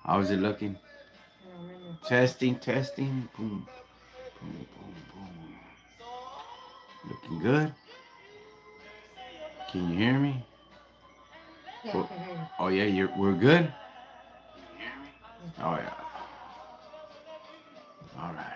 How's it looking? Testing, testing. Boom, boom, boom, boom. Looking good. Can you hear me? Yeah, I can hear you. Oh yeah, we're good. Oh yeah. All right.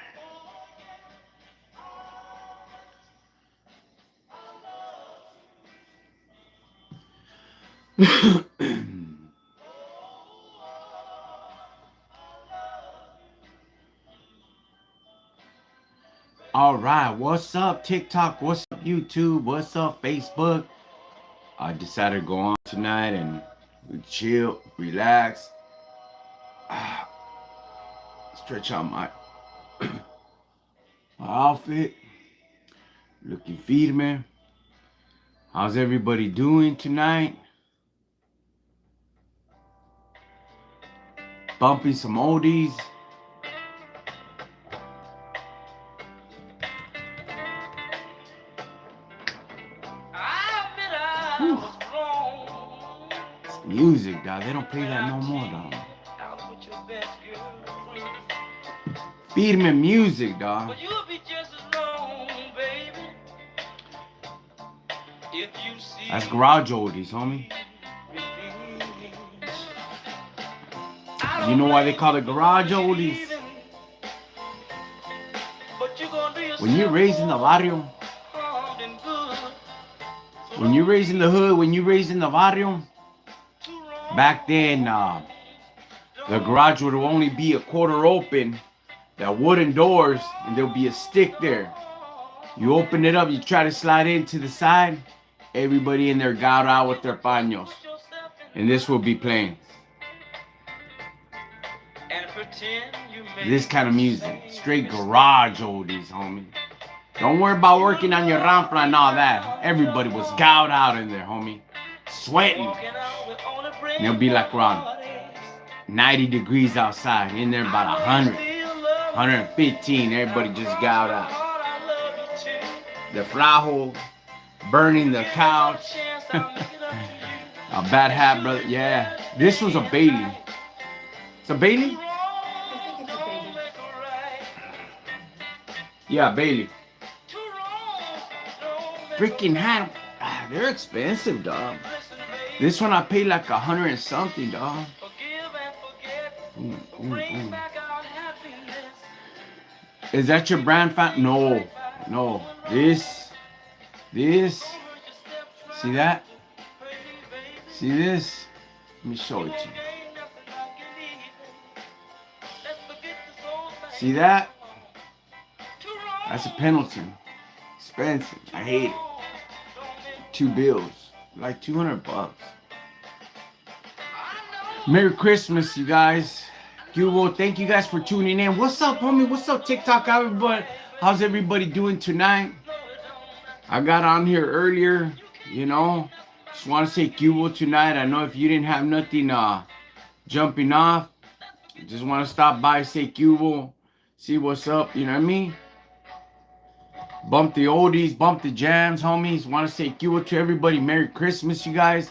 All right. What's up, TikTok? What's up, YouTube? What's up, Facebook? I decided to go on tonight and chill, relax, stretch out my outfit, looking firme. How's everybody doing tonight? Bumping some oldies. Whew. It's music, dog. They don't play that no more, dog. Firme music, dog. That's garage oldies, homie. You know why they call it garage oldies? When you're raised in the barrio, when you're raised in the hood, when you're raised in the barrio, back then, the garage would only be a quarter open, that wooden doors, and there'll be a stick there. You open it up, you try to slide in to the side, everybody in there got out with their paños. And this will be playing. This kind of music. Straight garage oldies, homie. Don't worry about working on your rampla and all that. Everybody was gouged out in there, homie. Sweating. And it'll be like around 90 degrees outside. In there about 100, 115. Everybody just gouged out. The flajo burning the couch. A bad hat, brother. Yeah. This was a Bailey. It's a Bailey? I think it's a baby. Yeah, Bailey. Freaking hat. They're expensive, dog. This one I paid like 100 and something, dog. Is that your brand fan? No. No. This. See that? See this? Let me show it to you. See that? That's a penalty. Expensive. I hate it. 2 bills. Like $200. Merry Christmas, you guys. Hugo, thank you guys for tuning in. What's up, homie? What's up, TikTok? Everybody? How's everybody doing tonight? I got on here earlier, you know. Just want to say Hugo tonight. I know if you didn't have nothing jumping off, just want to stop by, say Hugo, see what's up, you know what I mean? Bump the oldies, bump the jams, homies. Want to say Hugo to everybody. Merry Christmas, you guys.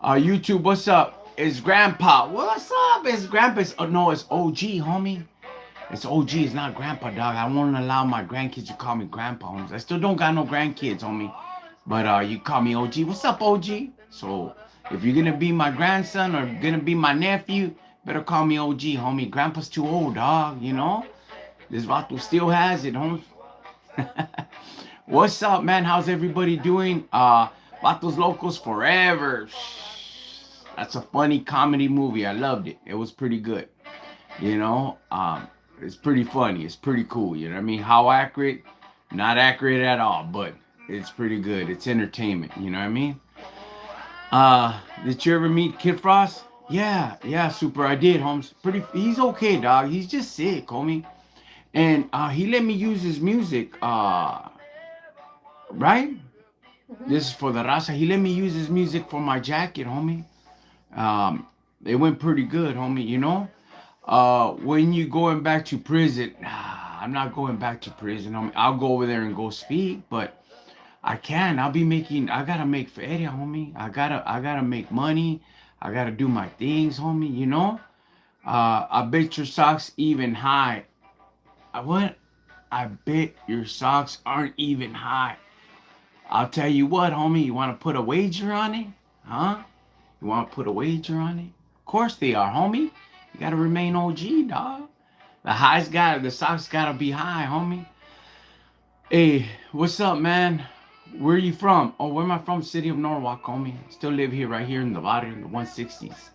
YouTube, what's up? It's Grandpa. What's up? It's Grandpa. No, it's OG, homie. It's OG. It's not Grandpa, dog. I won't allow my grandkids to call me Grandpa, homies. I still don't got no grandkids, homie. But you call me OG. What's up, OG? So if you're gonna be my grandson or gonna be my nephew, better call me OG, homie. Grandpa's too old, dog. You know. This vato still has it, homies. What's up, man? How's everybody doing? Vatos Locos Forever. That's a funny comedy movie. I loved it. It was pretty good. You know, it's pretty funny. It's pretty cool. You know what I mean? How accurate? Not accurate at all, but it's pretty good. It's entertainment. You know what I mean? Did you ever meet Kid Frost? Yeah, super. I did, Holmes. He's okay, dog. He's just sick, homie. And he let me use his music. Right? Mm-hmm. This is for the raza. He let me use his music for my jacket, homie. It went pretty good, homie. You know, when you going back to prison, I'm not going back to prison, homie. I'll go over there and go speak, but I can. I'll be making. I gotta make feria, homie. I gotta make money. I gotta do my things, homie. You know. I bet your socks even high. What? I bet your socks aren't even high. I'll tell you what, homie. You want to put a wager on it? Huh? You want to put a wager on it? Of course they are, homie. You gotta remain OG, dog. The socks gotta be high, homie. Hey, what's up, man? Where are you from? Oh, where am I from? City of Norwalk, homie. Still live here, right here in the barrio, in the 160s.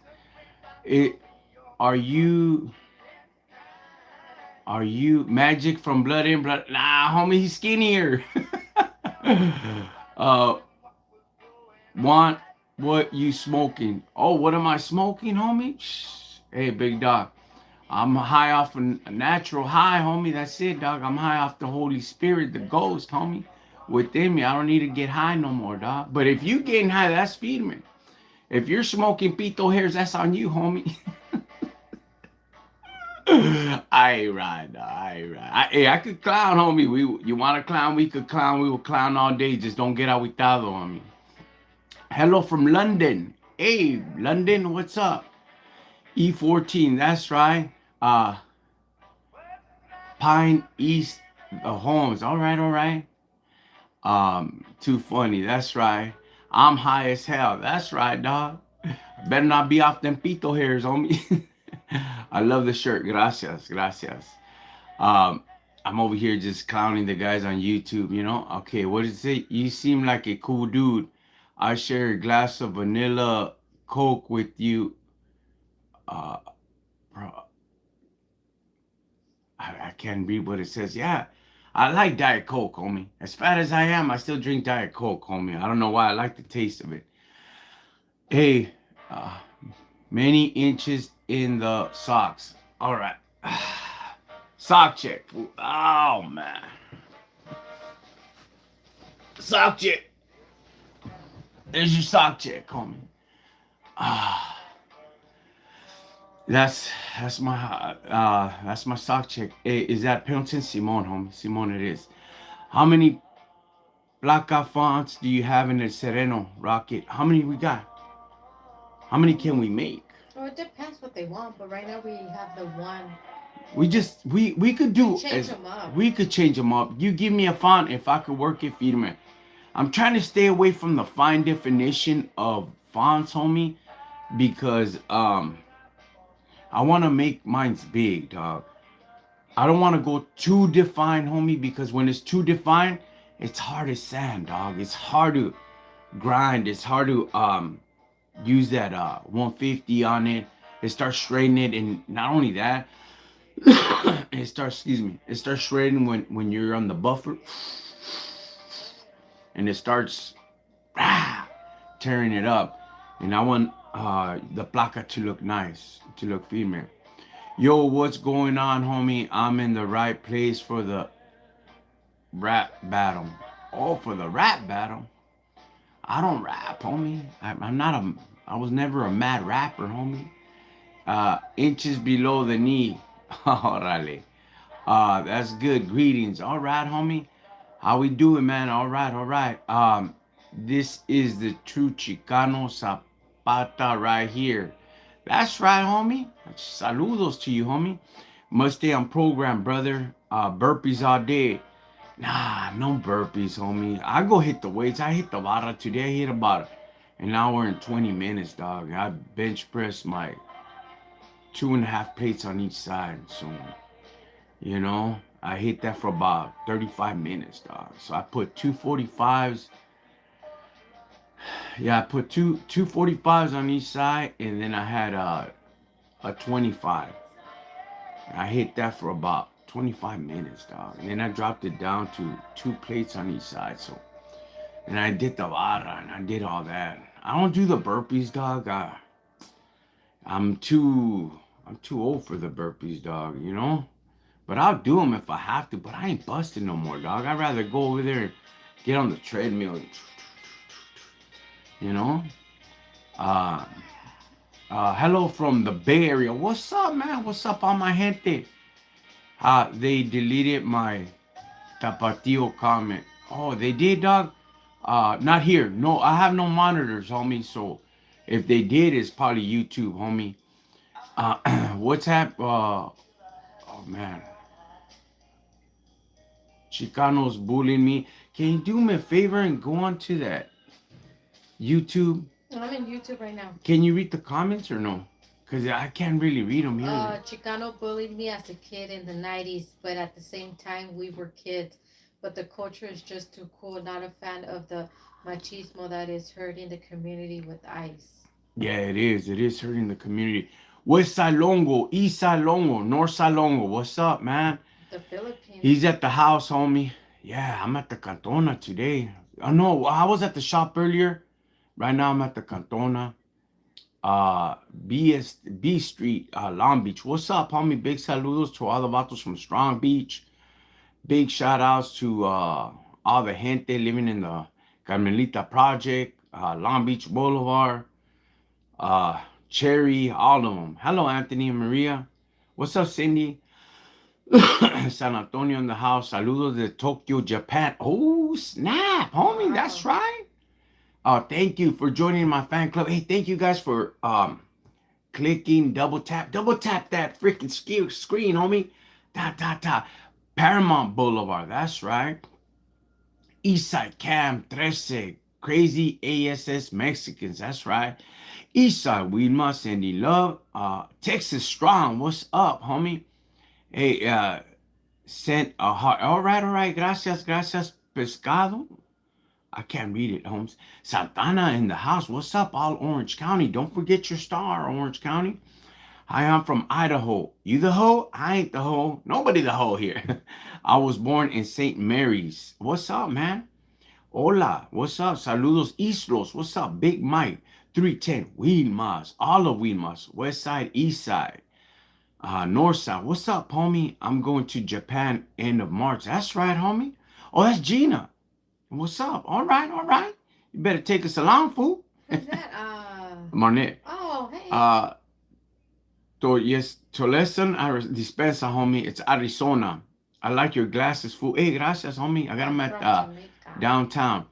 It, are you, are you Magic from Blood in Blood? Nah, homie, he's skinnier. uh, want what you smoking? Oh, what am I smoking, homie? Shh. Hey, big dog. I'm high off a natural high, homie. That's it, dog. I'm high off the Holy Spirit, the ghost, homie. Within me. I don't need to get high no more, dog. But if you getting high, that's feeding me. If you're smoking pito hairs, that's on you, homie. I right, dog. I right. Hey, I could clown, homie. You want to clown? We could clown. We will clown all day. Just don't get aguitado on me. Hello from London. Hey, London, what's up? E14, that's right. Pine East Homes. All right, all right. Too funny. That's right. I'm high as hell. That's right, dog. Better not be off them pito hairs on me. I love the shirt. Gracias, gracias. Um, I'm over here just clowning the guys on YouTube, you know? Okay, what is it? You seem like a cool dude. I share a glass of vanilla Coke with you. Uh, bro, I can't read what it says. Yeah, I like Diet Coke, homie. As fat as I am, I still drink Diet Coke, homie. I don't know why. I like the taste of it. Hey, uh, many inches in the socks. All right. Sock check. Oh, man. Sock check. There's your sock check, homie. Ah, that's that's my sock check. Hey, is that Pendleton? Simone, homie. Simone, it is. How many placa fonts do you have in the Sereno Rocket? How many we got? How many can we make? Well, it depends what they want, but right now we have the one. We could You can do change as them up. we could change them up. You give me a font if I could work it, feed me. I'm trying to stay away from the fine definition of fonts, homie, because I want to make mine's big, dog. I don't want to go too defined, homie, because when it's too defined, it's hard as sand, dog. It's hard to grind. It's hard to use that 150 on it. It starts shredding it, and not only that, it starts shredding when you're on the buffer, and it starts tearing it up. And I want the placa to look nice, to look female. Yo, what's going on, homie? I'm in the right place for the rap battle. Oh, for the rap battle? I don't rap, homie. I'm not a. I was never a mad rapper, homie. Inches below the knee. Orale. That's good. Greetings. All right, homie. How we doing, man? All right, all right. This is the true Chicano Zapata right here. That's right, homie. Saludos to you, homie. Must stay on program, brother. Burpees all day. Nah, no burpees, homie. I go hit the weights. I hit the barra today. I hit about an hour and 20 minutes, dog. I bench press my 2.5 plates on each side. So, I hit that for about 35 minutes, dog. So I put 245s. Yeah, I put two 45s on each side, and then I had a 25. I hit that for about 25 minutes, dog. And then I dropped it down to 2 plates on each side. So, and I did the vara and I did all that. I don't do the burpees, dog. I'm too I'm too old for the burpees, dog. But I'll do them if I have to. But I ain't busting no more, dog. I'd rather go over there and get on the treadmill. You know. Uh, Hello from the Bay Area. What's up, man? What's up, all my gente? They deleted my Tapatio comment. Oh, they did, dog? Not here. No, I have no monitors, homie. So if they did, it's probably YouTube, homie. what's oh man, Chicano's bullying me. Can you do me a favor and go on to that YouTube? I'm in YouTube right now. Can you read the comments or no? Because I can't really read them here. Chicano bullied me as a kid in the 90s, but at the same time, we were kids. But the culture is just too cool. Not a fan of the machismo that is hurting the community with ICE. Yeah, it is. It is hurting the community. West Salongo, East Salongo, North Salongo. What's up, man? The Philippines. He's at the house, homie. Yeah, I'm at the Cantona today. Oh no, I was at the shop earlier. Right now I'm at the Cantona. B Street, Long Beach. What's up, homie? Big saludos to all the vatos from Strong Beach. Big shout outs to all the gente living in the Carmelita Project, Long Beach Boulevard, uh, Cherry, all of them. Hello, Anthony and Maria. What's up, Cindy? San Antonio in the house. Saludos de Tokyo, Japan. Oh, snap, homie. That's Wow. right. Thank you for joining my fan club. Hey, thank you guys for clicking, double tap that freaking screen, homie. Da. Paramount Boulevard. That's right. Eastside Cam 13. Crazy ASS Mexicans. That's right. Eastside Wilma, Sandy Love. Texas Strong. What's up, homie? Hey, sent a heart. All right. Gracias, pescado. I can't read it, Holmes. Santana in the house. What's up, all Orange County? Don't forget your star, Orange County. Hi, I'm from Idaho. You the hoe? I ain't the hoe. Nobody the hoe here. I was born in St. Mary's. What's up, man? Hola. What's up? Saludos Islos. What's up? Big Mike. 310. Wilmas. All of Wilmas. West side, east side. North side. What's up, homie? I'm going to Japan end of March. That's right, homie. Oh, that's Gina. What's up? All right. You better take us along, fool. Who's that? Marnet. Oh, hey. Toleson Dispensa, homie. It's Arizona. I like your glasses, fool. Hey, gracias, homie. I got them at downtown.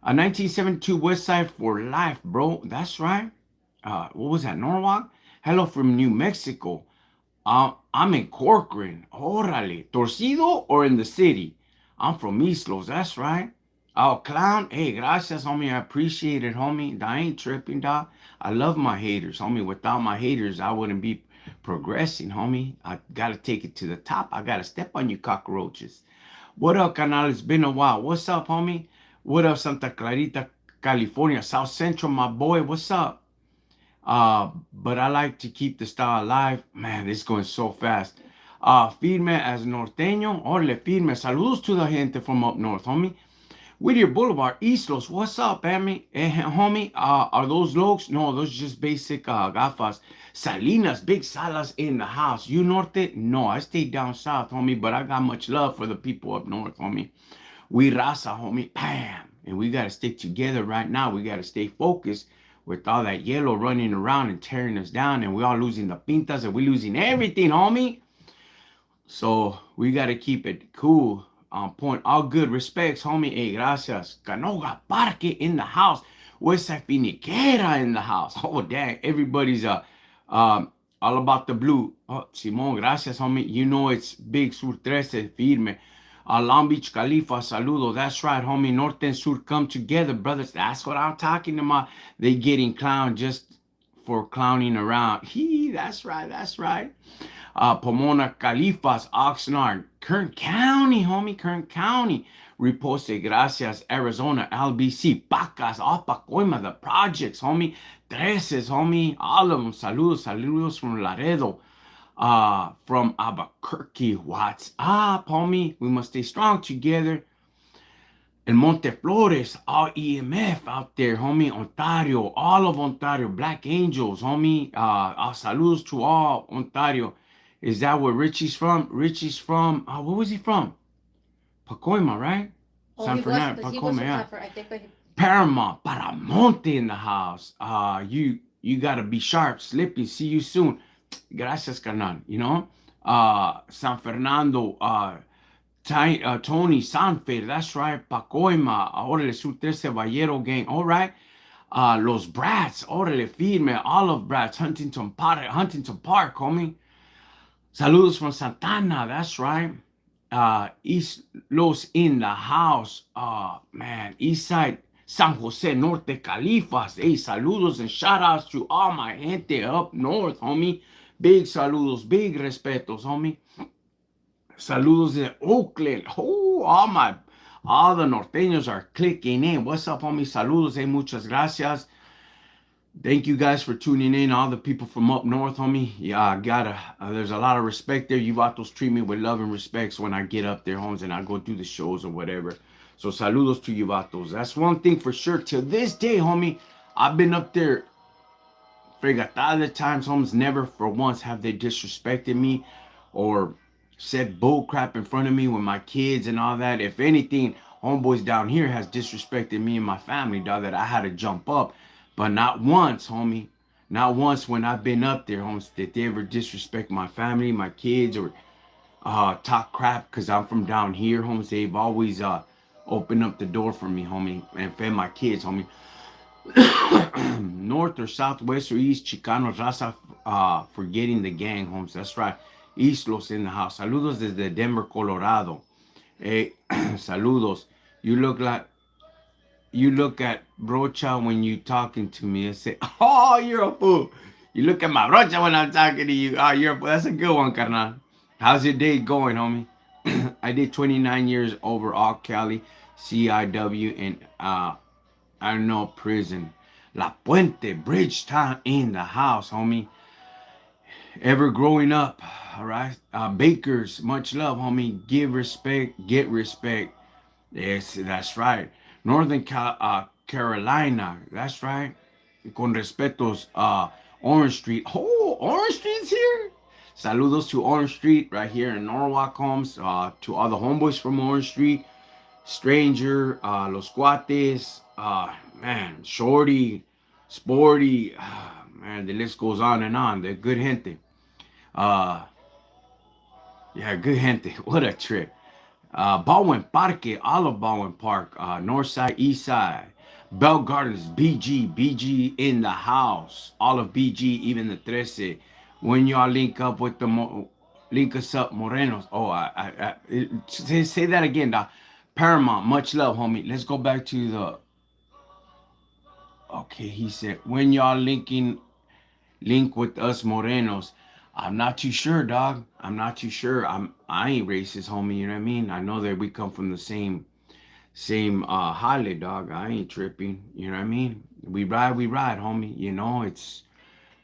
1972 West Side for life, bro. That's right. What was that? Norwalk? Hello from New Mexico. I'm in Corcoran. Órale. Torcido or in the city? I'm from Islos. That's right. Oh, clown. Hey, gracias, homie. I appreciate it, homie. I ain't tripping, dog. I love my haters, homie. Without my haters, I wouldn't be progressing, homie. I gotta take it to the top. I gotta step on you cockroaches. What up, canal? It's been a while. What's up, homie? What up, Santa Clarita, California, South Central, my boy? What's up? But I like to keep the style alive. Man, it's going so fast. Firme as norteño. Orle, firme. Saludos to the gente from up north, homie. Whittier Boulevard, Islos. What's up, homie? Homie, are those looks? No, those just basic gafas. Salinas, big salas in the house. You norte? No, I stayed down south, homie, but I got much love for the people up north, homie. We raza, homie. Bam. And we got to stick together right now. We got to stay focused with all that yellow running around and tearing us down. And we all losing the pintas and we losing everything, homie. So we got to keep it cool. On point. All good respects, homie. Hey, gracias. Canoga Parque in the house. Westside Finiquera in the house. Oh, dang. Everybody's all about the blue. Oh, Simon, gracias, homie. You know it's Big Sur 13, firme. Long Beach, Khalifa, saludo. That's right, homie. North and Sur come together, brothers. That's what I'm talking about. They getting clowned just for clowning around. That's right. Pomona, Califas, Oxnard, Kern County, homie, Kern County. Repose, gracias, Arizona, LBC, Pacas, Pacoima, the projects, homie. Treces, homie, all of them. Saludos from Laredo. From Albuquerque, what's up, homie? We must stay strong together. El Monte Flores, all EMF out there, homie. Ontario, all of Ontario, Black Angels, homie. Saludos to all Ontario. Is that where Richie's from? Richie's from, where was he from? Pacoima, right? San Fernando, Pacoima, yeah. I think, but Paramount, Paramonte in the house. You gotta be sharp, Slippy. See you soon. Gracias, carnal. You know, San Fernando, Tony Sanfer. That's right. Pacoima. Órale, su 13 Ballero gang. All right. Los Brats. Órale, firme. Olive Brats. Huntington Park, homie. Saludos from Santana. That's right. East Los in the house. Man. East side. San Jose Norte Califas. Hey, saludos and shout outs to all my gente up north, homie. Big saludos, big respetos, homie. Saludos in Oakland. Oh, all the norteños are clicking in. What's up, homie? Saludos, hey, muchas gracias. Thank you guys for tuning in. All the people from up north, homie. Yeah, I gotta. There's a lot of respect there. You vatos treat me with love and respect when I get up there, homes, and I go do the shows or whatever. So saludos to you vatos. That's one thing for sure. Till this day, homie, I've been up there fregatada the times, homes. Never for once have they disrespected me or said bull crap in front of me with my kids and all that. If anything, homeboys down here has disrespected me and my family, dog, that I had to jump up. But not once, homie. Not once when I've been up there, homes, did they ever disrespect my family, my kids, or talk crap because I'm from down here, homes. They've always opened up the door for me, homie, and fed my kids, homie. North or southwest or east, Chicano Raza, forgetting the gang, homes. That's right. East Los in the house. Saludos desde Denver, Colorado. Hey, saludos. You look like you look at Brocha when you talking to me and say, "Oh, you're a fool." You look at my Brocha when I'm talking to you. Oh, you're a fool. That's a good one, carnal. How's your day going, homie? I did 29 years overall, Cali, CIW, and Arnold Prison. La Puente, Bridgetown in the house, homie. Ever growing up, all right? Bakers, much love, homie. Give respect, get respect. Yes, that's right. Northern Carolina, that's right. Con respetos, Orange Street. Oh, Orange Street's here. Saludos to Orange Street right here in Norwalk, homes. To all the homeboys from Orange Street. Stranger, Los Cuates, man, Shorty, Sporty, man, the list goes on and on. They're good gente. Uh, yeah, good gente. What a trip. Baldwin Parque, Olive Baldwin Park, North Side, East Side. Bell Gardens, BG in the house. All of BG, even the Trece. When y'all link up with the link us up, Morenos. Oh, say that again, Doc. Paramount, much love, homie. Let's go back to the. Okay, he said when y'all link with us Morenos. I'm not too sure, dog. I'm not too sure. I ain't racist, homie. You know what I mean? I know that we come from the same Halle, dog. I ain't tripping. You know what I mean? We ride, homie. You know, it's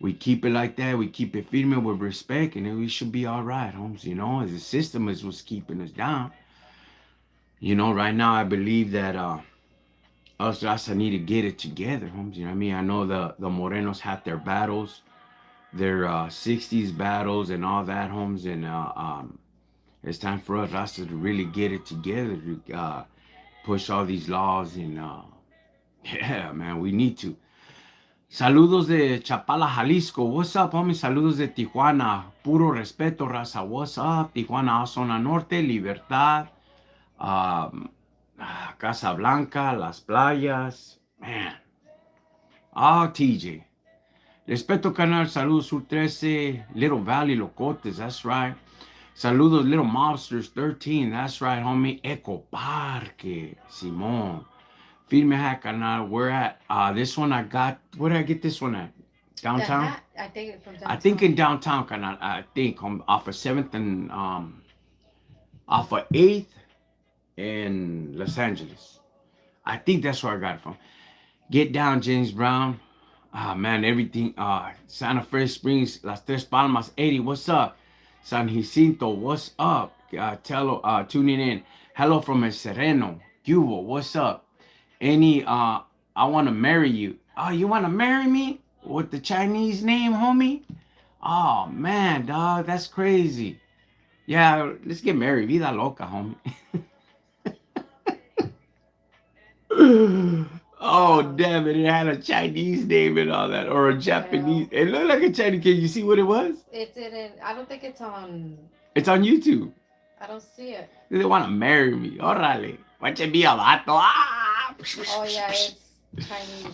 we keep it like that. We keep it firme with respect, and then we should be all right, homes. You know, the system is what's keeping us down. You know, right now I believe that us Raza need to get it together, homes. You know what I mean? I know the Morenos had their battles, their 60s battles and all that, homes, and it's time for us Raza to really get it together to push all these laws and yeah, man, we need to. Saludos de Chapala, Jalisco. What's up, homie? Saludos de Tijuana. Puro respeto, raza. What's up? Tijuana, Zona Norte, Libertad, um, Casa Blanca, Las Playas. Man. Ah, TJ. Respeto, canal. Saludos, Sur 13. Little Valley, Locotes. That's right. Saludos, Little Mobsters 13. That's right, homie. Eco Parque. Simón. Firme hat, canal. We're at this one I got. Where did I get this one at? The Downtown? hat, I think it from I think downtown. in downtown, canal. I think off of 7th and off of 8th in Los Angeles. I think that's where I got it from. Get down, James Brown. Ah, man, everything. Santa Fe Springs, Las Tres Palmas, 80. What's up? San Jacinto, what's up? Tuning in. Hello from El Sereno. Cuba, what's up? Any, I want to marry you. Oh, you want to marry me? With the Chinese name, homie? Oh, man, dog, that's crazy. Yeah, let's get married. Vida loca, homie. Oh, Wow. damn it. It had a Chinese name and all that, or a Japanese. Well, It looked like a Chinese. Can you see what it was? it didn't. I don't think it's on. It's on YouTube. I don't see it. They want to marry me. Órale. Wacha be a vato. Ah! Oh yeah, it's Chinese.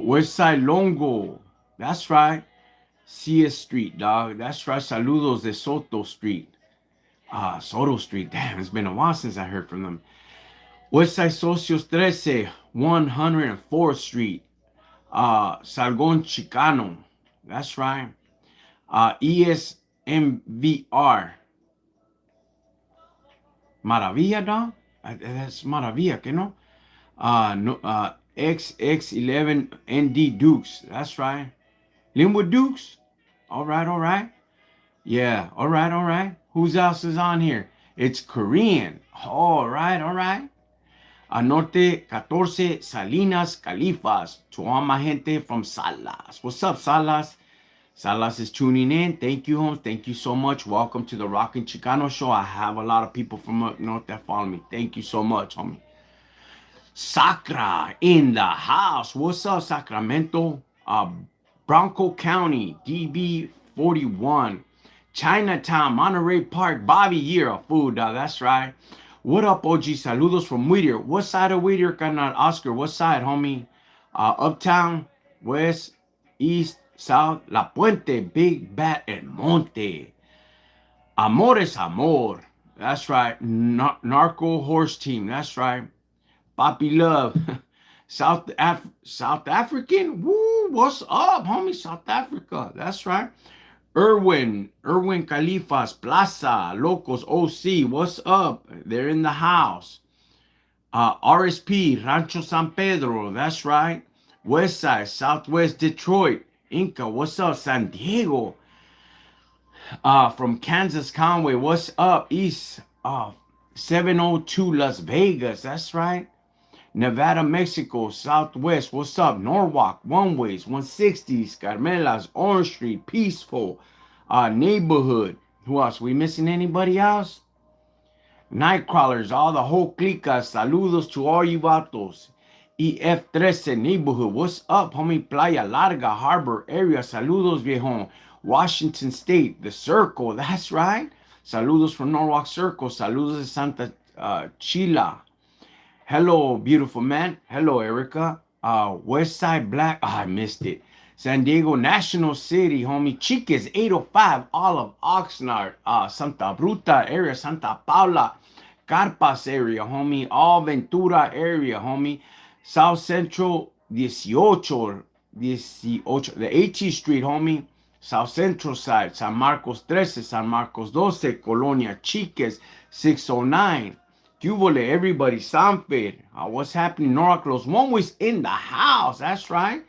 West Side Longo. That's right. Cia Street, dog. That's right. Saludos de Soto Street. Soto Street. Damn, it's been a while since I heard from them. Westside Socios 13, 104th Street. Salgon Chicano. That's right. ESMVR. Maravilla, dog. That's Maravilla, que no? No, XX11ND Dukes. That's right. Linwood Dukes. All right, all right. Yeah, all right, all right. Who's else is on here? It's Korean. All right, all right. Norte 14 Salinas Califas. To all my gente from Salas. What's up, Salas? Salas is tuning in. Thank you, Holmes. Thank you so much. Welcome to the Rockin Chicano show. I have a lot of people from up north that follow me. Thank you so much, homie. Sacra in the house. What's up, Sacramento? Bronco County, DB 41. Chinatown, Monterey Park, Bobby Year food. That's right. What up, OG? Saludos from Whittier. What side of Whittier, carnal? Oscar, what side, homie? Uptown, West, East, South, La Puente, Big Bat, El Monte. Amor es amor. That's right. Narco Horse Team. That's right. Papi Love. South African? Woo, what's up, homie? South Africa. That's right. Irwin Califas, Plaza, Locos, OC. What's up? They're in the house. RSP, Rancho San Pedro. That's right. West Side, Southwest Detroit. Inca, what's up? San Diego. From Kansas, Conway. What's up? East, 702 Las Vegas. That's right. Nevada, Mexico, Southwest. What's up? Norwalk, One Ways, 160s, Carmelas, Orange Street, Peaceful, Neighborhood. Who else? We missing anybody else? Nightcrawlers, all the whole clicas. Saludos to all you vatos. EF13 Neighborhood. What's up, homie? Playa Larga, Harbor area. Saludos, viejo. Washington State, the Circle. That's right. Saludos from Norwalk Circle. Saludos de Santa Chila. Hello, beautiful man. Hello, Erica. West Side Black. I missed it. San Diego National City, homie. Chiques 805, all of Oxnard, Santa Bruta area, Santa Paula, Carpas area, homie. All Ventura area, homie. South Central 18, the 80th Street, homie. South Central side, San Marcos 13, San Marcos 12, Colonia Chiques 609. Cubole, everybody, Sanford. What's happening? Norwalk, Los Monways in the house. That's right.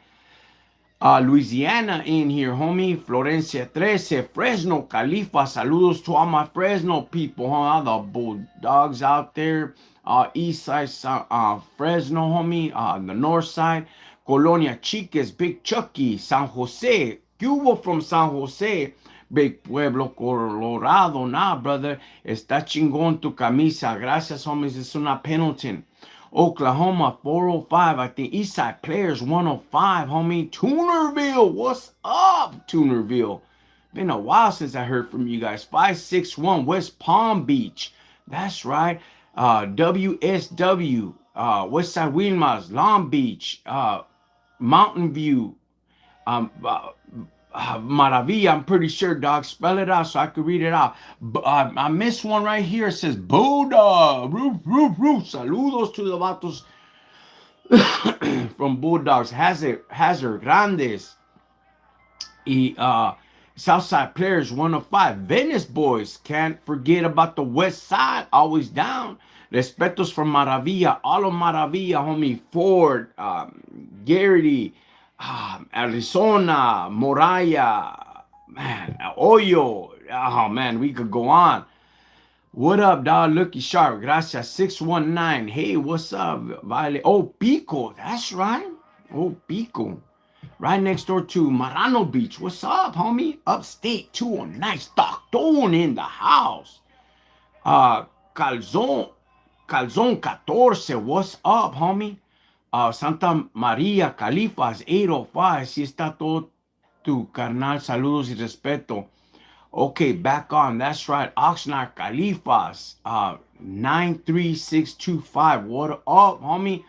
Louisiana in here, homie. Florencia 13. Fresno, Califa. Saludos to all my Fresno people, huh? The Bulldogs out there. East side, Fresno, homie. The north side. Colonia Chiques, Big Chucky. San Jose. Cubo from San Jose. Big Pueblo, Colorado. Nah, brother. Está chingón tu camisa. Gracias, homies. Es una Pendleton. Oklahoma 405. I think Eastside Players 105, homie. Tunerville. What's up, Tunerville? Been a while since I heard from you guys. 561 West Palm Beach. That's right. WSW. Westside Wilmas. Long Beach. Mountain View. Maravilla, I'm pretty sure, dog. Spell it out so I could read it out. I missed one right here. It says Buddha. Roof, roof, roof. Saludos to the vatos from Bulldogs. Hazard Grandes. Y, Southside Players 105. Venice Boys. Can't forget about the West Side. Always down. Respetos from Maravilla. All of Maravilla, homie. Ford. Garrity. Arizona, Moraya, man, Oyo. Oh, man, we could go on. What up, dog? Looky sharp. Gracias. 619. Hey, what's up, Violet? Oh, Pico. That's right. Oh, Pico. Right next door to Marano Beach. What's up, homie? Upstate, too. A nice doctor in the house. Calzone 14. What's up, homie? Santa María, Califas, 805. Si está todo tu carnal. Saludos y respeto. Okay, back on. That's right. Oxnard, Califas, 93625. What up, homie?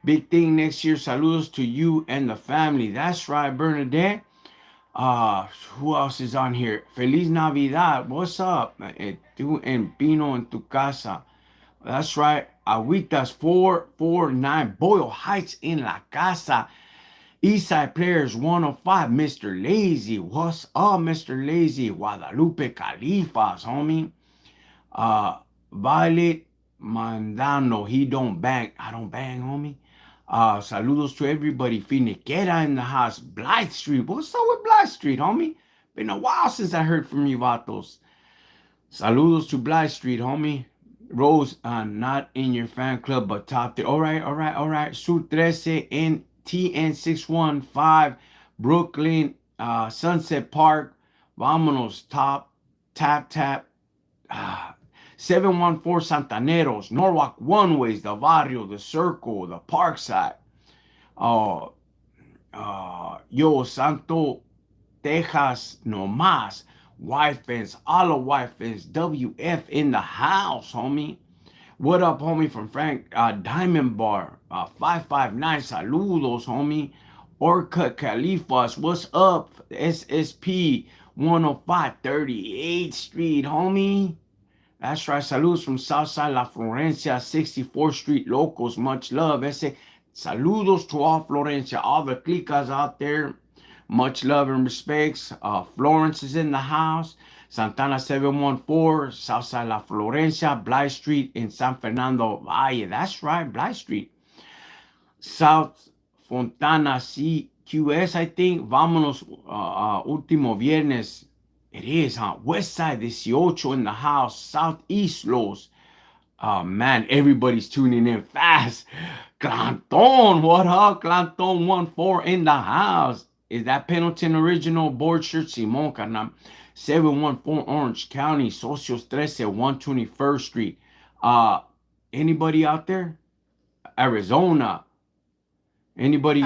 Big thing next year. Saludos to you and the family. That's right, Bernadette. Uh, who else is on here? Feliz Navidad. What's up? Tu en Pino en tu casa. That's right. Agüitas 449. Boyle Heights in la casa. Eastside Players 105. Mr. Lazy. What's up, Mr. Lazy? Guadalupe Califas, homie. Uh, Violet Mandano. He don't bang. I don't bang, homie. Saludos to everybody. Finiquera in the house. Blythe Street. What's up with Blythe Street, homie? Been a while since I heard from you, Vatos. Saludos to Blythe Street, homie. Rose, not in your fan club, but top there. All right, all right, all right. Su 13 in TN615, Brooklyn, Sunset Park. Vámonos, top, tap, tap. Ah, 714 Santaneros, Norwalk One Ways, the Barrio, the Circle, the Parkside. Uh, Yo Santo, Texas, no más. White fence, all of white fence, WF in the house, homie. What up, homie, from Frank Diamond Bar, 559, saludos, homie. Orca Califas, what's up? SSP 105 38th Street, homie. That's right. Saludos from Southside La Florencia, 64th Street locals. Much love. Ese saludos to all Florencia, all the clicas out there. Much love and respects. Florence is in the house. Santana 714, Southside La Florencia, Blythe Street in San Fernando Valle. That's right, Blythe Street. South Fontana CQS, I think. Vámonos, último viernes. It is, huh? West Side 18 in the house. Southeast Los. Oh, man, everybody's tuning in fast. Clanton, what up? Clanton 14 in the house. Is that Pendleton Original Board Shirt? Simon, carnal. 714 Orange County, Socios 13, 121st Street. Anybody out there? Arizona. Anybody,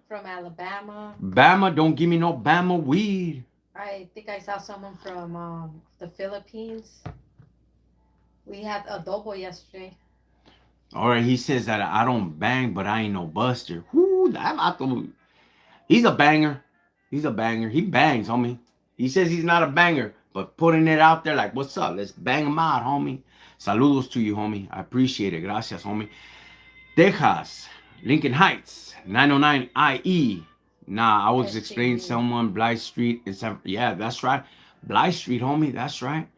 From Alabama. Bama? Don't give me no Bama weed. I think I saw someone from the Philippines. We had adobo yesterday. All right, he says that I don't bang, but I ain't no buster. Whoo, that vato, he's a banger. He's a banger. He bangs, homie. He says he's not a banger, but putting it out there like, what's up? Let's bang him out, homie. Saludos to you, homie. I appreciate it. Gracias, homie. Texas, Lincoln Heights, 909 IE. Nah, I was explaining someone, Blythe Street. Yeah, that's right. Blythe Street, homie. That's right.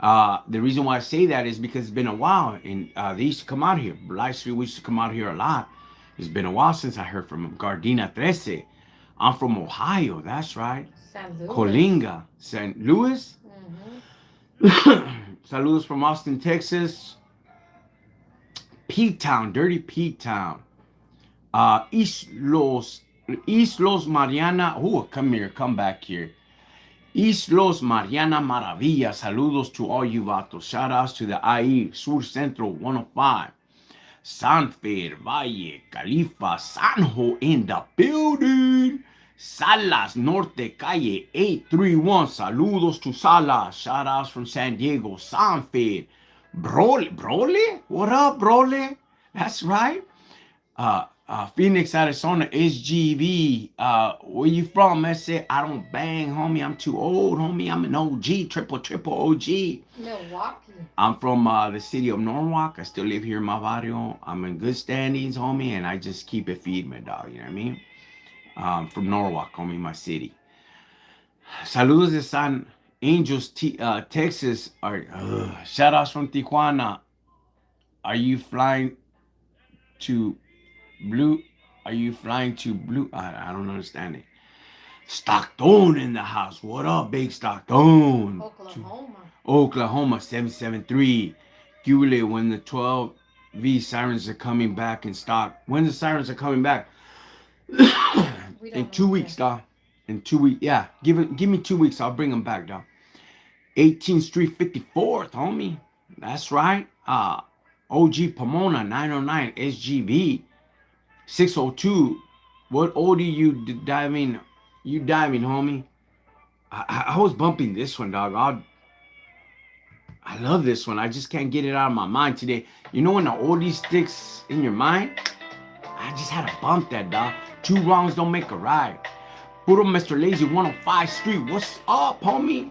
The reason why I say that is because it's been a while, and they used to come out here. Blythe Street, we used to come out here a lot. It's been a while since I heard from him. Gardena 13. I'm from Ohio. That's right. San Luis. Colinga, St. Louis. Saludos from Austin, Texas. P-Town, Dirty P-Town. East Los Mariana. Oh, come here, come back here. East Los Mariana Maravilla. Saludos to all you vatos. Shout outs to the IE Sur Centro 105. Sanfer, Valle, Califa, Sanjo in the building. Salas Norte Calle 831. Saludos to Salas. Shout outs from San Diego. Sanfer. Brole? What up, Brole? That's right. Phoenix, Arizona, SGV. Where you from? I said, I don't bang, homie. I'm too old, homie. I'm an OG, triple OG. Milwaukee. I'm from the city of Norwalk. I still live here in my barrio. I'm in good standings, homie, and I just keep it feed me, dog. You know what I mean? From Norwalk, homie, my city. Saludos de San Angels, Texas. Shout outs from Tijuana. Are you flying to Blue? Are you flying to Blue? I don't understand it. Stockton in the house. What up, big Stockton? Oklahoma 773. Gule, when the 12V sirens are coming back in stock. When the sirens are coming back? In 2 weeks, dog. In 2 weeks. Yeah, give me 2 weeks. I'll bring them back, dog. 18th Street 54th, homie. That's right. OG Pomona 909 SGV 602. What oldie you diving? You diving, homie? I was bumping this one, dog. I love this one. I just can't get it out of my mind today. You know when the oldie sticks in your mind? I just had to bump that, dog. Two wrongs don't make a right. Puro Mr. Lazy, 105 Street. What's up, homie?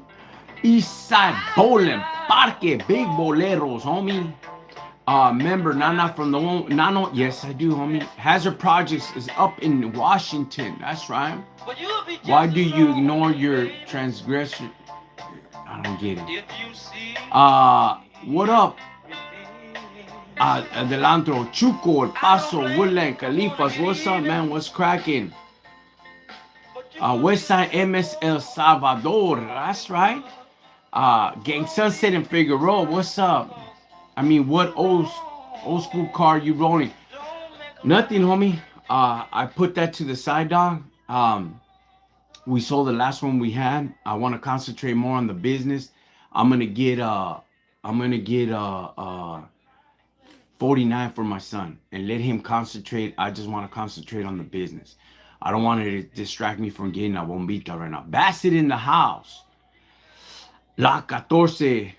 East Side Bowling, Parque, Big Boleros, homie. Member Nana from the one Nano. Yes, I do, homie. Hazard Projects is up in Washington. That's right. Why do you ignore your transgression? I don't get it. What up? Adelantro, Chuco, El Paso, Woodland, Califas. What's up, man? What's cracking? Westside MS El Salvador. That's right. Gang Sunset and Figueroa. What's up? I mean, what old school car you rolling? Nothing, homie. I put that to the side, dog. We sold the last one we had. I want to concentrate more on the business. I'm gonna get I'm gonna get 49 for my son and let him concentrate. I just want to concentrate on the business. I don't want it to distract me from getting a bombita right now. Bassett in the house. La 14.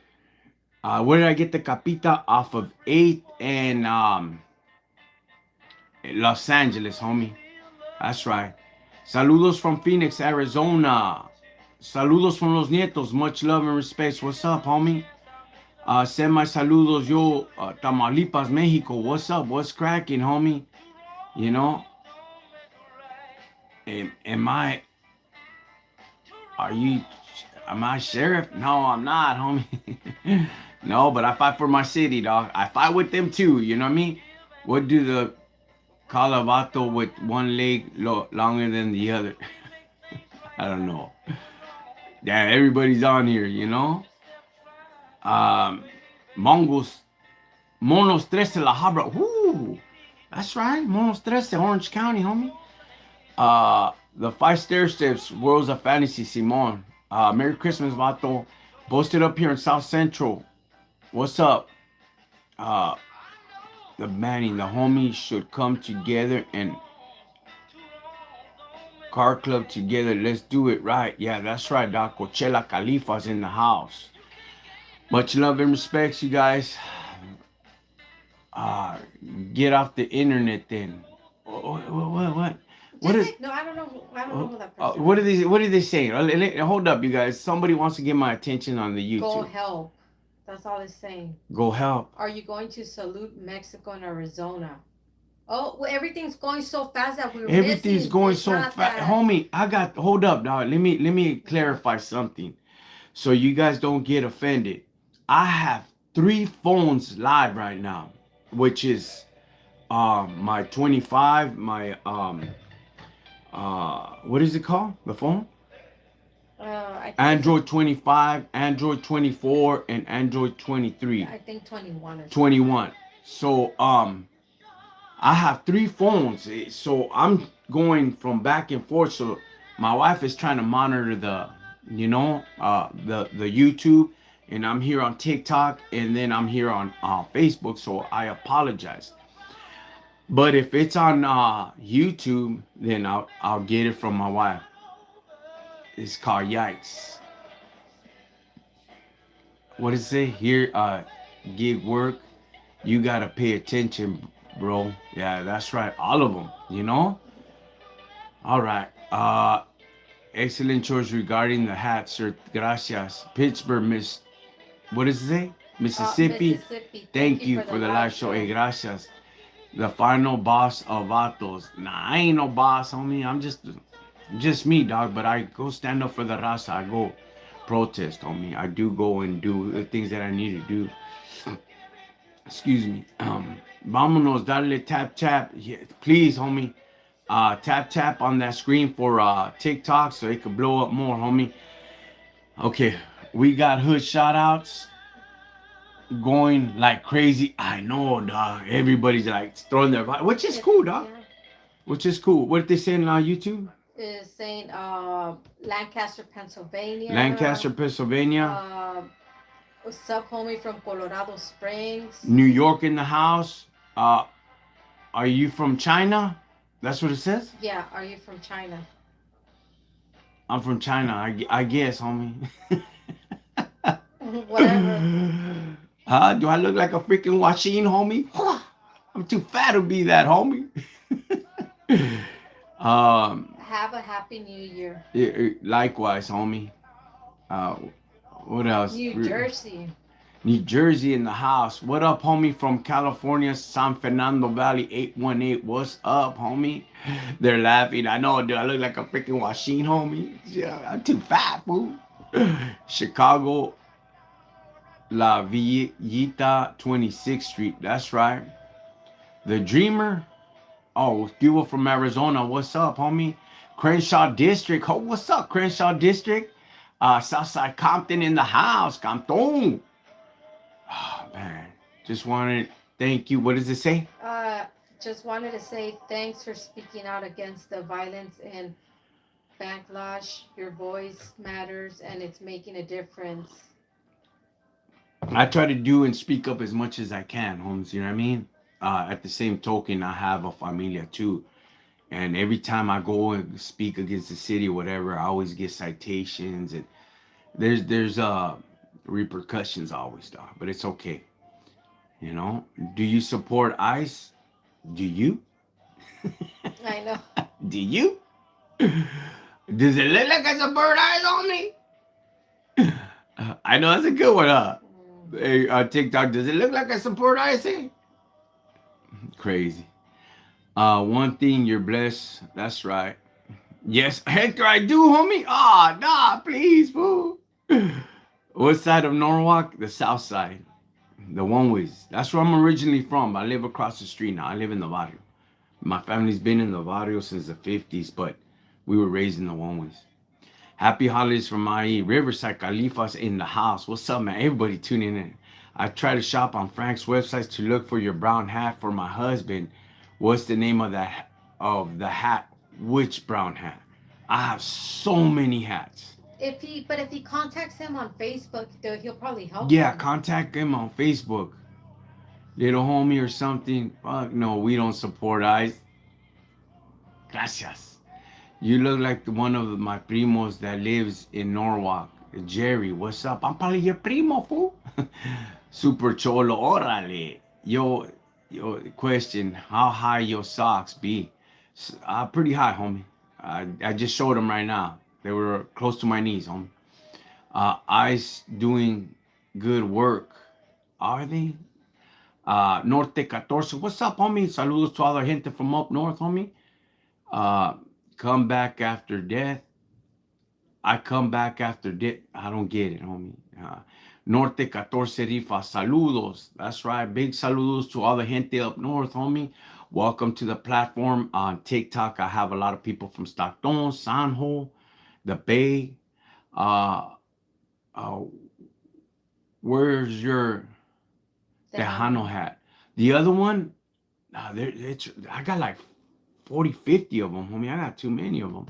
Where did I get the capita? Off of 8th and Los Angeles, homie. That's right. Saludos from Phoenix, Arizona. Saludos from Los Nietos. Much love and respect. What's up, homie? Send my saludos, yo, Tamaulipas, Mexico. What's up? What's cracking, homie? You know, am I, are you, am I sheriff? No, I'm not, homie. No, but I fight for my city, dog. I fight with them too, you know what I mean? What do the Calavato with one leg longer than the other? I don't know. Yeah, everybody's on here, you know? Mongos, Monos 13 La Habra. Woo! That's right, Monos 13, Orange County, homie. The 5 stair steps, Worlds of Fantasy, Simon. Merry Christmas, vato. Posted up here in South Central. What's up? The Manning, the homies should come together and car club together. Let's do it right. Yeah, that's right, Doc. Coachella Califa's in the house. Much love and respects, you guys. Get off the internet then. What? What is? No, I don't know. I don't know who that person. What are they? What are they saying? Hold up, you guys. Somebody wants to get my attention on the YouTube. Go help. That's all it's saying. Go help. Are you going to salute Mexico and Arizona? Oh, well, everything's going so fast that we're Everything's missing. going It's so not fast, that. homie. Hold up, dog. Let me clarify something, so you guys don't get offended. I have 3 phones live right now, which is my 25, my what is it called? The phone? I think Android 25, Android 24, and Android 23. I think 21 or 21. So I have 3 phones. So I'm going from back and forth. So my wife is trying to monitor the, you know, the YouTube, and I'm here on TikTok, and then I'm here on Facebook. So I apologize. But if it's on YouTube, then I'll get it from my wife. It's called Yikes. What does it say here? Gig work. You gotta pay attention, bro. Yeah, that's right. All of them. You know. All right. Excellent choice regarding the hat, sir. Gracias. Pittsburgh, Miss. What does it say? Mississippi. Mississippi. Thank you for the live show. Hey, gracias. The final boss of Vatos. Nah, I ain't no boss, homie. I'm just me, dog. But I go stand up for the raza. I go protest, homie. I do go and do the things that I need to do. Excuse me. Vámonos, dale tap tap. Yeah, please, homie. Tap on that screen for TikTok so it could blow up more, homie. Okay, we got hood shout outs going like crazy. I know, dog. Everybody's like throwing their vibe, which is cool, dog. Yeah. Which is cool. What did they say on YouTube? Is saying Lancaster, Pennsylvania. Lancaster, Pennsylvania. Sub homie from Colorado Springs. New York in the house. Are you from China? That's what it says? Yeah, are you from China? I'm from China, I guess, homie. Whatever. Do I look like a freaking Washing, homie? I'm too fat to be that, homie. Have a happy new year. Likewise, homie. Uh, what else? New Jersey. New Jersey in the house. What up, homie? From California, San Fernando Valley 818. What's up, homie? They're laughing. I know, dude. I look like a freaking Washington, homie. Yeah, I'm too fat, fool. Chicago, La Villita 26th Street. That's right. The Dreamer. Oh, people from Arizona. What's up, homie? Crenshaw District. Oh, what's up, Crenshaw District? Southside Compton in the house. Compton. Oh, man. Just wanted to thank you. What does it say? Uh, just wanted to say thanks for speaking out against the violence and backlash. Your voice matters and it's making a difference. I try to do and speak up as much as I can, Holmes. You know what I mean? At the same token, I have a familia too. And every time I go and speak against the city or whatever, I always get citations and there's repercussions always, dog. But it's okay. You know? Do you support ICE? Do you? I know. Do you? Does it look like it's a bird eyes on me? I know that's a good one, huh? Mm. Hey, TikTok, does it look like I support ICE? Crazy. One thing, you're blessed. That's right. Yes, Hector, I do, homie. Ah, nah, please, fool. What side of Norwalk? The south side. The one ways. That's where I'm originally from. I live across the street now. I live in the barrio. My family's been in the barrio since the 50s, but we were raised in the one ways. Happy holidays from my Riverside Califas in the house. What's up, man? Everybody tuning in. I try to shop on Frank's website to look for your brown hat for my husband. What's the name of the hat? Which brown hat? I have so many hats. If he contacts him on Facebook, he'll probably help Yeah, him. contact him on Facebook. Little homie or something. Fuck no, we don't support ICE. Gracias. You look like one of my primos that lives in Norwalk. Jerry, what's up? I'm probably your primo, fool. Super cholo, orale. Yo, question, how high your socks be? Pretty high, homie. I just showed them right now. They were close to my knees, homie. Ice doing good work. Are they? Norte 14. What's up, homie? Saludos to all the gente from up north, homie. Uh, come back after death. I come back after death. I don't get it, homie. Norte 14 Rifa. Saludos. That's right. Big saludos to all the gente up north, homie. Welcome to the platform on TikTok. I have a lot of people from Stockton, Sanjo, the Bay. Uh, uh, where's your Tejano Tejano. hat? The other one, I got like 40, 50 of them, homie. I got too many of them.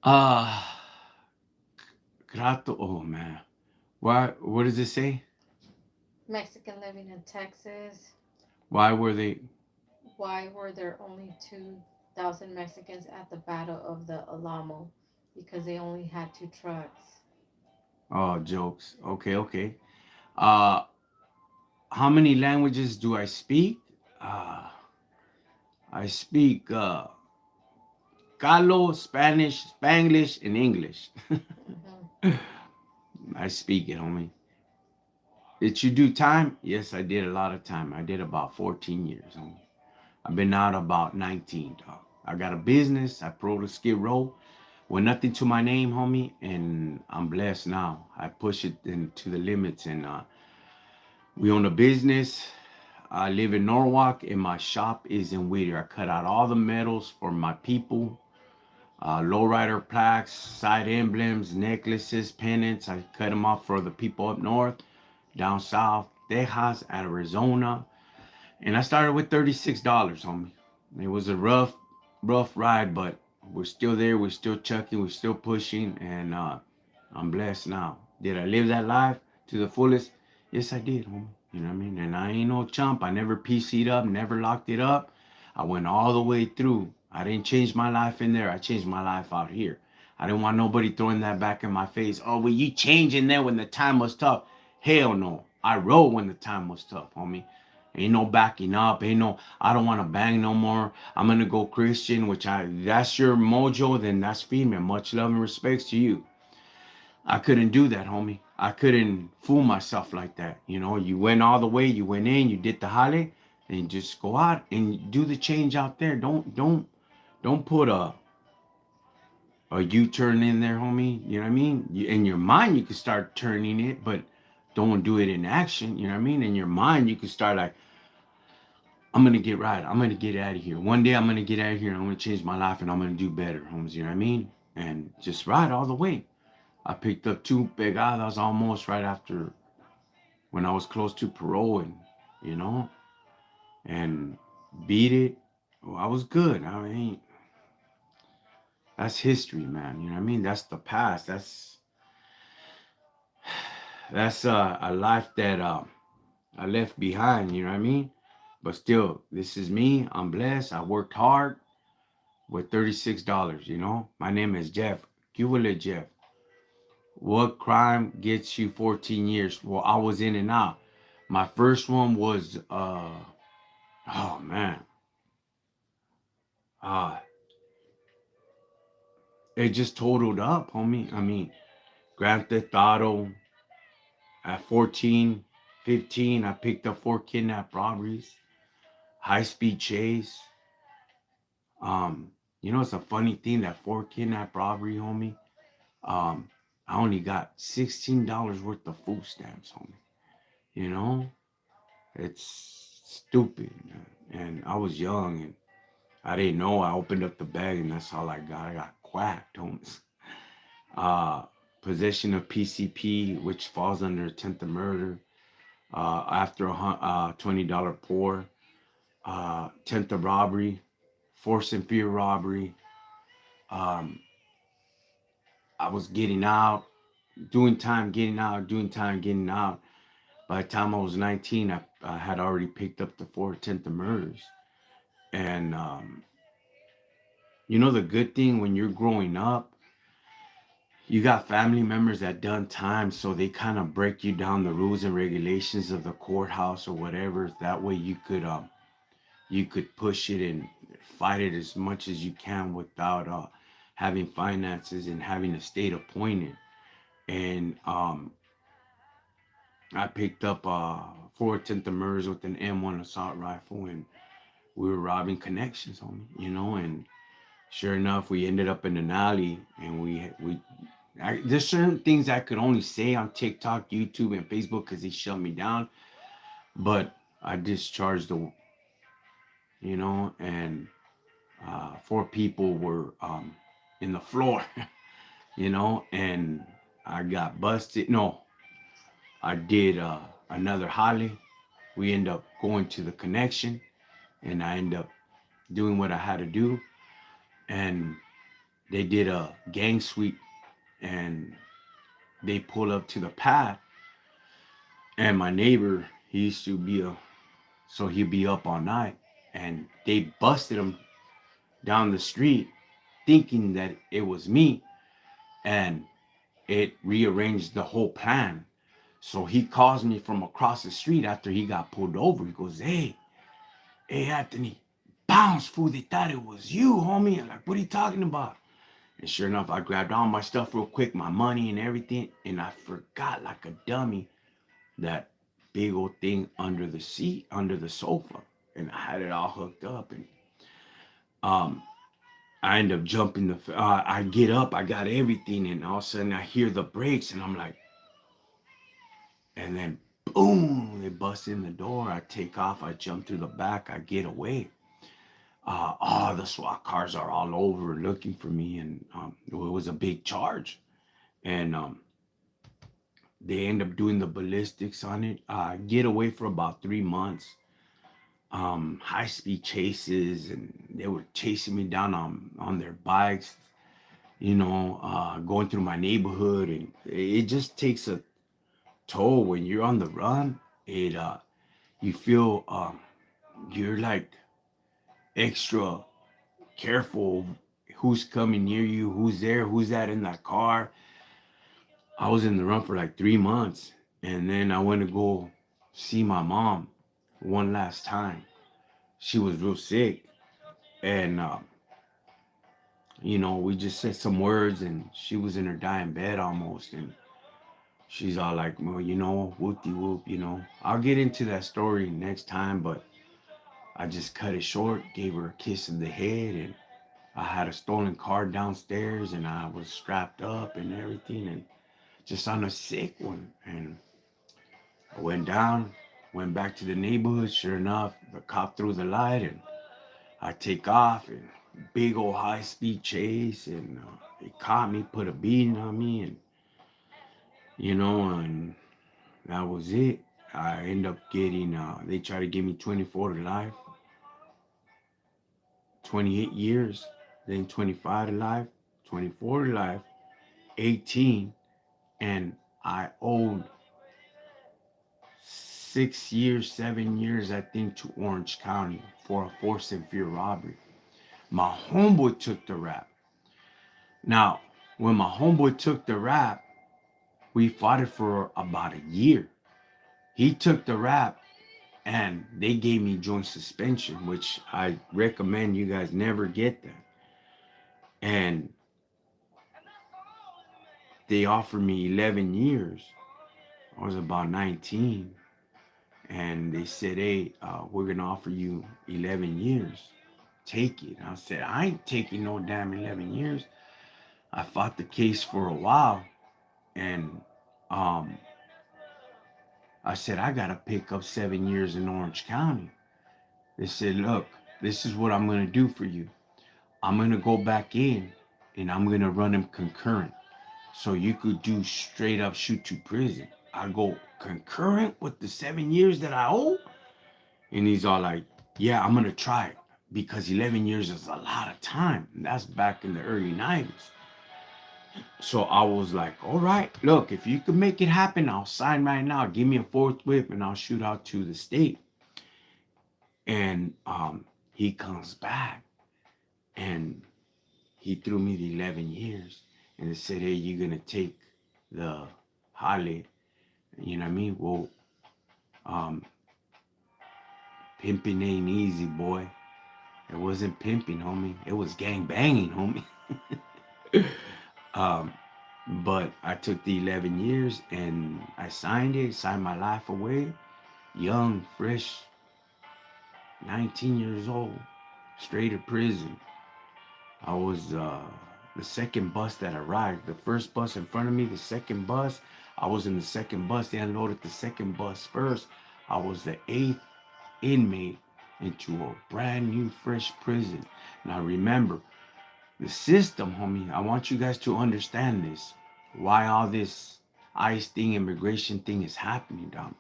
Uh, Grato. Oh, man. What does it say? Mexican living in Texas. Why were they? Why were there only 2,000 Mexicans at the Battle of the Alamo? Because they only had two trucks. Oh, jokes. Okay, okay. Uh, how many languages do I speak? Uh, I speak Galo, Spanish, Spanglish, and English. Hmm. I speak it, homie. Did you do time? Yes, I did a lot of time. I did about 14 years, homie. I've been out about 19, dog. I got a business. I pro to Skid Row with nothing to my name, homie, and I'm blessed now. I push it into the limits, and we own a business. I live in Norwalk, and my shop is in Whittier. I cut out all the metals for my people, lowrider plaques, side emblems, necklaces, pennants. I cut them off for the people up north, down south, Texas, Arizona. And I started with $36, homie. It was a rough ride, but we're still there. We're still chucking. We're still pushing, and I'm blessed now. Did I live that life to the fullest? Yes, I did, homie. You know what I mean? And I ain't no chump. I never PC'd up, never locked it up. I went all the way through. I didn't change my life in there. I changed my life out here. I didn't want nobody throwing that back in my face. Oh, well, you changed in there when the time was tough. Hell no. I rode when the time was tough, homie. Ain't no backing up. Ain't no, I don't want to bang no more. I'm gonna go Christian, which that's your mojo, then that's female. Much love and respects to you. I couldn't do that, homie. I couldn't fool myself like that. You know, you went all the way, you went in, you did the jale, and just go out and do the change out there. Don't put a U-turn in there, homie. You know what I mean? In your mind, you can start turning it, but don't do it in action. You know what I mean? In your mind, you can start like, I'm gonna get right. I'm gonna get out of here. One day I'm gonna get out of here and I'm gonna change my life and I'm gonna do better, homies. You know what I mean? And just ride all the way. I picked up two pegadas almost right after when I was close to parole, and you know, and beat it. Well, I was good. I mean, that's history, man. You know what I mean? That's the past. That's a life that I left behind. You know what I mean? But still, this is me. I'm blessed. I worked hard with $36. You know, my name is Jeff. Cubole Jeff. What crime gets you 14 years? Well, I was in and out. My first one was oh man. Uh it just totaled up, homie. I mean, Grand Theft Auto at 14, 15, I picked up 4 kidnap robberies, high speed chase. Um, you know, it's a funny thing that 4 kidnap robbery, homie. Um, I only got $16 worth of food stamps, homie. You know, it's stupid, man. And I was young and I didn't know. I opened up the bag and that's all I got. I got quacked, homies. Uh, Possession of PCP, which falls under attempt of murder. After a $20 pour, attempt of robbery, force and fear robbery. Um, I was getting out, doing time, getting out, doing time, getting out. By the time I was 19, I had already picked up the 4 attempted murders. And you know the good thing when you're growing up, you got family members that done time, so they kind of break you down the rules and regulations of the courthouse or whatever. That way you could push it and fight it as much as you can without having finances and having a state appointed. And I picked up 4 attempted murders with an M1 assault rifle, and we were robbing connections on me, you know. And sure enough, we ended up in an alley, and there's certain things I could only say on TikTok, YouTube, and Facebook because they shut me down. But I discharged the, you know, and 4 people were in the floor, you know, and I got busted. No, I did another holly. We end up going to the connection, and I end up doing what I had to do, and they did a gang sweep, and they pull up to the path, and my neighbor, he used to be so he'd be up all night, and they busted him down the street, thinking that it was me, and it rearranged the whole plan. So he calls me from across the street after he got pulled over. He goes, hey, Anthony, bounce, fool. They thought it was you, homie. I'm like, what are you talking about? And sure enough, I grabbed all my stuff real quick, my money and everything, and I forgot like a dummy that big old thing under the seat, under the sofa. And I had it all hooked up. And um, I end up jumping I get up, I got everything, and all of a sudden I hear the brakes, and I'm like, and then boom, they bust in the door. I take off, I jump through the back, I get away. The SWAT cars are all over looking for me, and it was a big charge. And they end up doing the ballistics on it. Get away for about 3 months. High speed chases, and they were chasing me down on their bikes, you know, going through my neighborhood, and it just takes a toll when you're on the run. It You feel you're like extra careful who's coming near you, who's there, who's that in that car. I was in the run for like 3 months, and then I went to go see my mom, one last time. She was real sick, and we just said some words, and she was in her dying bed almost, and she's all like, well, whoop de whoop, I'll get into that story next time, but I just cut it short, gave her a kiss in the head, and I had a stolen car downstairs, and I was strapped up and everything, and just on a sick one. And I went down, went back to the neighborhood. Sure enough, the cop threw the light, and I take off, and big old high speed chase, and they caught me, put a beating on me, and that was it. I end up getting, they try to give me 24 to life, 28 years, then 25 to life, 24 to life, 18, and I owed 6 years, 7 years, I think, to Orange County for a force and fear robbery. My homeboy took the rap. Now, when my homeboy took the rap, we fought it for about a year. He took the rap and they gave me joint suspension, which I recommend you guys never get that. And they offered me 11 years. I was about 19. And they said, hey, we're going to offer you 11 years. Take it. I said, I ain't taking no damn 11 years. I fought the case for a while. And um, I said, I got to pick up 7 years in Orange County. They said, look, this is what I'm going to do for you. I'm going to go back in and I'm going to run them concurrent. So you could do straight up shoot to prison. I go concurrent with the 7 years that I owe. And he's all like, yeah, I'm going to try it because 11 years is a lot of time. And that's back in the early 90s. So I was like, all right, look, if you can make it happen, I'll sign right now. Give me a fourth whip and I'll shoot out to the state. And he comes back and he threw me the 11 years and it said, hey, you're going to take the Holly. You know what I mean? Well, um, pimping ain't easy, boy. It wasn't pimping, homie. It was gang banging, homie. um, but I took the 11 years and I signed it, signed my life away. Young, fresh, 19 years old, straight to prison. I was the second bus that arrived. The first bus in front of me, the second bus. I was in the second bus. They unloaded the second bus first. I was the eighth inmate into a brand new, fresh prison. Now remember, the system, homie, I want you guys to understand this. Why all this ICE thing, immigration thing is happening, Dom.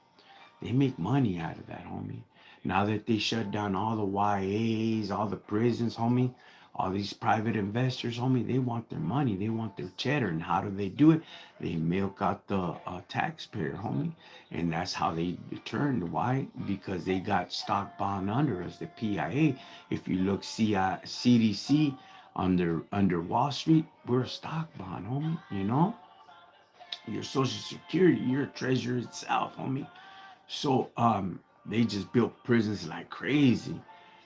They make money out of that, homie. Now that they shut down all the YAs, all the prisons, homie, all these private investors, homie, they want their money. They want their cheddar. And how do they do it? They milk out the taxpayer, homie. And that's how they determined. Why? Because they got stock bond under us, the PIA. If you look CDC under Wall Street, we're a stock bond, homie. Your Social Security, you're a treasure itself, homie. So they just built prisons like crazy.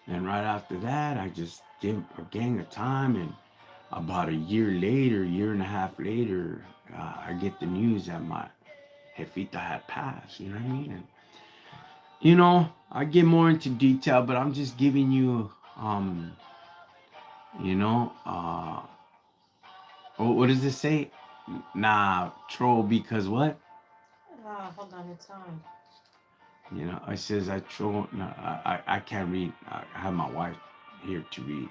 And right after that, I just did a gang of time. And about a year later, year and a half later, I get the news that my jefita had passed. You know what I mean? And I get more into detail, but I'm just giving you, you know, uh, what does it say? Nah, troll because what? Hold on, it's on. It says I troll. No, I can't read. I have my wife here to read,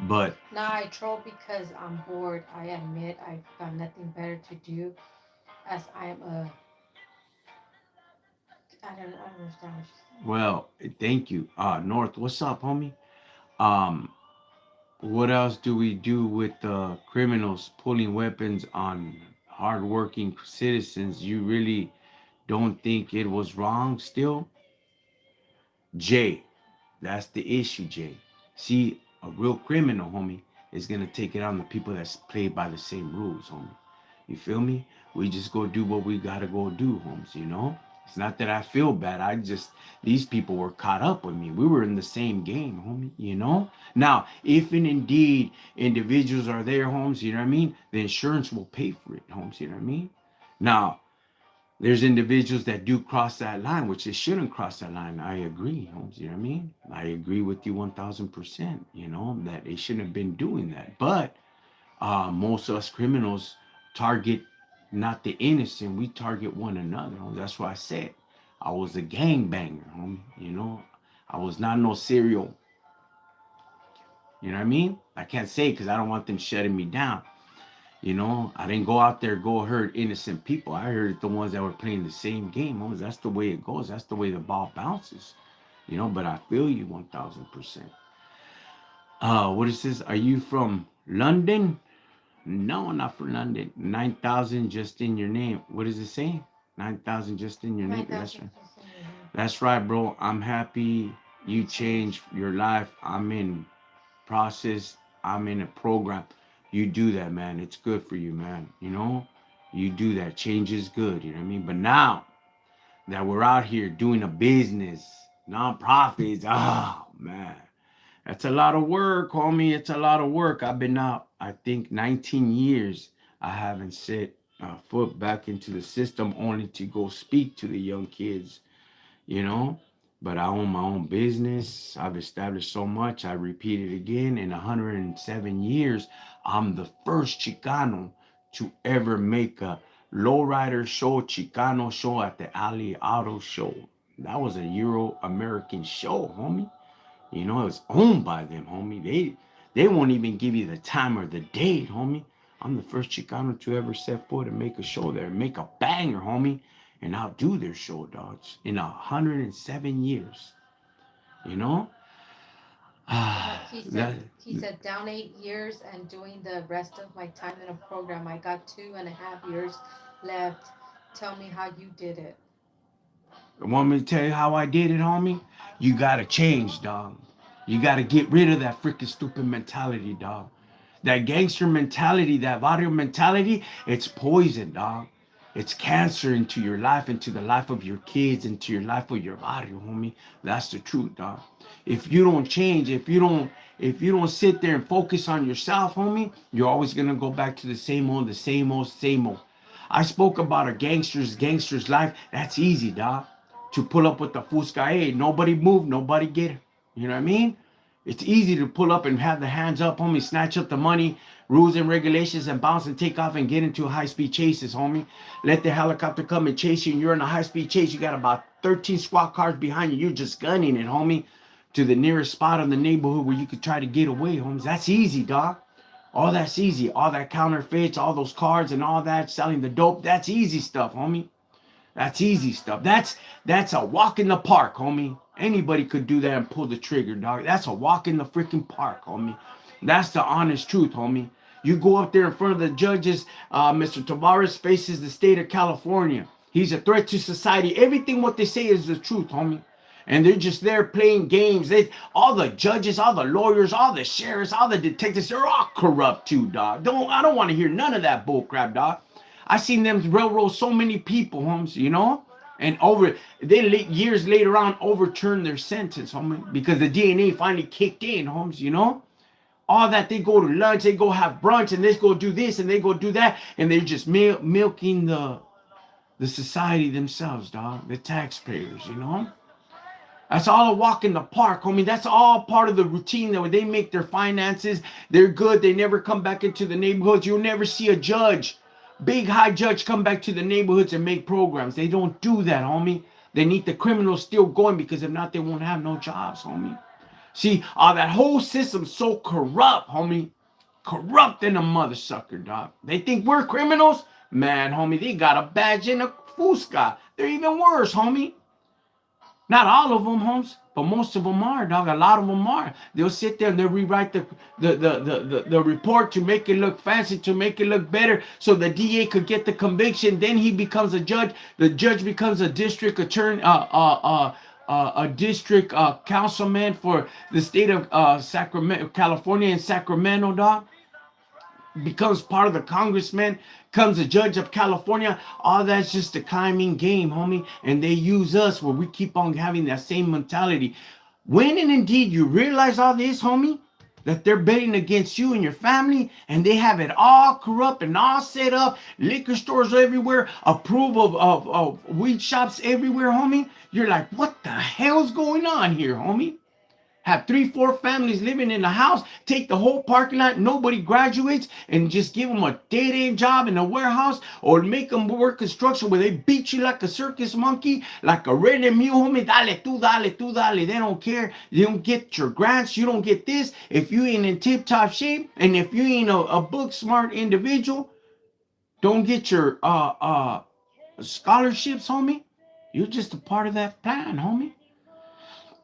but Nah, I troll because I'm bored. I admit I've got nothing better to do as I'm a. I don't understand what she's well, thank you. North, what's up, homie? Um, what else do we do with criminals pulling weapons on hardworking citizens? You really don't think it was wrong still? Jay, that's the issue, Jay. See, a real criminal, homie, is gonna take it on the people that's played by the same rules, homie. You feel me? We just go do what we gotta go do, homes, It's not that I feel bad. I just, these people were caught up with me. We were in the same game, homie, you know? Now, if and indeed individuals are there, homes, you know what I mean? The insurance will pay for it, homes, you know what I mean? Now, there's individuals that do cross that line, which they shouldn't cross that line. I agree, Holmes. You know what I mean? I agree with you 1000%, you know, that they shouldn't have been doing that. But most of us criminals target not the innocent, we target one another. Homie. That's why I said I was a gangbanger, homie. You know, I was not no serial. You know what I mean? I can't say because I don't want them shutting me down. You know, I didn't go out there go hurt innocent people. I hurt the ones that were playing the same game. Homie. That's the way it goes. That's the way the ball bounces. You know, but I feel you 1000%. What is this? Are you from London? No, not from London. 9,000 just in your name. What does it say? 9,000 just in your name. That's 9,000 right. just in your name. That's right, bro. I'm happy you You changed change. your life. I'm in process. I'm in a program. You do that, man. It's good for you, man. You know, you do that. Change is good. You know what I mean? But now that we're out here doing a business, nonprofits, oh, man. That's a lot of work, homie. It's a lot of work. I've been out, I think, 19 years. I haven't set a foot back into the system only to go speak to the young kids, you know. But I own my own business. I've established so much. I repeat it again. In 107 years, I'm the first Chicano to ever make a lowrider show, Chicano show at the Alley Auto Show. That was a Euro American show, homie. You know, it was owned by them, homie. They won't even give you the time or the date, homie. I'm the first Chicano to ever set foot and make a show there, make a banger, homie, and outdo their show, dogs, in 107 years. You know, that He said down 8 years and doing the rest of my time in a program. I got 2.5 years left. Tell me how you did it. want me to tell you how I did it, homie? You gotta change, dog. You gotta get rid of that freaking stupid mentality, dog. That gangster mentality, that barrio mentality, it's poison, dog. It's cancer into your life, into the life of your kids, into your life of your barrio, homie. That's the truth, dog. If you don't change, if you don't sit there and focus on yourself, homie, you're always gonna go back to the same old, the same old, same old. I spoke about a gangster's life. That's easy, dog. To pull up with the Fusca, hey, nobody move, nobody get it. You know what I mean? It's easy to pull up and have the hands up, homie, snatch up the money, rules and regulations, and bounce and take off and get into high-speed chases, homie. Let the helicopter come and chase you, and you're in a high-speed chase. You got about 13 squad cars behind you. You're just gunning it, homie, to the nearest spot in the neighborhood where you could try to get away, homies. That's easy, dog. All that's easy. All that counterfeits, all those cards and all that, selling the dope, that's easy stuff, homie. That's easy stuff. That's a walk in the park, homie. Anybody could do that and pull the trigger, dog. That's a walk in the freaking park, homie. That's the honest truth, homie. You go up there in front of the judges. Mr. Tavares faces the state of California. He's a threat to society. Everything what they say is the truth, homie. And they're just there playing games. All the judges, all the lawyers, all the sheriffs, all the detectives, they're all corrupt too, dog. I don't want to hear none of that bull crap, dog. I seen them railroad so many people, homes, you know, and years later on overturned their sentence, homie, because the DNA finally kicked in, homes, you know. All that they go to lunch, they go have brunch, and they go do this and they go do that, and they're just milking the society themselves, dog, the taxpayers, you know. That's all a walk in the park, homie. That's all part of the routine that when they make their finances, they're good. They never come back into the neighborhoods. You'll never see a judge, big high judge, come back to the neighborhoods and make programs. They don't do that, homie. They need the criminals still going because if not, they won't have no jobs, homie. See, that whole system's so corrupt, homie. Corrupt in a mother sucker, dog. They think we're criminals? Man, homie, they got a badge in a Fusca. They're even worse, homie. Not all of them, Holmes, but most of them are, dog. A lot of them are. They'll sit there and they'll rewrite the report to make it look fancy, to make it look better, so the DA could get the conviction. Then he becomes a judge. The judge becomes a district attorney, a district councilman for the state of Sacramento, California, and Sacramento, dog. Becomes part of the congressman, Comes the judge of California, all that's just a climbing game, homie. And they use us where we keep on having that same mentality. When and indeed you realize all this, homie, that they're betting against you and your family, and they have it all corrupt and all set up, liquor stores everywhere, approval of weed shops everywhere, homie. You're like, what the hell's going on here, homie? Have 3, 4 families living in the house, take the whole parking lot, nobody graduates, and just give them a dead-end job in a warehouse, or make them work construction where they beat you like a circus monkey, like a red and mule, homie. Dale, tú, dale, tú, dale. They don't care. You don't get your grants. You don't get this. If you ain't in tip-top shape, and if you ain't a book-smart individual, don't get your scholarships, homie. You're just a part of that plan, homie.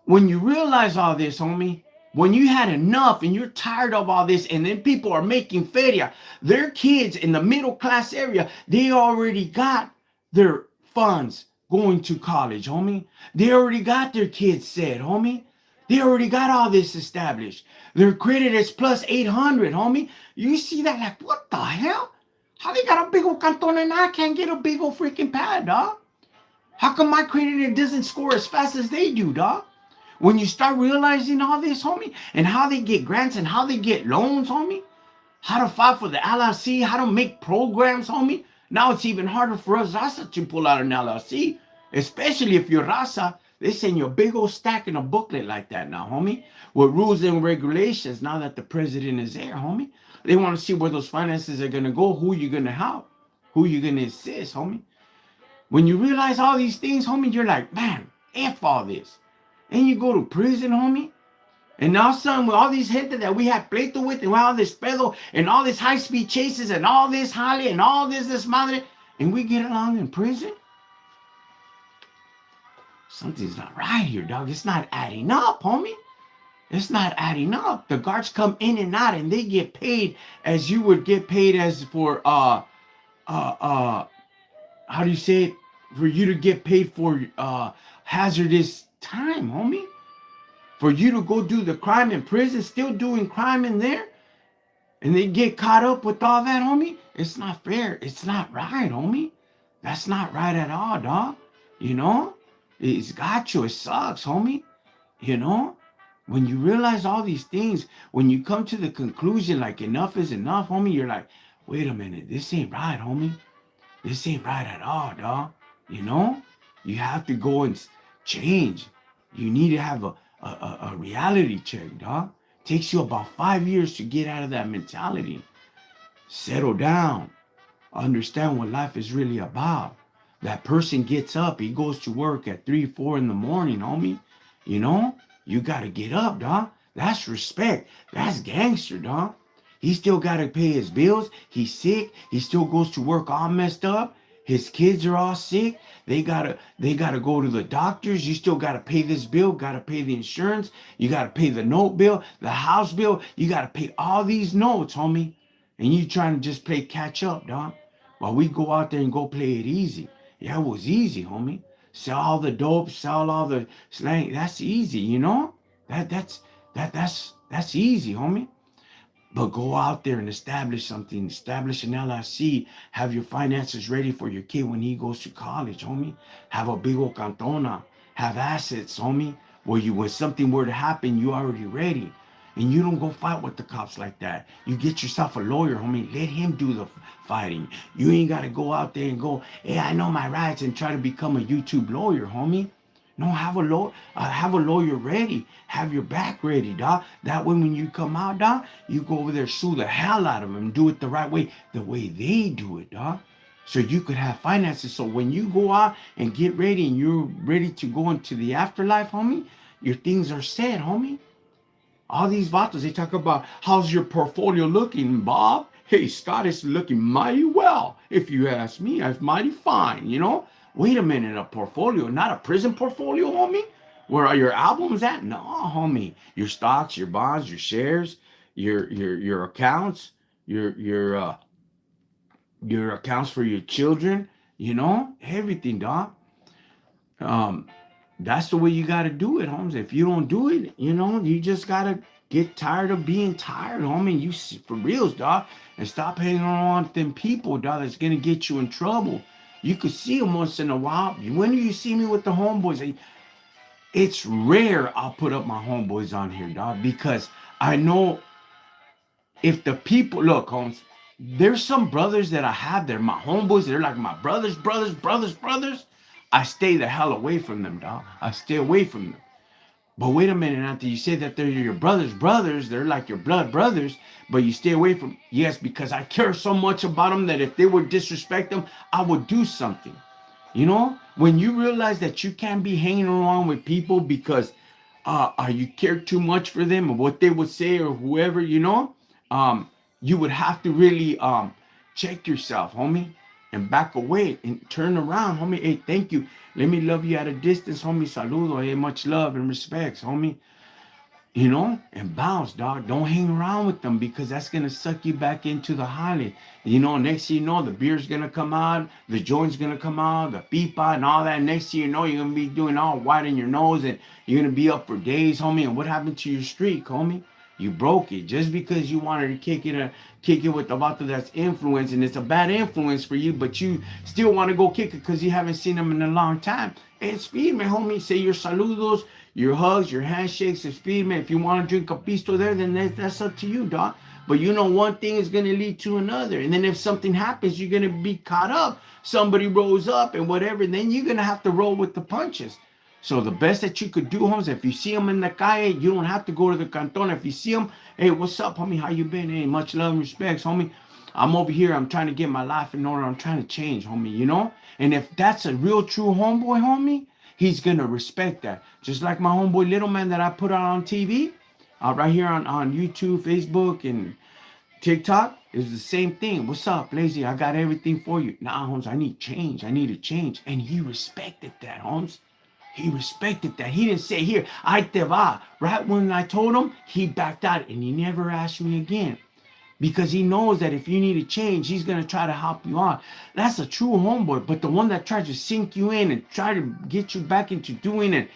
When you realize all this, homie, when you had enough and you're tired of all this, and then people are making feria, their kids in the middle class area, they already got their funds going to college, homie. They already got their kids set, homie. They already got all this established. Their credit is plus 800, homie. You see that like, what the hell? How they got a big old canton and I can't get a big old freaking pad, dog? How come my credit doesn't score as fast as they do, dog? When you start realizing all this, homie, and how they get grants and how they get loans, homie, how to file for the LLC, how to make programs, homie. Now it's even harder for us Rasa to pull out an LLC, especially if you're Rasa. They send you a big old stack in a booklet like that now, homie, with rules and regulations now that the president is there, homie. They want to see where those finances are going to go, who you're going to help, who you're going to assist, homie. When you realize all these things, homie, you're like, man, F all this. And you go to prison, homie. And now, son, with all these gente that we have pleito with, and all this pedo, and all this high-speed chases, and all this jale, and all this madre, and we get along in prison? Something's not right here, dog. It's not adding up, homie. It's not adding up. The guards come in and out, and they get paid as you would get paid as for, how do you say it? For you to get paid for hazardous time, homie. For you to go do the crime in prison, still doing crime in there, and they get caught up with all that, homie. It's not fair. It's not right, homie. That's not right at all, dog. You know? It's got you. It sucks, homie. You know? When you realize all these things, when you come to the conclusion like enough is enough, homie, you're like, wait a minute, this ain't right, homie. This ain't right at all, dog. You know? You have to go and change. You need to have a reality check, dog. Takes you about 5 years to get out of that mentality. Settle down. Understand what life is really about. That person gets up, he goes to work at 3, 4 in the morning, homie. You know? You gotta get up, dog. That's respect. That's gangster, dog. He still gotta pay his bills. He's sick. He still goes to work all messed up. His kids are all sick. They gotta go to the doctors. You still gotta pay this bill. Gotta pay the insurance. You gotta pay the note bill, the house bill. You gotta pay all these notes, homie. And you trying to just play catch up, dog. While we go out there and go play it easy. Yeah, it was easy, homie. Sell all the dope, sell all the slang. That's easy, you know. That's easy, homie. But go out there and establish something. Establish an LLC. Have your finances ready for your kid when he goes to college, homie. Have a big old cantona. Have assets, homie. Where you, when something were to happen, you already ready. And you don't go fight with the cops like that. You get yourself a lawyer, homie. Let him do the fighting. You ain't got to go out there and go, hey, I know my rights, and try to become a YouTube lawyer, homie. No, have a lawyer ready. Have your back ready, dog. That way, when you come out, dog, you go over there, sue the hell out of them, do it the right way, the way they do it, dog. So you could have finances. So when you go out and get ready, and you're ready to go into the afterlife, homie, your things are set, homie. All these vatos, they talk about, how's your portfolio looking, Bob? Hey, Scott, it's looking mighty well. If you ask me, it's mighty fine, you know? Wait a minute, a portfolio, not a prison portfolio, homie? Where are your albums at? No, homie. Your stocks, your bonds, your shares, your accounts, your accounts for your children, you know? Everything, dog. That's the way you got to do it, Holmes. If you don't do it, you know, you just got to Get tired of being tired, homie. For reals, dog. And stop hanging around with them people, dog, that's gonna get you in trouble. You could see them once in a while. When do you see me with the homeboys? It's rare I'll put up my homeboys on here, dog, because I know if the people look, Holmes, there's some brothers that I have. They're my homeboys. They're like my brothers. I stay the hell away from them, dog. I stay away from them. But wait a minute, Anthony. You say that they're your brothers. They're like your blood brothers, but you stay away from. Yes, because I care so much about them that if they would disrespect them, I would do something. You know, when you realize that you can't be hanging around with people because you care too much for them or what they would say or whoever, um, you would have to really check yourself, homie, and back away and turn around, homie. Hey, thank you. Let me love you at a distance, homie. Saludo. Hey, much love and respects, homie. And bounce, dog. Don't hang around with them because that's gonna suck you back into the holly. Next thing you know, the beer's gonna come out, the joint's gonna come out, the pipa and all that. Next thing you know, you're gonna be doing all white in your nose and you're gonna be up for days, homie. And what happened to your streak, homie? You broke it just because you wanted to kick it with the vato that's influence, and it's a bad influence for you, but you still want to go kick it because you haven't seen them in a long time. It's feed me, homie. Say your saludos, your hugs, your handshakes. It's feed me. If you want to drink a pisto there, then that's up to you, dog. But one thing is going to lead to another. And then if something happens, you're going to be caught up. Somebody rolls up and whatever. And then you're going to have to roll with the punches. So the best that you could do, Holmes, if you see them in the calle, you don't have to go to the canton. If you see them, hey, what's up, homie? How you been? Hey, much love and respects, homie. I'm over here. I'm trying to get my life in order. I'm trying to change, homie, And if that's a real true homeboy, homie, he's going to respect that. Just like my homeboy Little Man that I put out on TV, right here on YouTube, Facebook, and TikTok, is the same thing. What's up, Lazy? I got everything for you. Nah, Holmes, I need change. I need a change. And he respected that, Holmes. He respected that. He didn't say, here, I te va. Right when I told him, he backed out and he never asked me again. Because he knows that if you need a change, he's going to try to help you out. That's a true homeboy. But the one that tries to sink you in and try to get you back into doing it,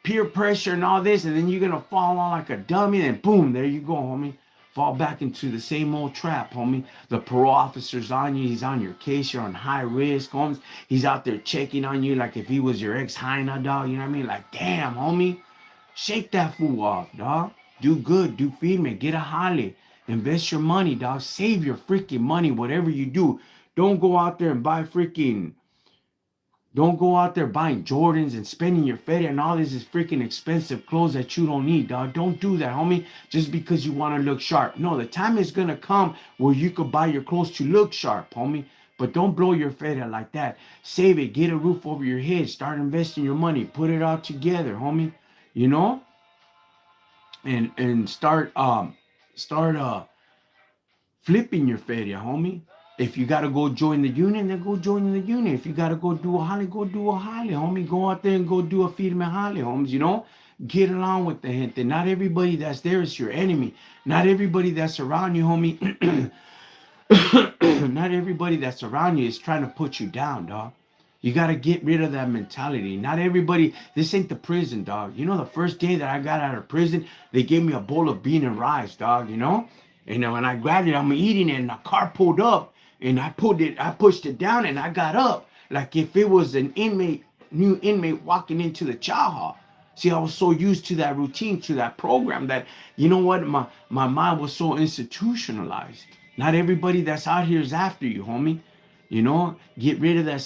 peer pressure and all this, and then you're going to fall on like a dummy, and boom, there you go, homie. Fall back into the same old trap, homie. The parole officer's on you. He's on your case. You're on high risk, homies. He's out there checking on you like if he was your ex-hyena, dog. You know what I mean? Like, damn, homie. Shake that fool off, dog. Do good. Do feedment. Get a holly. Invest your money, dog. Save your freaking money, whatever you do. Don't go out there and buy freaking... Don't go out there buying Jordans and spending your fed and all this is freaking expensive clothes that you don't need, dog. Don't do that, homie, just because you want to look sharp. No, the time is going to come where you could buy your clothes to look sharp, homie. But don't blow your fed like that. Save it. Get a roof over your head. Start investing your money. Put it all together, homie. And start flipping your feria, homie. If you got to go join the union, then go join the union. If you got to go do a holly, go do a holly, homie. Go out there and go do a firme holly, homies, Get along with the gente. Not everybody that's there is your enemy. Not everybody that's around you, homie. Not everybody that's around you is trying to put you down, dog. You got to get rid of that mentality. Not everybody, this ain't the prison, dog. The first day that I got out of prison, they gave me a bowl of bean and rice, dog, And when I grabbed it, I'm eating it, and the car pulled up, and I pushed it down, and I got up like if it was an new inmate walking into the chow hall. See, I was so used to that routine, to that program that, my mind was so institutionalized. Not everybody that's out here is after you, homie. Get rid of that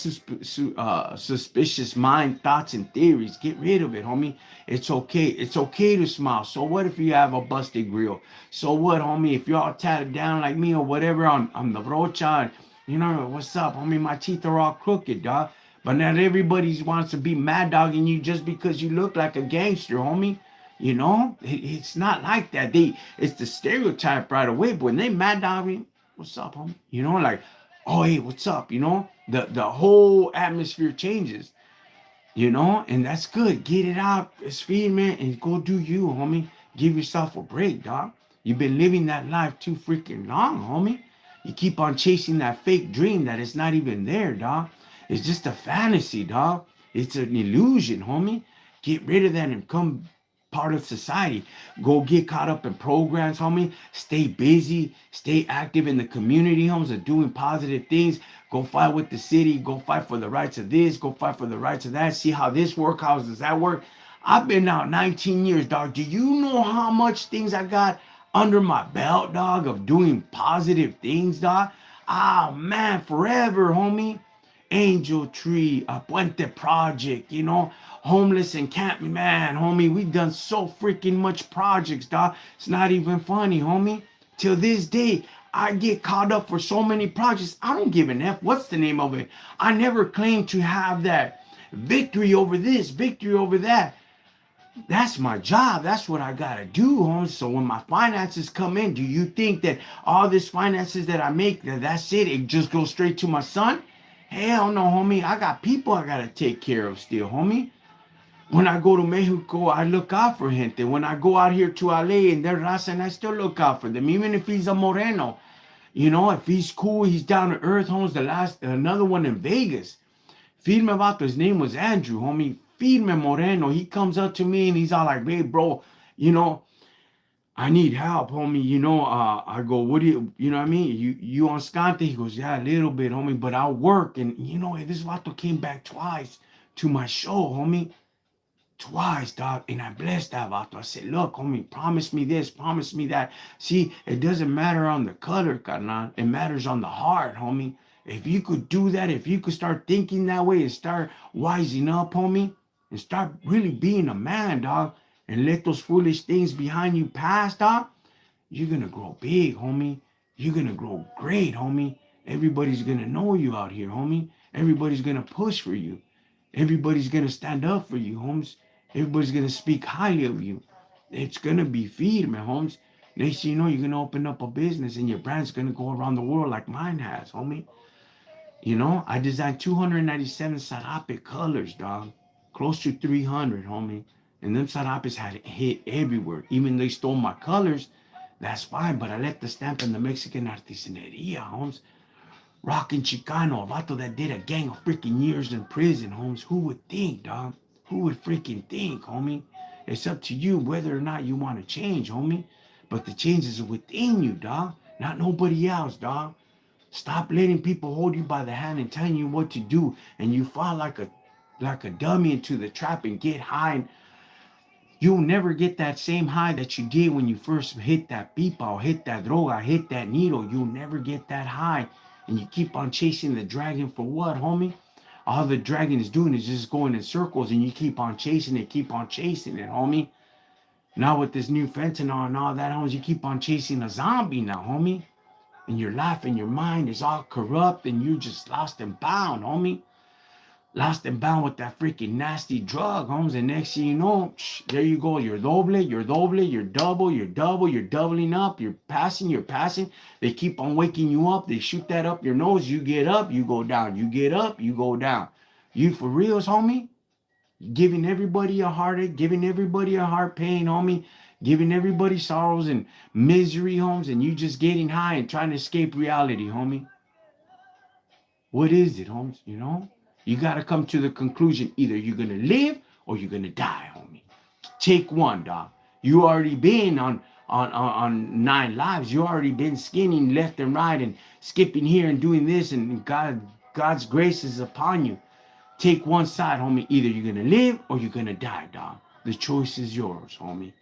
suspicious mind, thoughts, and theories. Get rid of it, homie. It's okay. It's okay to smile. So what if you have a busted grill? So what, homie? If you're all tatted down like me or whatever on the brocha, what's up, homie? My teeth are all crooked, dog. But not everybody wants to be mad dogging you just because you look like a gangster, homie. It's not like that. It's the stereotype right away. But when they mad dogging, what's up, homie? Like, oh, hey, what's up? The whole atmosphere changes, and that's good. Get it out. It's feed, man, and go do you, homie. Give yourself a break, dog. You've been living that life too freaking long, homie. You keep on chasing that fake dream that is not even there, dog. It's just a fantasy, dog. It's an illusion, homie. Get rid of that and come part of society. Go get caught up in programs, homie. Stay busy, stay active in the community, homes, of doing positive things. Go fight with the city, go fight for the rights of this, go fight for the rights of that. See how this work, how does that work? I've been out 19 years, dog. Do you know how much things I got under my belt, dog, of doing positive things, dog? Ah, man, forever, homie. Angel Tree, a Puente Project, homeless encampment, man, homie. We done so freaking much projects, dog. It's not even funny, homie. Till this day, I get caught up for so many projects. I don't give an F. What's the name of it? I never claim to have that victory over this, victory over that. That's my job. That's what I gotta do, Holmes. So when my finances come in, do you think that all this finances that I make, that's it? It just goes straight to my son? Hell no, homie. I got people I gotta take care of still, homie. When I go to Mexico, I look out for gente. When I go out here to LA and they're raza, and I still look out for them, even if he's a moreno. If he's cool, he's down to earth, Holmes. Another one in Vegas. Firme Vato, his name was Andrew, homie. Firme Moreno. He comes up to me and he's all like, hey, bro, you know, I need help, homie. I go, what do you know what I mean? You on Scante? He goes, yeah, a little bit, homie, but I'll work. And, this Vato came back twice to my show, homie. Twice, dog. And I blessed that vato. I said, look, homie, promise me this, promise me that. See, it doesn't matter on the color, carnal. It matters on the heart, homie. If you could do that, if you could start thinking that way and start wising up, homie, and start really being a man, dog, and let those foolish things behind you pass, dog, you're gonna grow big, homie. You're gonna grow great, homie. Everybody's gonna know you out here, homie. Everybody's gonna push for you. Everybody's gonna stand up for you, Holmes. Everybody's gonna speak highly of you. It's gonna be firme, Holmes. Next thing you know, you're gonna open up a business and your brand's gonna go around the world like mine has, homie. I designed 297 sarape colors, dog. Close to 300, homie. And them sarapes had hit everywhere. Even though they stole my colors, that's fine. But I left the stamp in the Mexican artisaneria, Holmes. Rockin Chicano, a vato that did a gang of freaking years in prison, Holmes. Who would think, dog? Who would freaking think, homie? It's up to you whether or not you want to change, homie. But the change is within you, dog. Not nobody else, dog. Stop letting people hold you by the hand and telling you what to do, and you fall like a dummy into the trap and get high. And you'll never get that same high that you did when you first hit that pipa or hit that droga, hit that needle. You'll never get that high. And you keep on chasing the dragon for what, homie? All the dragon is doing is just going in circles and you keep on chasing it, homie. Now with this new fentanyl and all that, homies, you keep on chasing a zombie now, homie. And your life and your mind is all corrupt and you just lost and bound, homie. Lost and bound with that freaking nasty drug, homes. And next thing you know, there you go. You're doble, you're double, you're doubling up, you're passing, you're passing. They keep on waking you up. They shoot that up your nose. You get up, you go down. You get up, you go down. You for reals, homie? Giving everybody a heartache, giving everybody a heart pain, homie. Giving everybody sorrows and misery, homes. And you just getting high and trying to escape reality, homie. What is it, Holmes? You got to come to the conclusion. Either you're going to live or you're going to die, homie. Take one, dog. You already been on 9 lives. You already been skinning left and right and skipping here and doing this. And God's grace is upon you. Take one side, homie. Either you're going to live or you're going to die, dog. The choice is yours, homie.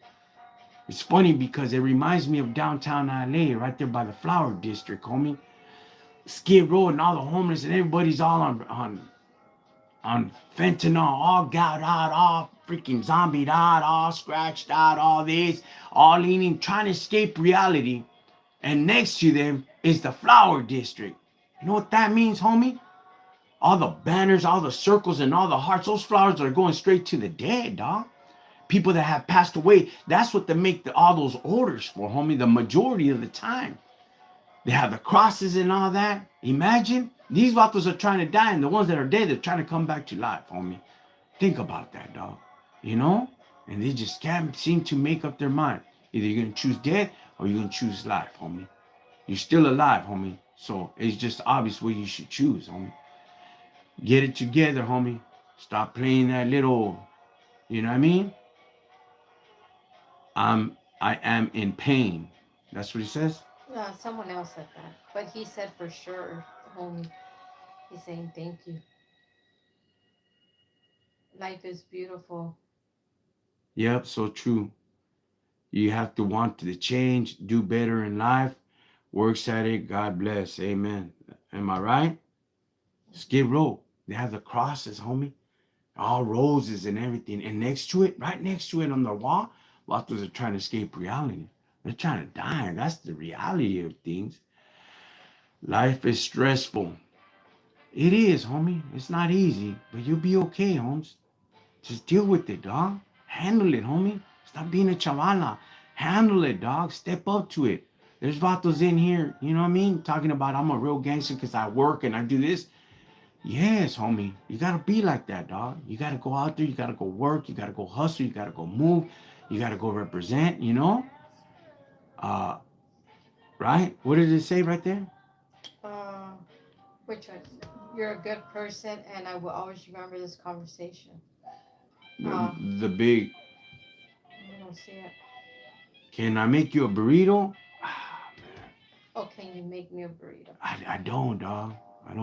It's funny because it reminds me of downtown LA, right there by the Flower District, homie. Skid Row and all the homeless and everybody's all on fentanyl, all gouged out, all freaking zombied out, all scratched out, all this, all leaning, trying to escape reality. And next to them is the Flower District. You know what that means, homie? All the banners, all the circles, and all the hearts, those flowers are going straight to the dead, dog. People that have passed away, that's what they make all those orders for, homie, the majority of the time. They have the crosses and all that. Imagine, these vatos are trying to die, and the ones that are dead, they're trying to come back to life, homie. Think about that, dog. And they just can't seem to make up their mind. Either you're going to choose death or you're going to choose life, homie. You're still alive, homie. So it's just obvious what you should choose, homie. Get it together, homie. Stop playing that little, you know what I mean? I am in pain. That's what he says. Someone else said that, but he said for sure, homie. He's saying thank you. Life is beautiful. Yep, so true. You have to want to change, do better in life. Works at it. God bless. Amen. Am I right? Skid Row. They have the crosses, homie. All roses and everything. And next to it, right next to it on the wall, Vatos are trying to escape reality. They're trying to die. That's the reality of things. Life is stressful. It is, homie. It's not easy, but you'll be okay, Holmes. Just deal with it, dog. Handle it, homie. Stop being a chavala. Handle it, dog. Step up to it. There's vatos in here, you know what I mean? Talking about I'm a real gangster because I work and I do this. Yes, homie. You gotta be like that, dog. You gotta go out there. You gotta go work. You gotta go hustle. You gotta go move. You gotta go represent, you know? Uh, right? What did it say right there? Uh, which one? You're a good person, and I will always remember this conversation. The, Uh, the big, I don't see it. can I make you a burrito? Ah, man. Oh, can you make me a burrito? I don't, dog. I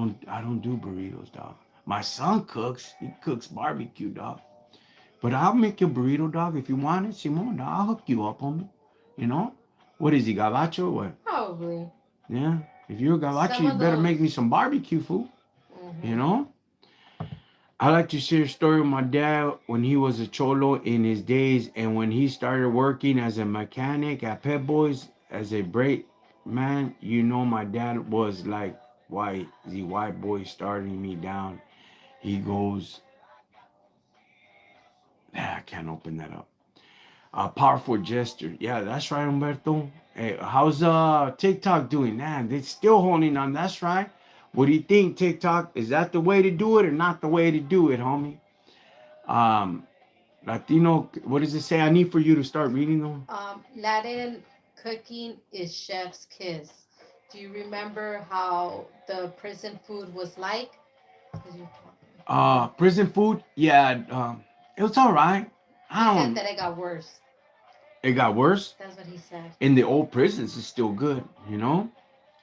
don't do burritos, dog. My son cooks. He cooks barbecue, dog. But I'll make you a burrito, dog, if you want it, Simon. Dog, I'll hook you up, homie. You know? What is he, Gavacho? What? Probably. Yeah. If you're a Gavacho, Some you of better those. make me some barbecue food. You Mm-hmm. know? I like to share a story with my dad when he was a cholo in his days and when he started working as a mechanic at Pet Boys as a brake man. You know, my dad was like, why the white boy starting me down? He goes, I can't open that up. A powerful gesture. Yeah, that's right, Humberto. Hey, how's TikTok doing? Man, they're still holding on. That's right. What do you think, TikTok? Is that the way to do it or not the way to do it, homie? Um, Latino, what does it say? I need for you to start reading them. Latin cooking is chef's kiss. Do you remember how the prison food was like? 'Cause you're talking. Prison food. Yeah, it was all right. He I said don't. that it got worse. It got worse. That's what he said. In the old prisons, it's still good. You know.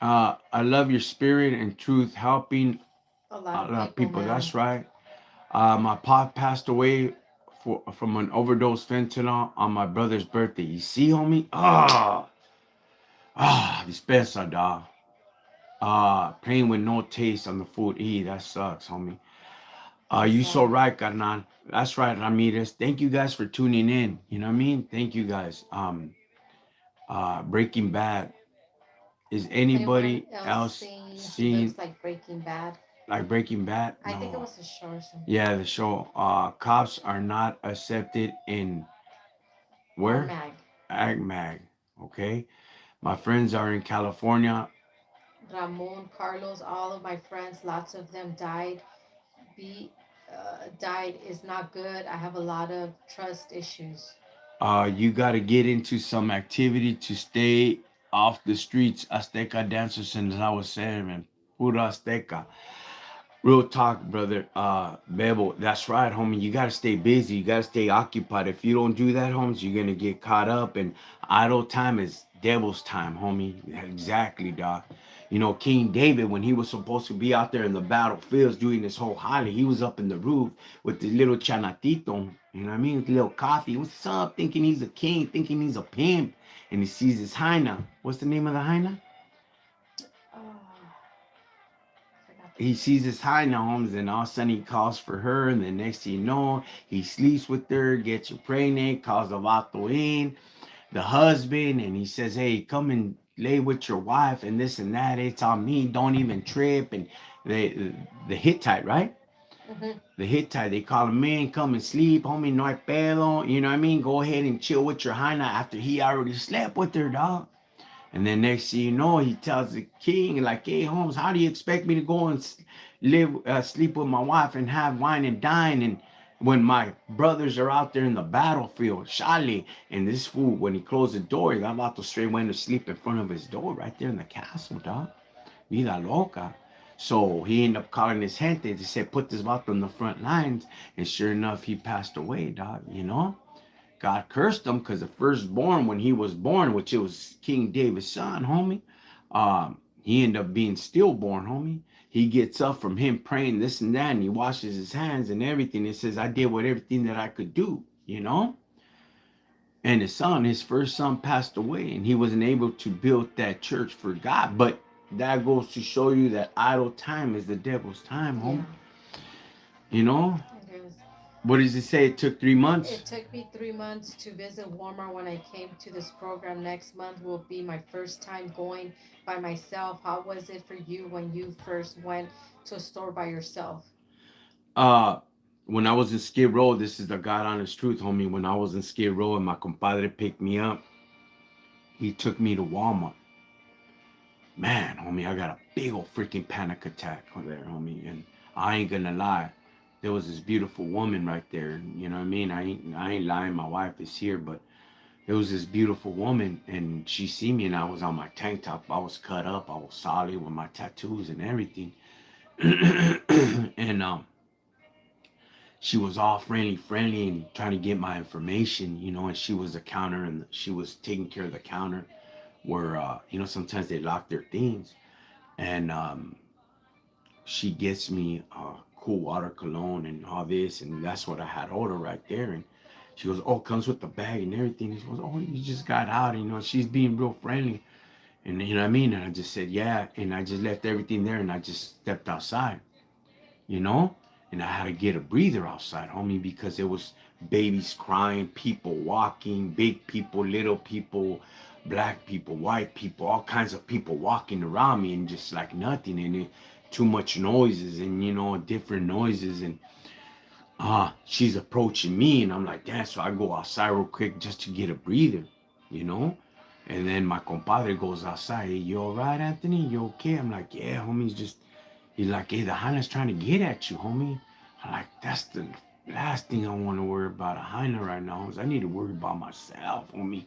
I love your spirit and truth, helping A lot a of lot of people, people. man. That's right. My pop passed away from an overdose fentanyl on my brother's birthday. You see, homie? Dispensa, dog. Playing with no taste on the food. That sucks, homie. That's You so sad. right, carnal. That's right, Ramirez. Thank you guys for tuning in. You know what I mean? Thank you guys. Breaking Bad. Is Anyone anybody else else saying he seen looks like Breaking Bad? like Breaking Bad? I think it No. was a show or something. Yeah, the show. Cops are not accepted in Our where? mag. AgMag. Okay. My friends are in California. Ramon, Carlos, all of my friends, lots of them died. Died is not good. I have a lot of trust issues. You got to get into some activity to stay off the streets. Azteca dancers, since I was saying, man. Pura Azteca. Real talk, brother. Bebo, that's right, homie. You gotta stay busy. You gotta stay occupied. If you don't do that, homies, you're gonna get caught up. And idle time is devil's time, homie. Exactly, doc. You know, King David, when he was supposed to be out there in the battlefields doing this whole holler, he was up in the roof with the little chanatito. You know what I mean? With the little coffee. What's up? Thinking he's a king, thinking he's a pimp. And he sees his hyena. What's the name of the hyena? Oh, I forgot the He name. sees his high homes and all of a sudden he calls for her and the next thing you know he sleeps with her, gets her pregnant, calls the vato in, the husband, and he says, hey, come and lay with your wife and this and that, it's on me, don't even trip. And the Hittite, right? Mm-hmm. The Hittite, they call him in, come and sleep, homie, no hay pedo, you know what I mean? Go ahead and chill with your hyena after he already slept with her, dog. And then next thing you know, he tells the king, like, hey, Holmes, how do you expect me to go and sleep with my wife and have wine and dine? And when my brothers are out there in the battlefield, Charlie, and this fool, when he closed the door, that vato straight went to sleep in front of his door right there in the castle, dog. Vida loca. So he ended up calling his gente. They said, put this vato in the front lines. And sure enough, he passed away, dog, you know? God cursed him because the firstborn, when he was born, which it was King David's son, homie, he ended up being stillborn, homie. He gets up from him praying this and that, and he washes his hands and everything. It says, I did what everything that I could do, you know? And his son, his first son, passed away, and he wasn't able to build that church for God. But that goes to show you that idle time is the devil's time, homie. Yeah, You know? it is. What does it say? It took 3 months? It took me 3 months to visit Walmart when I came to this program. Next month will be my first time going by myself. How was it for you when you first went to a store by yourself? Uh, when I was in Skid Row, this is the God honest truth, homie. When I was in Skid Row and my compadre picked me up, he took me to Walmart. Man, homie, I got a big old freaking panic attack there, homie. And I ain't gonna lie, there was this beautiful woman right there. You know what I mean? I ain't lying. My wife is here, but there was this beautiful woman, and she see me, and I was on my tank top. I was cut up. I was solid with my tattoos and everything. And she was all friendly and trying to get my information, you know, and she was a counter and she was taking care of the counter where, you know, sometimes they lock their things. And she gets me cool water cologne and all this. And that's what I had ordered right there. And she goes, oh, comes with the bag and everything. And she goes, oh, you just got out. And, you know, she's being real friendly. And you know what I mean? And I just said, yeah. And I just left everything there and I just stepped outside, you know? And I had to get a breather outside, homie, because it was babies crying, people walking, big people, little people, black people, white people, all kinds of people walking around me and just like nothing. And it, too much noises and, you know, different noises. And she's approaching me and I'm like, damn, so I go outside real quick just to get a breather, you know? And then my compadre goes outside, hey, you all right, Anthony? You okay? I'm like, yeah, homie, just he's like, hey, the hyena's trying to get at you, homie. I'm like, that's the last thing I want to worry about a hyena right now is I need to worry about myself, homie.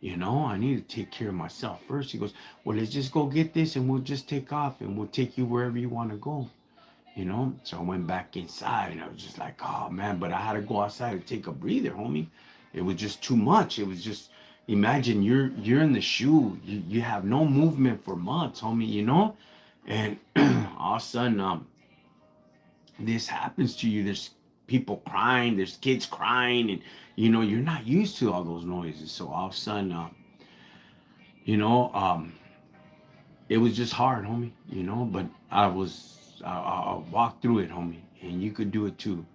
You know, I need to take care of myself first. He goes, well, let's just go get this and we'll just take off and we'll take you wherever you want to go. You know, so I went back inside and I was just like, oh man, but I had to go outside to take a breather, homie. It was just too much. It was just, imagine you're in the shoe, you have no movement for months, homie, you know? And all of a sudden, this happens to you. There's people crying, there's kids crying, and you know, you're not used to all those noises. So all of a sudden, you know, it was just hard, homie, you know, but I walked through it, homie, and you could do it too.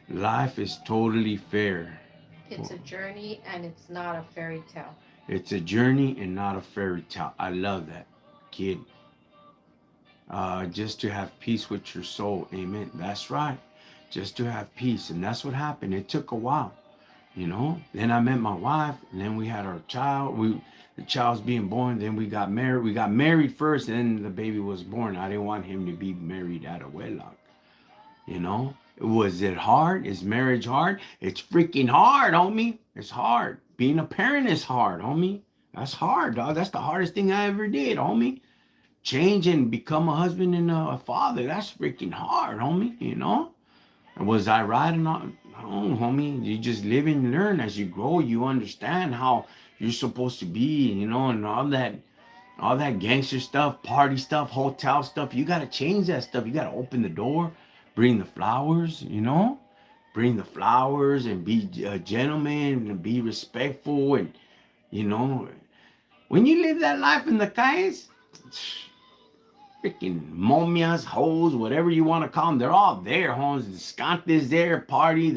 Life is totally fair. It's a journey and it's not a fairy tale. It's a journey and not a fairy tale. I love that, kid. Just to have peace with your soul. Amen. That's right. Just to have peace. And that's what happened. It took a while, you know. Then I met my wife, and then we had our child. The child's being born. Then we got married. We got married first, and then the baby was born. I didn't want him to be married out of wedlock, you know. Was it hard? Is marriage hard? It's freaking hard, homie. It's hard. Being a parent is hard, homie. That's hard, dog. That's the hardest thing I ever did, homie. Change and become a husband and a father. That's freaking hard, homie. You know? And was I right or not? No, homie. You just live and learn as you grow. You understand how you're supposed to be, you know, and all that gangster stuff, party stuff, hotel stuff. You gotta change that stuff. You gotta open the door, bring the flowers, you know? Bring the flowers and be a gentleman and be respectful and you know, when you live that life in the calles, freaking momias, hoes, whatever you want to call them, they're all there, homes. The skant is there, party.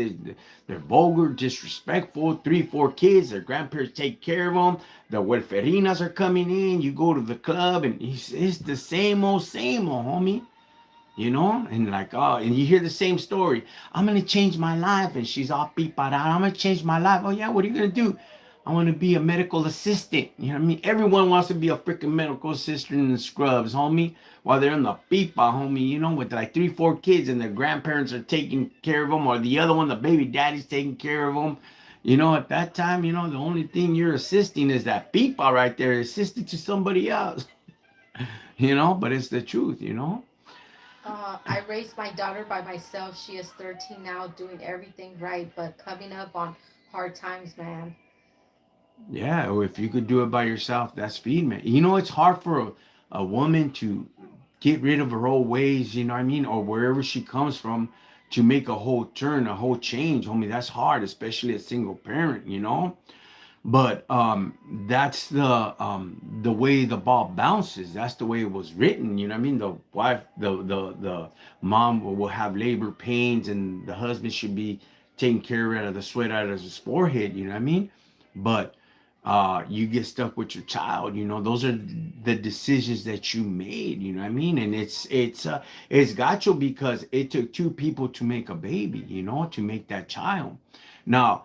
They're vulgar, disrespectful. 3, 4 kids, their grandparents take care of them. The welferinas are coming in. You go to the club, and it's the same old, homie. You know, and like, oh, and you hear the same story. I'm gonna change my life, and she's all beeped out. I'm gonna change my life. Oh yeah, what are you gonna do? I want to be a medical assistant. You know what I mean? Everyone wants to be a freaking medical assistant in the scrubs, homie. While they're in the beepa, homie, you know, with like 3, 4 kids and their grandparents are taking care of them, or the other one, the baby daddy's taking care of them. You know, at that time, you know, the only thing you're assisting is that beepa right there, assisted to somebody else. You know, but it's the truth, you know. I raised my daughter by myself. She is 13 now, doing everything right, but coming up on hard times, man. Yeah, or if you could do it by yourself, that's feed, man. You know, it's hard for a woman to get rid of her old ways, you know what I mean, or wherever she comes from, to make a whole turn, a whole change, homie. That's hard, especially a single parent, you know. But that's the way the ball bounces. That's the way it was written. You know what I mean? The wife, the mom will have labor pains, and the husband should be taking care of the sweat out of his forehead. You know what I mean? But you get stuck with your child. You know, those are the decisions that you made. You know what I mean? And it's got you because it took two people to make a baby. You know, to make that child. Now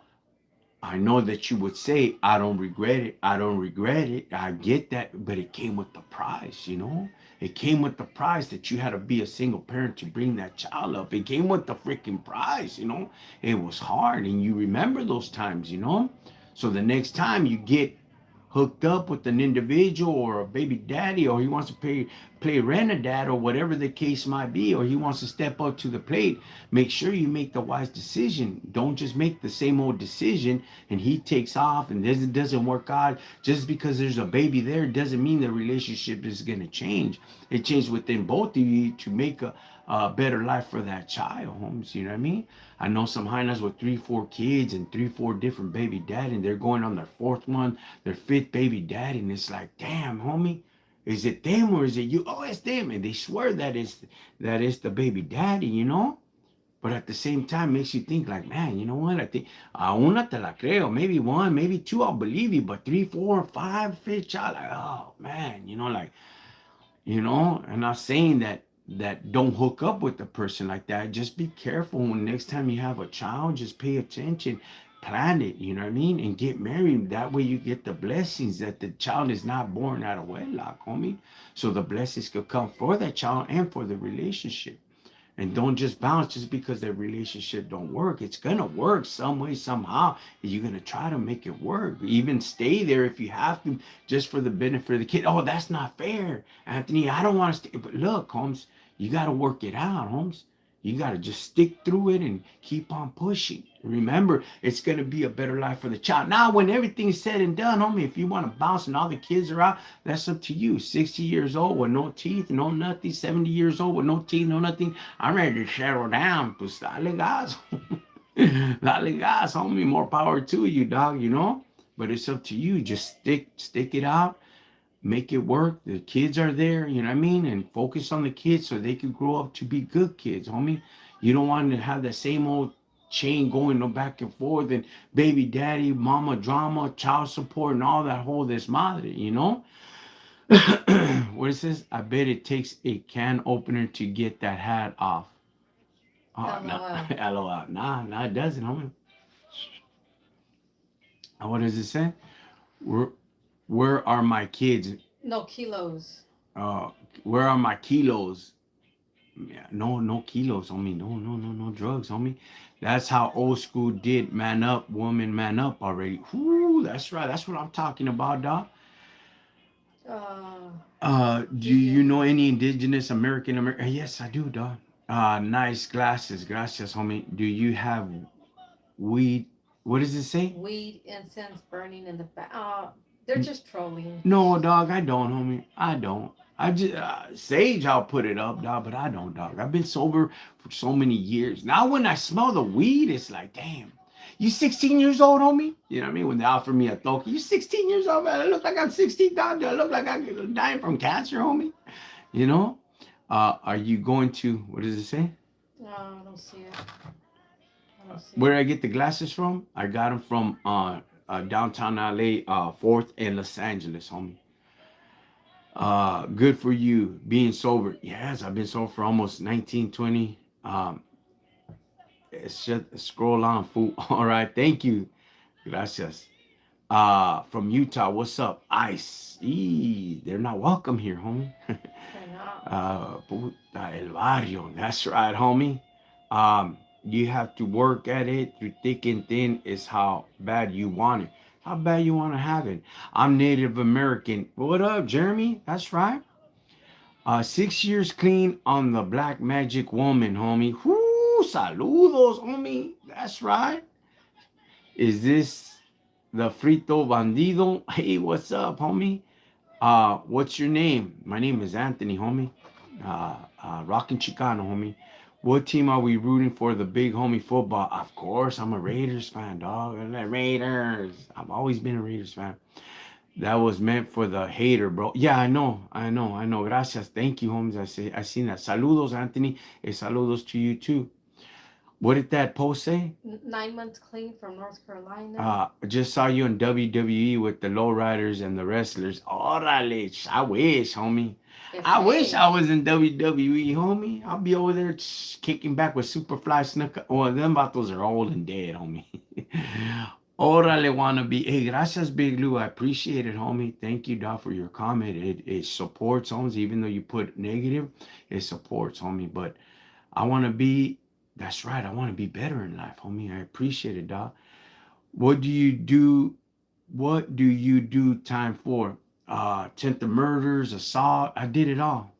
I know that you would say, I don't regret it. I don't regret it. I get that. But it came with the price, you know? It came with the price that you had to be a single parent to bring that child up. It came with the freaking price, you know? It was hard. And you remember those times, you know? So the next time you get hooked up with an individual or a baby daddy, or he wants to play rent-a-dad, or whatever the case might be, or he wants to step up to the plate, make sure you make the wise decision. Don't just make the same old decision and he takes off and it doesn't work out. Just because there's a baby there doesn't mean the relationship is going to change. It changed within both of you to make a better life for that child, Holmes. You know what I mean? I know some hyenas with 3, 4 kids and 3, 4 different baby daddy, and they're going on their fourth one, their fifth baby daddy, and it's like, damn, homie, is it them or is it you? Oh, it's them, and they swear that is the baby daddy, you know. But at the same time, makes you think like, man, you know what? I think a una te la creo, maybe one, maybe two, I'll believe you, but 3, 4, 5, fifth child, like, oh man, you know, like, you know. I'm not saying that don't hook up with a person like that. Just be careful when next time you have a child. Just pay attention, plan it. You know what I mean, and get married. That way you get the blessings that the child is not born out of wedlock, homie. So the blessings could come for that child and for the relationship. And don't just bounce just because that relationship don't work. It's gonna work some way, somehow. You're gonna try to make it work. Even stay there if you have to, just for the benefit of the kid. Oh, that's not fair, Anthony. I don't want to stay. But look, Holmes, you gotta work it out, Holmes. You gotta just stick through it and keep on pushing. Remember, it's gonna be a better life for the child. Now, when everything's said and done, homie, if you want to bounce and all the kids are out, that's up to you. 60 years old with no teeth, no nothing. 70 years old with no teeth, no nothing. I'm ready to settle down. Pues dale gas. Dale gas, homie. More power to you, dog, you know? But it's up to you. Just stick it out. Make it work. The kids are there, you know what I mean? And focus on the kids so they can grow up to be good kids, homie. You don't want to have the same old chain going no back and forth and baby daddy, mama drama, child support, and all that whole this madre, you know? What it says, I bet it takes a can opener to get that hat off. Oh, no. LOL. LOL. Nah, it doesn't, homie. What does it say? Where, where are my kids? No kilos. Uh, where are my kilos? Yeah, no kilos, homie. No drugs, homie. That's how old school did. Man up, woman, man up already. Whoo, that's right. That's what I'm talking about, dog. Uh, Do do you you know any indigenous American American? Yes, I do, dog. Nice glasses, gracias, homie. Do you have weed? What does it say? weed incense burning in the back? They're just trolling. No, dog, I don't, homie. I don't. I just Sage, I'll put it up, dog, but I don't, dog. I've been sober for so many years. Now, when I smell the weed, it's like, damn, you 16 years old, homie? You know what I mean? When they offer me a toke, you 16 years old, man. I look like I'm 16, dog. Do I look like I'm dying from cancer, homie? You know? Are you going to? What does it say? No, I don't see it. I don't see Where it. did I get the glasses from? I got them from downtown LA, Fourth and Los Angeles, homie. Good for you being sober. Yes, I've been sober for almost 19, 20. It's just scroll on, fool. All right, thank you. Gracias. From Utah, what's up? Ice. They're not welcome here, homie. They're not. Puta el barrio. That's right, homie. Um, you have to work at it through thick and thin. Is how bad you want it. How bad you want to have it. I'm Native American. What up, Jeremy? That's right. 6 years clean on the Black Magic Woman, homie. Whoo, saludos, homie. That's right. Is this the Frito Bandido? Hey, what's up, homie? What's your name? My name is Anthony, homie. Rockin Chicano, homie. What team are we rooting for? The big homie football. Of course, I'm a Raiders fan, dog. I'm the Raiders. I've always been a Raiders fan. That was meant for the hater, bro. Yeah, I know. Gracias. Thank you, homies. I seen that. Saludos, Anthony. Hey, saludos to you too. What did that post say? 9 months clean from North Carolina. I just saw you in WWE with the lowriders and the wrestlers. Orale, I wish, homie. If I wish hey, I was in WWE, homie. I'll be over there kicking back with Superfly Snuka. Well, them vatos are old and dead, homie. Orale, wannabe. Hey, gracias, Big Lou. I appreciate it, homie. Thank you, dog, for your comment. It supports, homies. Even though you put negative, it supports, homie. But I want to be, that's right. I want to be better in life, homie. I appreciate it, dog. What do you do? What do you do time for? Attempted murders, assault. I did it all.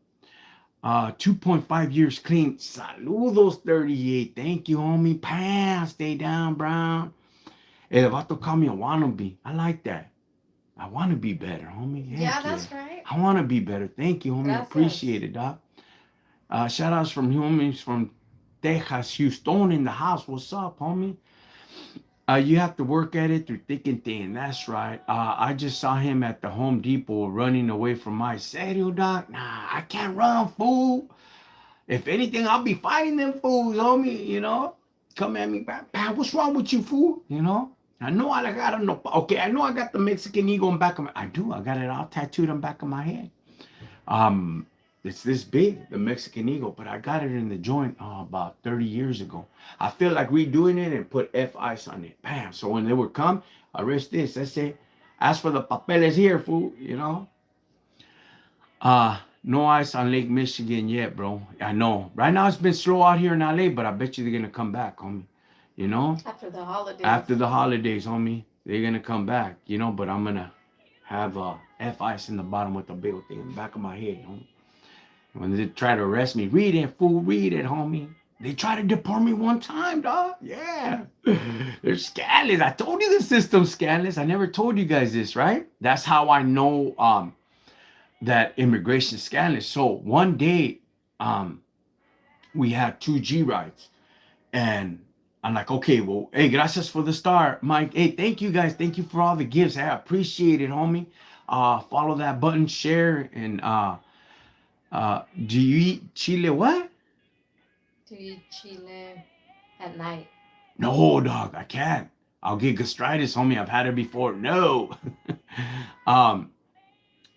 2.5 years clean. Saludos, 38. Thank you, homie. Pam, stay down, Brown. El vato call me a wannabe. I like that. I want to be better, homie. yeah, Heck yeah. that's right. I want to be better. Thank you, homie. I Gracias. appreciate it, doc. Shout outs from homies from Texas, Houston in the house. What's up, homie? You have to work at it through thick and thin. That's right. I just saw him at the Home Depot running away from my serio, doc. Nah, I can't run, fool. If anything, I'll be fighting them fools, homie. Come at me, bam, what's wrong with you, fool? I know I got no. Okay, I know I got the Mexican eagle in back of my. I do. I got it all tattooed on back of my head. Um, it's this big, the Mexican eagle, but I got it in the joint about 30 years ago. I feel like redoing it and put F ice on it. Bam. So when they would come, I risk this. I say, ask for the papeles here, fool. No ice on Lake Michigan yet, bro. I know. Right now it's been slow out here in LA, but I bet you they're gonna come back, homie. You know? After the holidays. After the holidays, homie, they're gonna come back, but I'm gonna have F ice in the bottom with the big thing in the back of my head, homie. When they try to arrest me, read it, fool, read it, homie. They tried to deport me one time, dog. Yeah. They're scandalous. I told you the system's scandalous. I never told you guys this, right? That's how I know that immigration scandalous. So one day, we had 2G rides. And I'm like, okay, well, hey, gracias for the star, Mike. Hey, thank you guys. Thank you for all the gifts. I appreciate it, homie. Follow that button, share, and do you eat chile what? To eat chile at night. No, dog, I can't. I'll get gastritis, homie. I've had it before. No. um,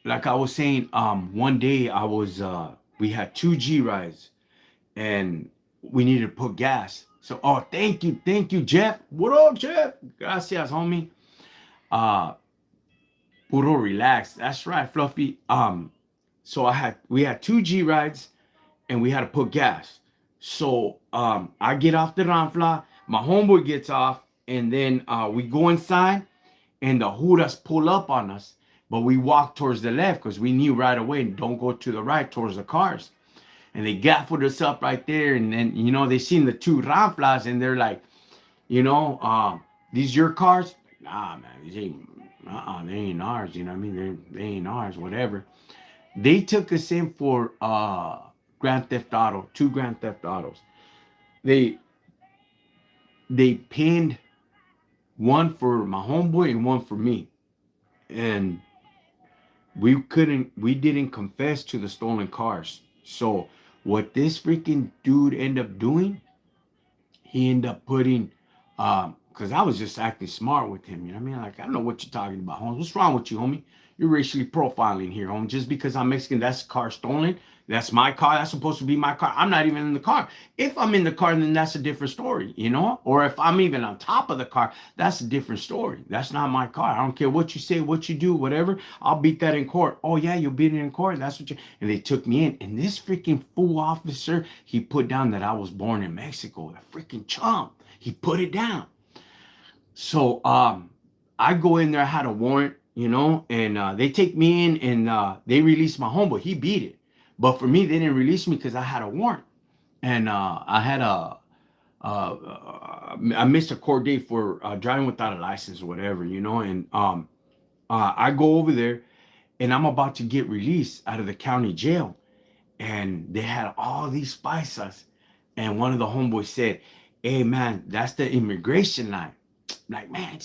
like I was saying, one day we had 2G rides and we needed to put gas. So, thank you, Jeff. What up, Jeff? Gracias, homie. Uh, Puro relax. That's right, Fluffy. So we had 2G rides and we had to put gas. So I get off the Ranfla, my homeboy gets off, and then we go inside and the Judas pull up on us. But we walk towards the left because we knew right away, don't go to the right towards the cars. And they gaffled us up right there. And then, they seen the two Ranflas and they're like, these your cars? Nah, man, these ain't, they ain't ours. You know what I mean? They ain't ours, whatever. They took us in for Grand Theft Auto, 2 Grand Theft Autos. They pinned one for my homeboy and one for me. And we didn't confess to the stolen cars. So what this freaking dude ended up doing, he ended up putting, because I was just acting smart with him. You know what I mean? Like, I don't know what you're talking about, homie. What's wrong with you, homie? You're racially profiling here, homie. Just because I'm Mexican, that's car stolen. That's my car. That's supposed to be my car. I'm not even in the car. If I'm in the car, then that's a different story, Or if I'm even on top of the car, that's a different story. That's not my car. I don't care what you say, what you do, whatever. I'll beat that in court. Oh, yeah, you'll beat it in court. That's what you... And they took me in. And this freaking fool officer, he put down that I was born in Mexico. A freaking chump. He put it down. So I go in there. I had a warrant, and they take me in and they release my homeboy. He beat it. But for me, they didn't release me because I had a warrant, and I had I missed a court date for driving without a license or whatever, you know. And I go over there, and I'm about to get released out of the county jail, and they had all these paisas, and one of the homeboys said, "Hey man, that's the immigration line." Like, man,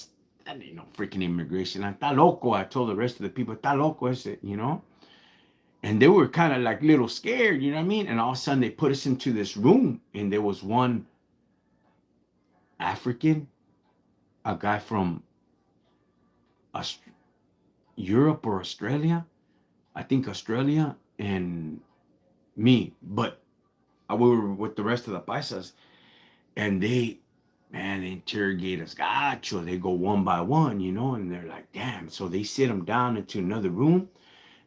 that ain't no freaking immigration line. Está loco. I told the rest of the people, está loco ese, you know? And they were kind of like little scared, you know what I mean? And all of a sudden they put us into this room, and there was one African, a guy from Aust- Europe or Australia, I think Australia, and me. But we were with the rest of the paisas, and they, man, they interrogate us, gacho. They go one by one, you know, and they're like, damn. So they sit them down into another room.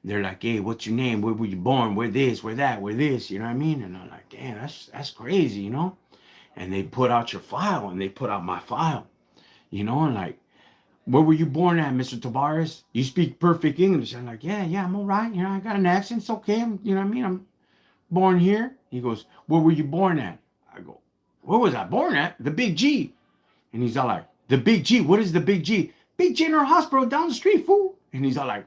They're like, hey, what's your name? Where were you born? Where this? Where that? Where this? You know what I mean? And I'm like, damn, that's crazy, you know. And they put out your file, and they put out my file, you know, and like, where were you born at, Mr. Tavares? You speak perfect English. I'm like, yeah, I'm all right. You know, I got an accent. It's okay. You know what I mean? I'm born here. He goes, where were you born at? I go, where was I born at? The Big G. And he's all like, the Big G? What is the Big G? Big General Hospital down the street, fool. And he's all like,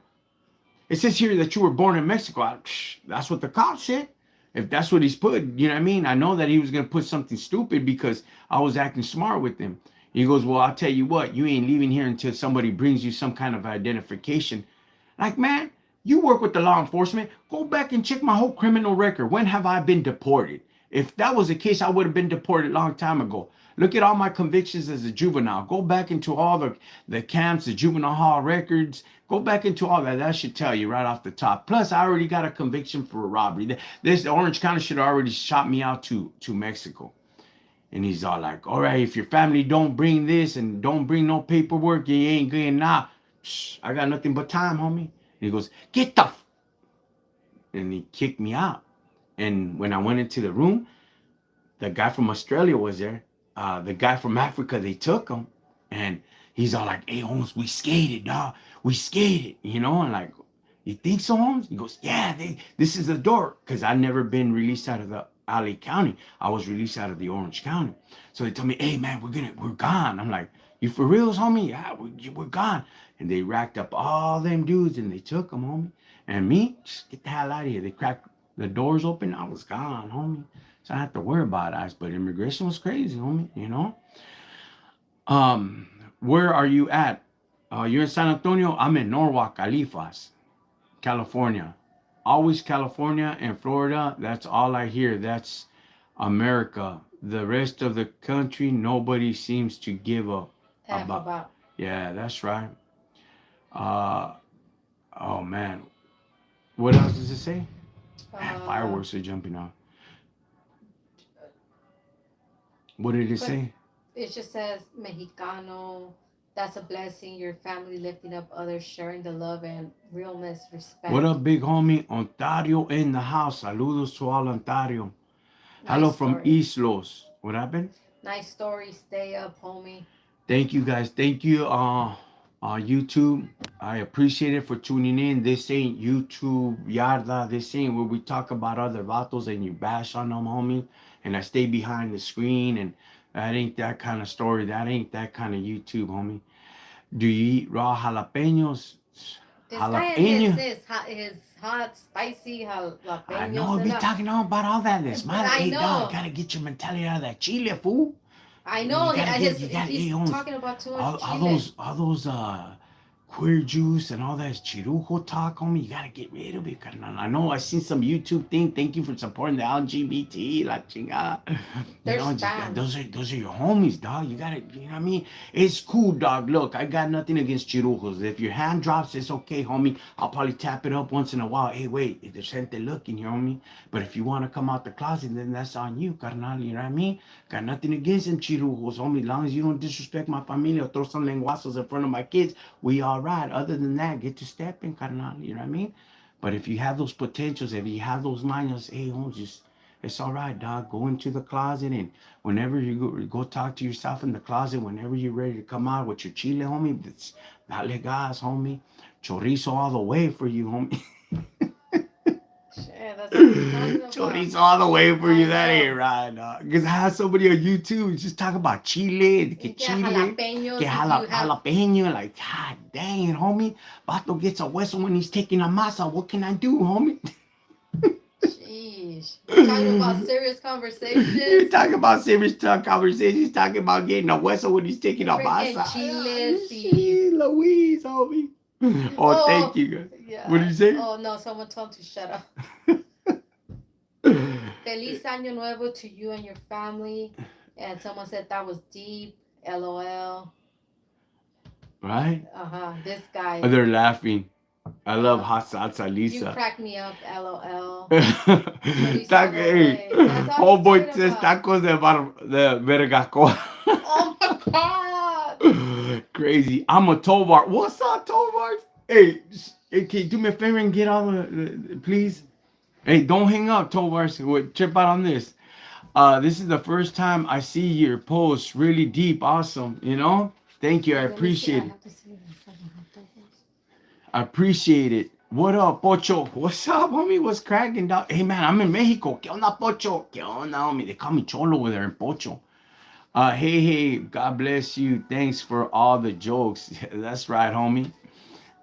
it says here that you were born in Mexico. That's what the cop said. If that's what he's put, you know what I mean? I know that he was going to put something stupid because I was acting smart with him. He goes, well, I'll tell you what, you ain't leaving here until somebody brings you some kind of identification. Like, man, you work with the law enforcement. Go back and check my whole criminal record. When have I been deported? If that was the case, I would have been deported a long time ago. Look at all my convictions as a juvenile. Go back into all the camps, the juvenile hall records. Go back into all that. That should tell you right off the top. Plus, I already got a conviction for a robbery. This Orange County should have already shot me out to Mexico. And he's all like, all right, if your family don't bring this and don't bring no paperwork, you ain't getting now. I got nothing but time, homie. And he goes, get the and he kicked me out. And when I went into the room, the guy from Australia was there. The guy from Africa, they took him. And he's all like, hey, Holmes, we skated, dog. We skated, you know? And like, you think so, Holmes? He goes, yeah, this is the door. Because I'd never been released out of the LA County. I was released out of the Orange County. So they told me, hey, man, we're gone. I'm like, you for reals, homie? Yeah, we're gone. And they racked up all them dudes and they took them, homie. And me, just get the hell out of here. They cracked the doors open. I was gone, homie. So I had to worry about us. But immigration was crazy, homie, you know? Where are you at? You're in San Antonio. I'm in Norwalk, Califas, California. Always California and Florida. That's all I hear. That's America. The rest of the country, nobody seems to give a F about. about. Yeah, that's right. Uh, oh man, what else does it say? Man, Uh, fireworks are jumping off. What did it but say? it just says Mexicano. That's a blessing. Your family lifting up others, sharing the love and realness, What respect. up, big homie? Ontario in the house. Saludos to all Ontario. Hello Nice from story. Islos. What happened? Nice story. Stay up, homie. Thank you guys. Thank you, YouTube. I appreciate it for tuning in. This ain't YouTube Yarda. This ain't where we talk about other vatos and you bash on them, homie. And I stay behind the screen, and that ain't that kind of story. That ain't that kind of YouTube, homie. Do you eat raw jalapenos? This guy and Jalapeno? his hot, spicy I know jalapenos I and be talking all about all that. This but mother, I hey dog, know, gotta get your mentality out of that chile, fool. I You know. gotta get, you gotta, He's hey, Holmes, talking about too much all chile. those queer juice and all that chirujo talk, homie. You gotta get rid of it, carnal. I know I seen some YouTube thing. Thank you for supporting the LGBT, la chingada. You They're know, just spam. those are your homies, dog. You gotta, you know what I mean? It's cool, dog. Look, I got nothing against chirujos. If your hand drops, it's okay, homie. I'll probably tap it up once in a while. Hey, wait, there's gente looking here, homie. But if you wanna come out the closet, then that's on you, carnal. You know what I mean? Got nothing against them chirujos, homie. As long as you don't disrespect my familia or throw some lenguazos in front of my kids, we all right. Other than that, get to stepping, carnal. You know what I mean? But if you have those potentials, if you have those mañas, hey, Holmes, just it's all right, dog. Go into the closet, and whenever you go talk to yourself in the closet, whenever you're ready to come out with your chile, homie, it's dale gas, homie. Chorizo all the way for you, homie. that's what I'm talking about. Chorizo all the way for I you. That know. ain't right, dog. Because I have somebody on YouTube just talking about chile, que Yeah, chile, que jalapenos if you have. jalapeno. Like, God dang it, homie. Vato gets a hueso when he's taking a masa. What can I do, homie? Sheesh. We're talking about serious You're conversations. talking about serious talk conversations, talking about getting a hueso when he's taking a Freaking masa. chiles. Shit, Louise, homie. Oh, thank Oh, you, guys. What yeah. did you say? Oh, no, someone told him to shut up. Feliz Año Nuevo to you and your family. And someone said that was deep. LOL. Right? This guy. They're laughing. I love Uh, hot salsa, you Lisa. crack me up. LOL. Chorizo all the Hey, way. That's all he's homeboy talking says about. tacos de vergacoa. Oh my god. Crazy. I'm a Tovar. What's up, Tovar? Hey, hey, can you do me a favor and get on please? Hey, don't hang up, Tovar. Trip out on this. This is the first time I see your post. Really deep, awesome. You know, thank you. I Wait, let me see. I appreciate it. have to see if I can have those. I appreciate it. What up, Pocho? What's up, homie? What's cracking, dog? Hey, man, I'm in Mexico. ¿Qué onda, Pocho? ¿Qué onda, homie? They call me Cholo over there in Pocho. Hey, God bless you. Thanks for all the jokes. That's right, homie.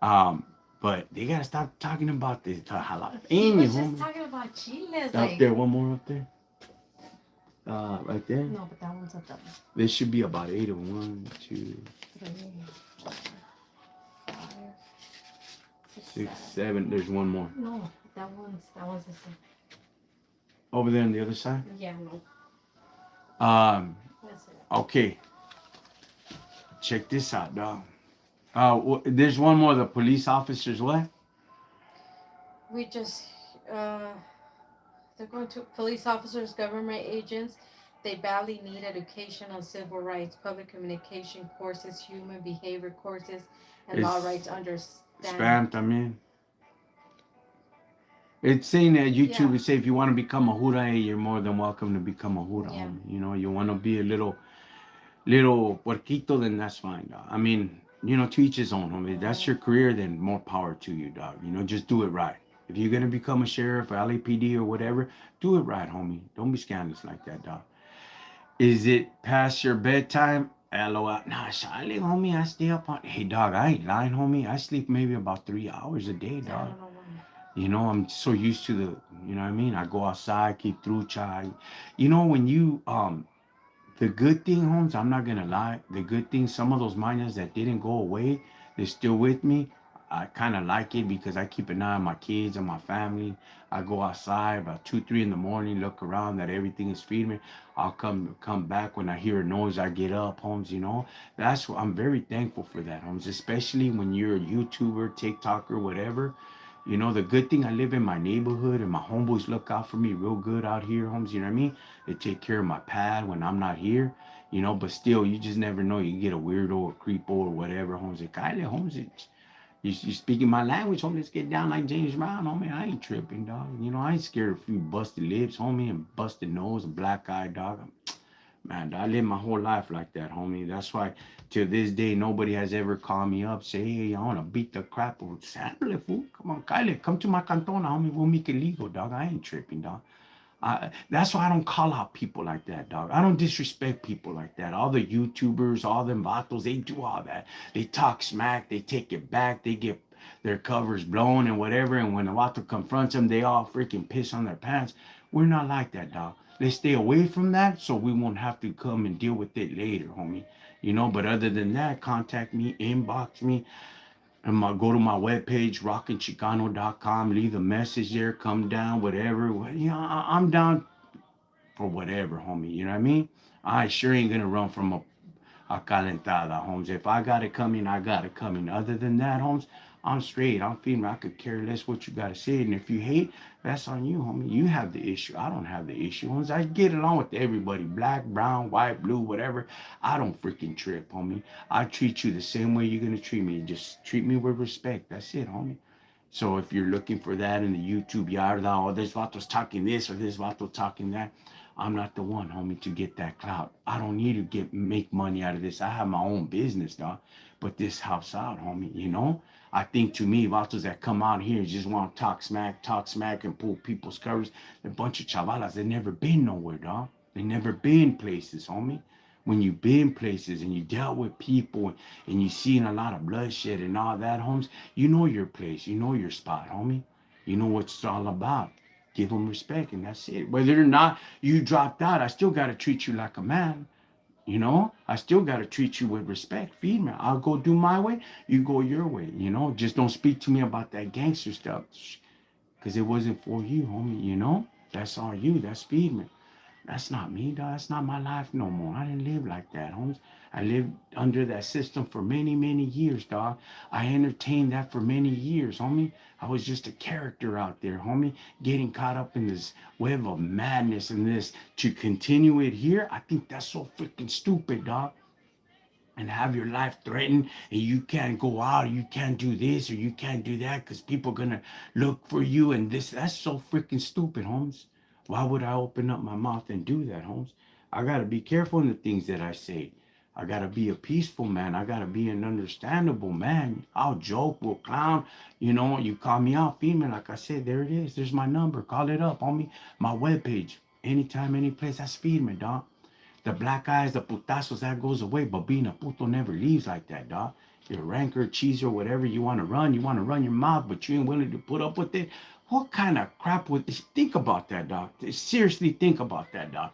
Um, but they gotta stop talking about this He jalapeno, was just homie. talking about chiles. Up Like, there, one more up there. Right there. no, but that one's at the There should be about 8 of 1, 2, 3, 4, 5, 6, 6, 7. 7. There's one more. No, that one's the same. Over there on the other side. Yeah, no. That's it. Okay. Check this out, dog. There's one more. The police officers, what? We just, uh, they're going to police officers, government agents. They badly need education on civil rights, public communication courses, human behavior courses, and law It's rights understanding. spam también. It's saying that YouTube Yeah, would say if you want to become a Hura, hey, you're more than welcome to become a Hura, yeah. homie. You know, you want to be a little puerquito, then that's fine, dog. I mean, to each his own, homie. If that's your career, then more power to you, dog. Just do it right. If you're gonna become a sheriff or LAPD or whatever, do it right, homie. Don't be scandalous like that, dog. Is it past your bedtime? LOL. Nah, Charlie, homie, I stay up on. Hey, dog, I ain't lying, homie. I sleep maybe about 3 hours a day, I dog. don't know why. I'm so used to you know what I mean? I go outside, keep through chai. When the good thing, Holmes, I'm not gonna lie. The good thing, some of those miners that didn't go away, they're still with me. I kind of like it because I keep an eye on my kids and my family. I go outside about 2, 3 in the morning, look around that everything is feeding. I'll come back when I hear a noise. I get up, Holmes. That's what I'm very thankful for that, Holmes. Especially when you're a YouTuber, TikToker, whatever. The good thing I live in my neighborhood and my homeboys look out for me real good out here, Holmes. You know what I mean? They take care of my pad when I'm not here, but still, you just never know. You get a weirdo or creepo or whatever, Holmes. Like, Kyle, Holmes, you speaking my language, homie. Let's get down like James Brown, homie. I ain't tripping, dog. I ain't scared of a few busted lips, homie, and busted nose and black eye, dog. Man, I live my whole life like that, homie. That's why, to this day, nobody has ever called me up, say, hey, I want to beat the crap out of Sandler, fool. Come on, Kyle, come to my cantona, homie. We'll make it legal, dog. I ain't tripping, dog. That's why I don't call out people like that, dog. I don't disrespect people like that. All the YouTubers, all them vatos, they do all that. They talk smack, they take it back, they get their covers blown and whatever. And when the vato confronts them, they all freaking piss on their pants. We're not like that, dog. Let's stay away from that so we won't have to come and deal with it later, homie. But other than that, contact me, inbox me, and go to my webpage, rockinchicano.com, leave a message there, come down, whatever. I'm down for whatever, homie. You know what I mean? I sure ain't gonna run from a calentada, Holmes. If I got it coming, I got it coming. Other than that, Holmes, I'm straight. I'm feeling I could care less what you gotta say. And if you hate, that's on you, homie. You have the issue. I don't have the issue, Holmes. I get along with everybody. Black, brown, white, blue, whatever. I don't freaking trip, homie. I treat you the same way you're gonna treat me. Just treat me with respect. That's it, homie. So if you're looking for that in the YouTube yard, oh, this vato's talking this or this vato talking that, I'm not the one, homie, to get that clout. I don't need to make money out of this. I have my own business, dog. But this helps out, homie, you know? I think to me, vatos that come out here and just want to talk smack, and pull people's covers, a bunch of chavalas, they never been nowhere, dog. They never been places, homie. When you been places and you dealt with people and you seen a lot of bloodshed and all that, homes, you know your place, you know your spot, homie. You know what it's all about. Give them respect, and that's it. Whether or not you dropped out, I still got to treat you like a man. You know, I still got to treat you with respect. Feed me. I'll go do my way. You go your way. You know, just don't speak to me about that gangster stuff because it wasn't for you, homie. You know, that's all you. That's feed me. That's not me, dog. That's not my life no more. I didn't live like that, Holmes. I lived under that system for many, many years, dog. I entertained that for many years, homie. I was just a character out there, homie, getting caught up in this web of madness and this to continue it here. I think that's so freaking stupid, dog, and have your life threatened and you can't go out or you can't do this or you can't do that because people are gonna look for you and this. That's so freaking stupid, Holmes. Why would I open up my mouth and do that, Holmes? I gotta be careful in the things that I say. I gotta be a peaceful man. I gotta be an understandable man. I'll joke, we'll clown. You know, you call me out, female. Like I said, there it is. There's my number. Call it up on me. My webpage. Anytime, any place. That's feed me, dog. The black eyes, the putazos, that goes away. But being a puto never leaves like that, dog. Your rancor, cheeser, whatever you want to run your mouth, but you ain't willing to put up with it. What kind of crap would think about that, dog? Seriously, think about that, dog.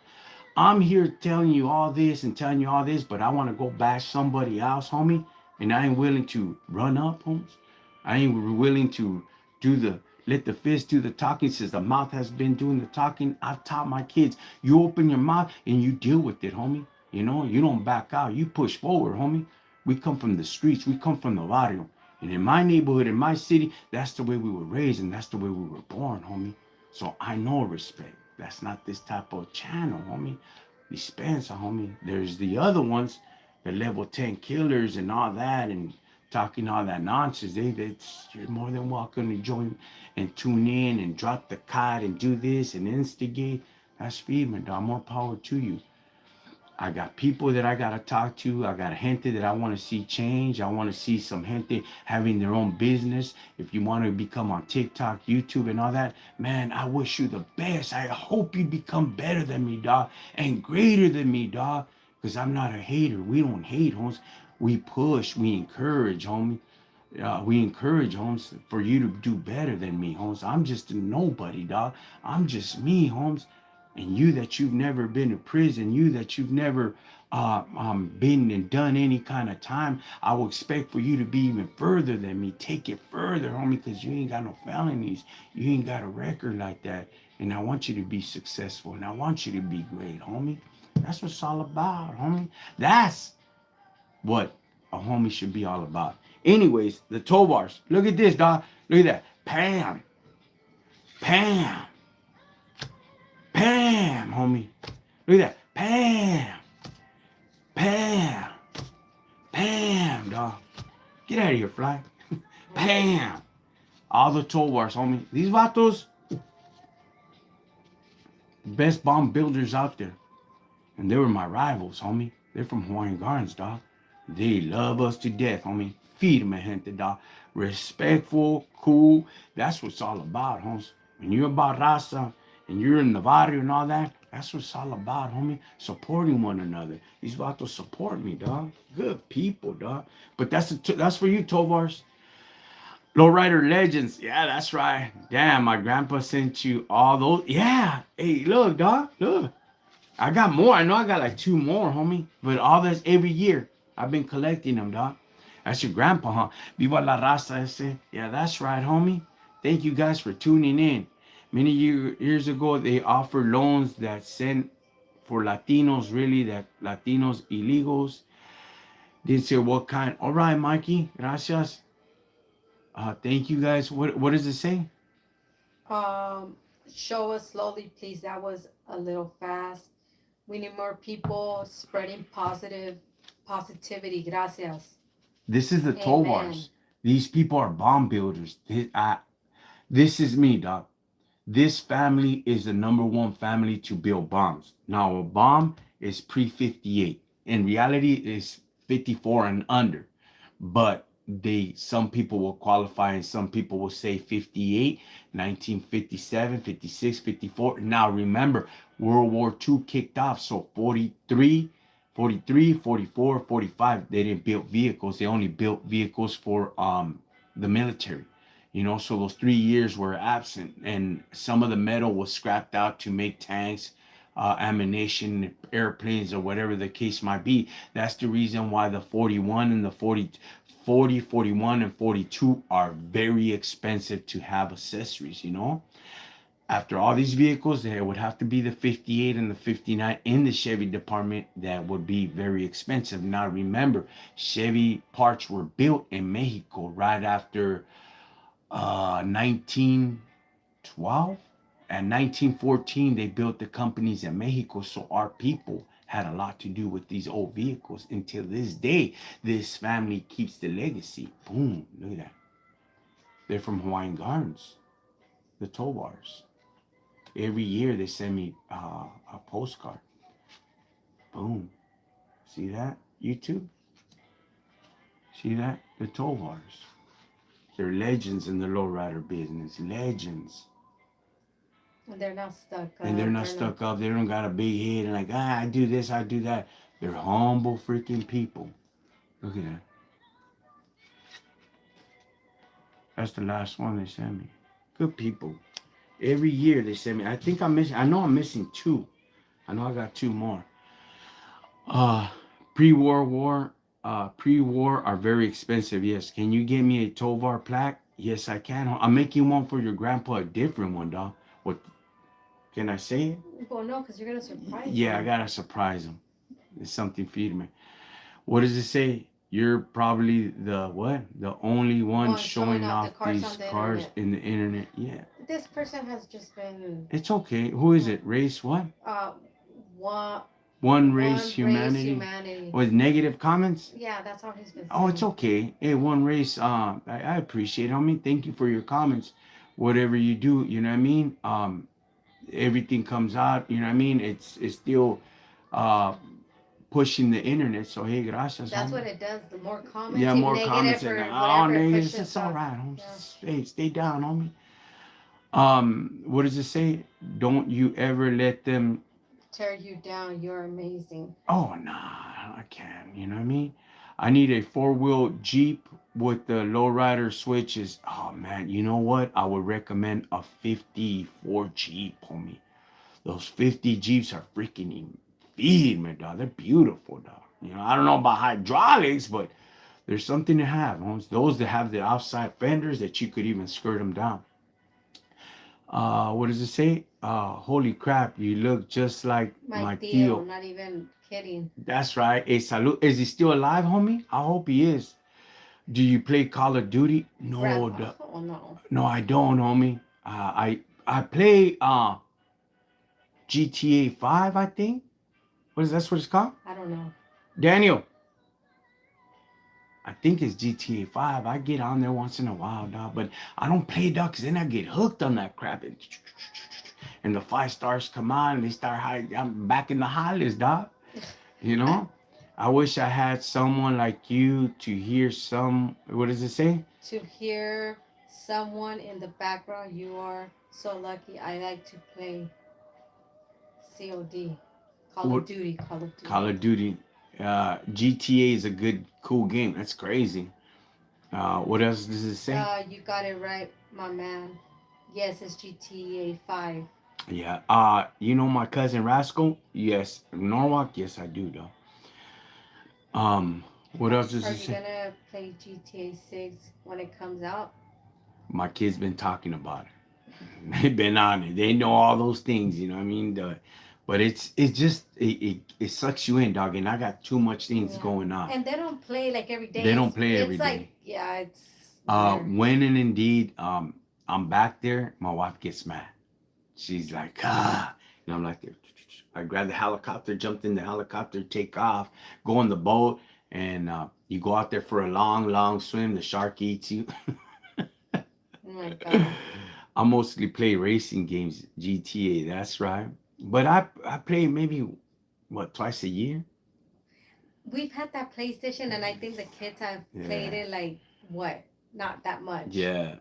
I'm here telling you all this and telling you all this, but I want to go bash somebody else, homie, and I ain't willing to run up, homes. I ain't willing to do the let the fist do the talking. Since the mouth has been doing the talking, I've taught my kids. You open your mouth and you deal with it, homie. You know, you don't back out. You push forward, homie. We come from the streets. We come from the barrio. And in my neighborhood, in my city, that's the way we were raised and that's the way we were born, homie. So I know respect. That's not this type of channel, homie. Dispensa, homie. There's the other ones, the level 10 killers and all that, and talking all that nonsense. You're more than welcome to join and tune in and drop the card and do this and instigate. That's feedment, dog. More power to you. I got people that I gotta talk to. I got gente that I want to see change. I want to see some gente having their own business. If you want to become on TikTok, YouTube, and all that, man, I wish you the best. I hope you become better than me, dog, and greater than me, dog. Cause I'm not a hater. We don't hate, homes. We push. We encourage, homie. We encourage, Holmes, for you to do better than me, Holmes. I'm just a nobody, dog. I'm just me, Holmes. And you that you've never been to prison, you that you've never been and done any kind of time, I will expect for you to be even further than me. Take it further, homie, because you ain't got no felonies. You ain't got a record like that. And I want you to be successful, and I want you to be great, homie. That's what it's all about, homie. That's what a homie should be all about. Anyways, the tow bars. Look at this, dog. Look at that. Pam. Pam. Pam, homie. Look at that. Pam. Pam. Pam, dog. Get out of here, fly. Pam. All the tow bars, homie. These vatos, best bomb builders out there. And they were my rivals, homie. They're from Hawaiian Gardens, dog. They love us to death, homie. Feed them, gente, dog. Respectful, cool. That's what it's all about, homies. When you're about raza and you're in the barrio and all that, that's what it's all about, homie. Supporting one another. These vatos support me, dog. Good people, dog. But that's for you, Tovars. Lowrider Legends. Yeah, that's right. Damn, my grandpa sent you all those. Yeah. Hey, look, dog. Look. I got more. I know I got like two more, homie. But all this every year. I've been collecting them, dog. That's your grandpa, huh? Viva la raza ese. Yeah, that's right, homie. Thank you guys for tuning in. Many years ago, they offered loans that sent for Latinos, really, that Latinos illegals. Didn't say what kind. All right, Mikey. Gracias. Thank you guys. What does it say? Um, Show us slowly, please. That was a little fast. We need more people spreading positivity. Gracias. This is the Amen. Tovars. These people are bomb builders. This is me, dog. This family is the number one family to build bombs. Now, a bomb is pre 58. In reality, it's 54 and under. But some people will qualify and some people will say 58, 1957, 56, 54. Now, remember, World War II kicked off. So 43, 43, 44, 45. They didn't build vehicles. They only built vehicles for the military. So those 3 years were absent, and some of the metal was scrapped out to make tanks, ammunition, airplanes, or whatever the case might be. That's the reason why the 41 and the 40, 41, and 42 are very expensive to have accessories. After all these vehicles, there would have to be the 58 and the 59 in the Chevy department that would be very expensive. Now remember, Chevy parts were built in Mexico right after 1912 and 1914. They built the companies in Mexico, so our people had a lot to do with these old vehicles. Until this day, this family keeps the legacy. Boom, look at that. They're from Hawaiian Gardens, the Tovars. Every year they send me a postcard. Boom. See that? YouTube? See that? The Tovars. They're legends in the lowrider business. Legends. And they're not stuck up. And they're not stuck up. They don't got a big head and like, I do this, I do that. They're humble freaking people. Look at that. That's the last one they sent me. Good people. Every year they send me. I know I'm missing two. I know I got two more. Uh pre-war are very expensive. Yes. Can you get me a Tovar plaque? Yes, I can. I'm making one for your grandpa, a different one, dog. What can I say it? Well, no, because you're gonna surprise Yeah, him. I gotta surprise him. It's something for you to me. What does it say? You're probably the what? The only one showing off the off cars these on the cars internet. in the internet. Yeah. This person has just been It's okay. Who is it? Race what? uh one One race one race humanity humanity. with negative comments? Yeah, that's all he's been Oh, it's saying. okay. Hey, one race. I appreciate it, homie. Thank you for your comments. Whatever you do, you know what I mean. Everything comes out. You know what I mean. It's still, uh, pushing the internet. So hey, gracias, That's homie. what it does. The more comments, Yeah, even more negative comments and or oh, whatever, it niggas, pushes it's all up. right, homie. Yeah. Stay down, homie. What does it say? Don't you ever let them. Tear you down. You're amazing. Oh nah, I can't. You know what I mean? I need a four-wheel Jeep with the lowrider switches. Oh man, you know what? I would recommend a 54 Jeep, homie. Those 50 Jeeps are freaking feed me, dog. They're beautiful, dog. I don't know about hydraulics, but there's something to have. Those that have the outside fenders that you could even skirt them down. What does it say? Holy crap, you look just like My my Theo, Theo. not even kidding. That's right. Hey, salud. Is he still alive, homie? I hope he is. Do you play Call of Duty? No, Grandpa. Oh no. no, I don't, homie. I play GTA 5, I think. That's what it's called? I don't know. Daniel, I think it's GTA 5. I get on there once in a while, dog, but I don't play, dog, because then I get hooked on that crap. And the 5 stars come on and they start high. I'm back in the highest, dog. You know? I wish I had someone like you to hear some. What does it say? To hear someone in the background, you are so lucky. I like to play COD. Call of What? Duty. Call of Call Duty. of Duty. GTA is a good, cool game. That's crazy. What else does it say? You got it right, my man. Yes, it's GTA 5. Yeah. You know my cousin Rascal? Yes. Norwalk? Yes, I do though. What else does Are it you say? gonna play GTA 6 when it comes out? My kids been talking about it. They've been on it. They know all those things. You know what I mean? But it's just it sucks you in, dog. And I got too much things Yeah. going on. And they don't play like every They day. don't play every It's like, day. yeah, it's weird. When and indeed, I'm back there, my wife gets mad. She's like, and I'm like, I grabbed the helicopter, jumped in the helicopter, take off, go on the boat, and you go out there for a long, long swim. The shark eats you. Oh my god. I mostly play racing games, GTA. That's right. But I play maybe what twice a year. We've had that PlayStation, and I think the kids have played Yeah, it like what? Not that much. yeah.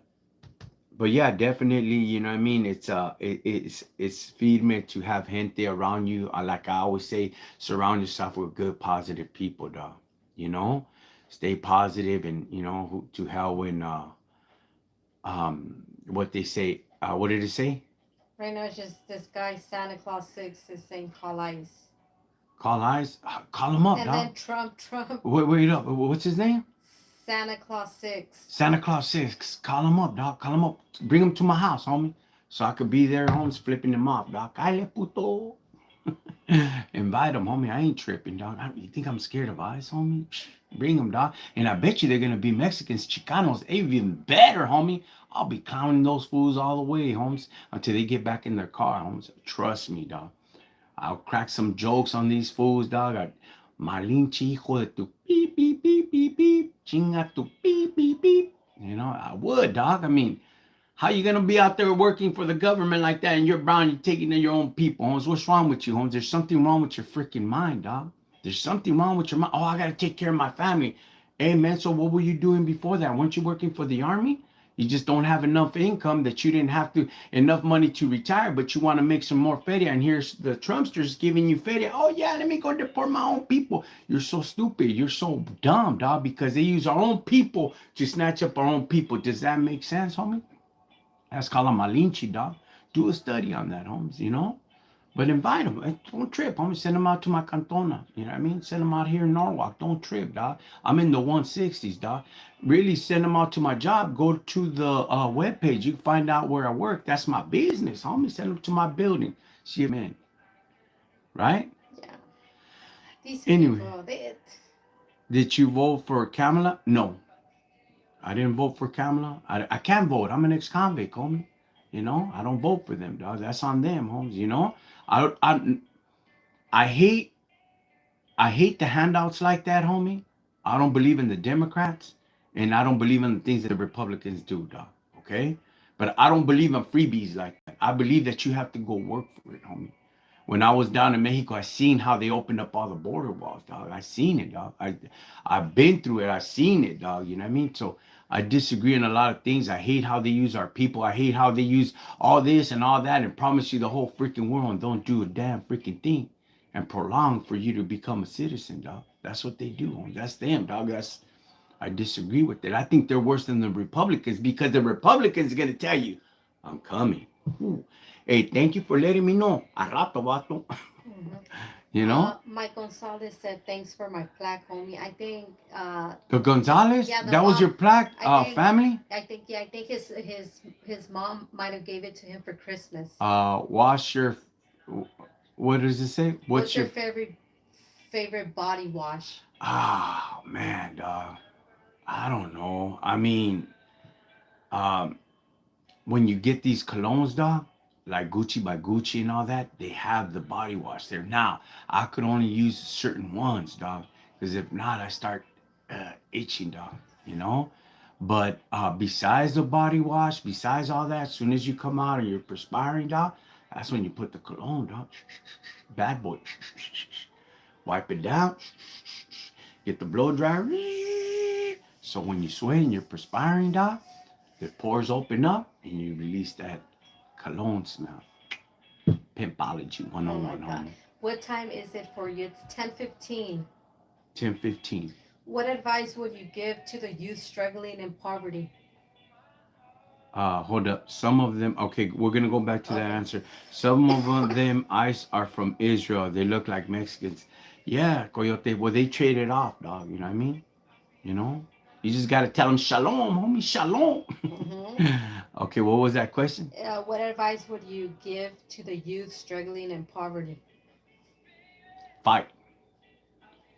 But yeah, definitely. You know what I mean. It's feed me to have gente around you. Like I always say, surround yourself with good, positive people, dog. You know, stay positive, and to hell when what they say. What did it say? Right now, it's just this guy Santa Claus 6 is saying call ice, Call eyes. Call him up, and dog. then Trump Wait up. What's his name? Santa Claus 6. Santa Claus 6. Call him up, dog. Call him up. Bring him to my house, homie. So I could be there, homies, flipping him off, dog. Kyle puto. Invite him, homie. I ain't tripping, dog. You think I'm scared of eyes, homie? Bring them, dog. And I bet you they're gonna be Mexicans, Chicanos, even better, homie. I'll be clowning those fools all the way, homes, until they get back in their car, homes. Trust me, dog. I'll crack some jokes on these fools, dog. Malinche hijo de tu beep beep beep beep beep. Chinga tu beep beep beep. I would, dog. I mean, how you gonna be out there working for the government like that and you're brown, you're taking to your own people, Holmes? What's wrong with you, Holmes? There's something wrong with your freaking mind, dog. There's something wrong with your mind. Oh, I gotta take care of my family. Hey man, so what were you doing before that? Weren't you working for the army? You just don't have enough income that you didn't have to enough money to retire, but you want to make some more feria. And here's the Trumpsters giving you feria. Oh yeah, let me go deport my own people. You're so stupid. You're so dumb, dog, because they use our own people to snatch up our own people. Does that make sense, homie? That's called a malinche, dog. Do a study on that, Holmes. But invite them. Don't trip, homie. Send them out to my cantona. You know what I mean? Send them out here in Norwalk. Don't trip, dog. I'm in the 160s, dog. Really send them out to my job. Go to the webpage. You can find out where I work. That's my business, homie. Send them to my building. See if man. Right? Yeah, these Anyway, people, they. did you vote for Kamala? No. I didn't vote for Kamala. I can't vote. I'm an ex-convict, homie. I don't vote for them, dog. That's on them, homes. I I I hate the handouts like that, homie. I don't believe in the Democrats, and I don't believe in the things that the Republicans do, dog. Okay, but I don't believe in freebies like that. I believe that you have to go work for it, homie. When I was down in Mexico, I seen how they opened up all the border walls, dog. I seen it, dog. I've been through it. I seen it, dog. You know what I mean? So I disagree on a lot of things. I hate how they use our people. I hate how they use all this and all that and promise you the whole freaking world and don't do a damn freaking thing and prolong for you to become a citizen, dog. That's what they do. That's them, dog. I disagree with it. I think they're worse than the Republicans because the Republicans are gonna tell you, I'm coming. Ooh. Hey, thank you for letting me know. A rato, vato. Mhm. you know? Mike Gonzalez said thanks for my plaque, homie. I think, The Gonzalez? yeah, the That was your mom. plaque I think, family? yeah, I think his mom might have gave it to him for Christmas. Wash your. What does it say? What's What's your your. favorite body wash? Ah, man, dog. I don't know. I mean, um, when you get these colognes, dog, like Gucci by Gucci and all that, they have the body wash there. Now, I could only use certain ones, dog, because if not, I start itching, dog, you know? But besides the body wash, besides all that, as soon as you come out and you're perspiring, dog, that's when you put the cologne, dog. Bad boy. Wipe it down. Get the blow dryer. So when you sweat and you're perspiring, dog, the pores open up and you release that cologne smell. Pimpology Oh my 101, God. homie. What time is it for you? It's 10:15. 10:15. What advice would you give to the youth struggling in poverty? Hold up. Some of them, okay, we're gonna go back to that Okay. answer. Some of them ice are from Israel. They look like Mexicans. Yeah, Coyote. Well, they traded off, dog. You know what I mean? You know? You just gotta tell them shalom, homie, shalom. Hmm. Okay, what was that question? What advice would you give to the youth struggling in poverty? Fight.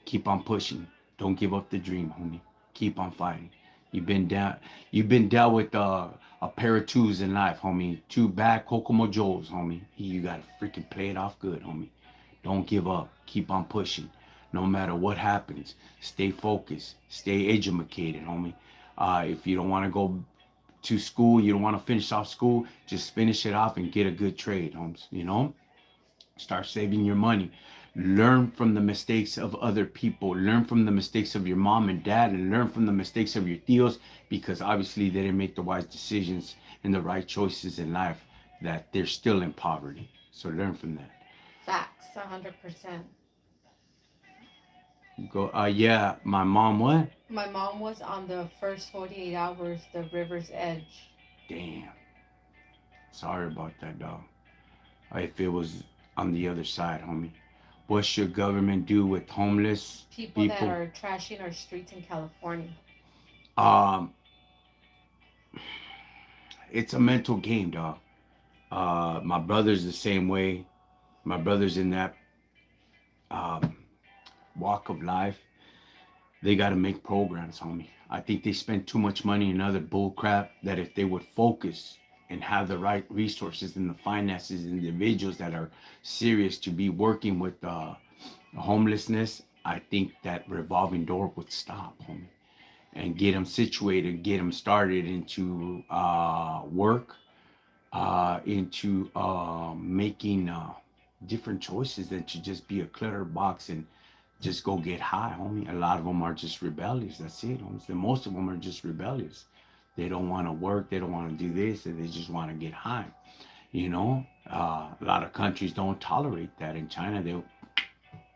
Keep on pushing. Don't give up the dream, homie. Keep on fighting. You've been down. You've been dealt with a pair of twos in life, homie. Two bad Kokomo Joes, homie. You gotta freaking play it off good, homie. Don't give up. Keep on pushing. No matter what happens, stay focused. Stay educated, homie. If you don't want to go to school, you don't want to finish off school, just finish it off and get a good trade, homes. Start saving your money. Learn from the mistakes of other people. Learn from the mistakes of your mom and dad, and learn from the mistakes of your tios, because obviously they didn't make the wise decisions and the right choices in life, that they're still in poverty. So learn from that. Facts, 100%. Go, yeah, my mom, what? My mom was on the first 48 hours, the river's edge. Damn. Sorry about that, dog. If it was on the other side, homie. What should government do with homeless People that people? are trashing our streets in California. Um, it's a mental game, dog. My brother's the same way. My brother's in that um, walk of life. They got to make programs, homie. I think they spend too much money in other bull crap, that if they would focus and have the right resources and the finances, individuals that are serious to be working with homelessness, I think that revolving door would stop, homie, and get them situated, get them started into work, into making different choices than to just be a clutter box and just go get high, homie. A lot of them are just rebellious. That's it, homies. And most of them are just rebellious. They don't want to work. They don't want to do this. And they just want to get high. A lot of countries don't tolerate that. In China, they'll,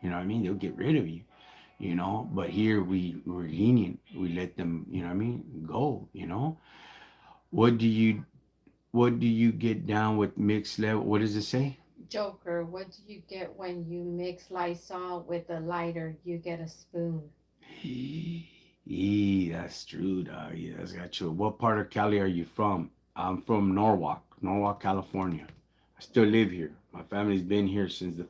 you know what I mean? They'll get rid of you, But here we're lenient. We let them, you know what I mean, go, What do you what do you get down with mixed level? What does it say? Joker, what do you get when you mix Lysol with a lighter? You get a spoon. That's true, dog. Yeah, that's got true. What part of Cali are you from? I'm from Norwalk, California. I still live here. My family's been here since the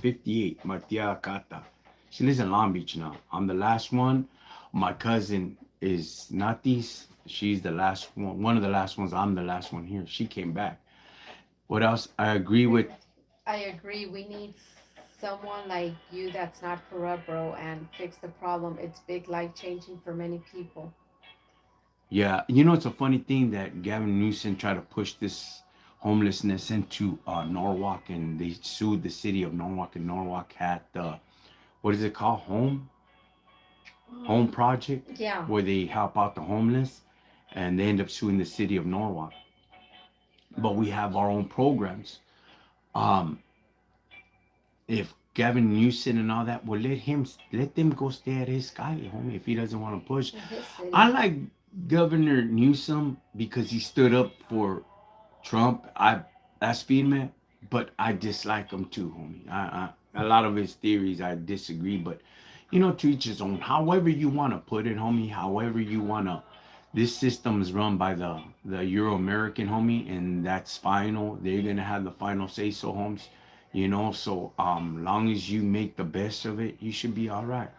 58. My tia Cata. She lives in Long Beach now. I'm the last one. My cousin is Natis. She's the last one of the last ones. I'm the last one here. She came back. What else? I agree with. I agree. We need someone like you that's not corrupt, bro, and fix the problem. It's big life changing for many people. Yeah, it's a funny thing that Gavin Newsom tried to push this homelessness into Norwalk, and they sued the city of Norwalk, and Norwalk had the, what is it called, home project, Yeah. where they help out the homeless, and they end up suing the city of Norwalk. But we have our own programs. Um, if Gavin Newsom and all that, well, let them go stay at his sky, homie. If he doesn't want to push, In his city. I like Governor Newsom because he stood up for Trump. That's feedback, but I dislike him too, homie. A lot of his theories I disagree, but to each his own. However you want to put it, homie. However you want to. This system is run by the Euro American, homie, and that's final. They're gonna have the final say, so, homes. So long as you make the best of it, you should be all right.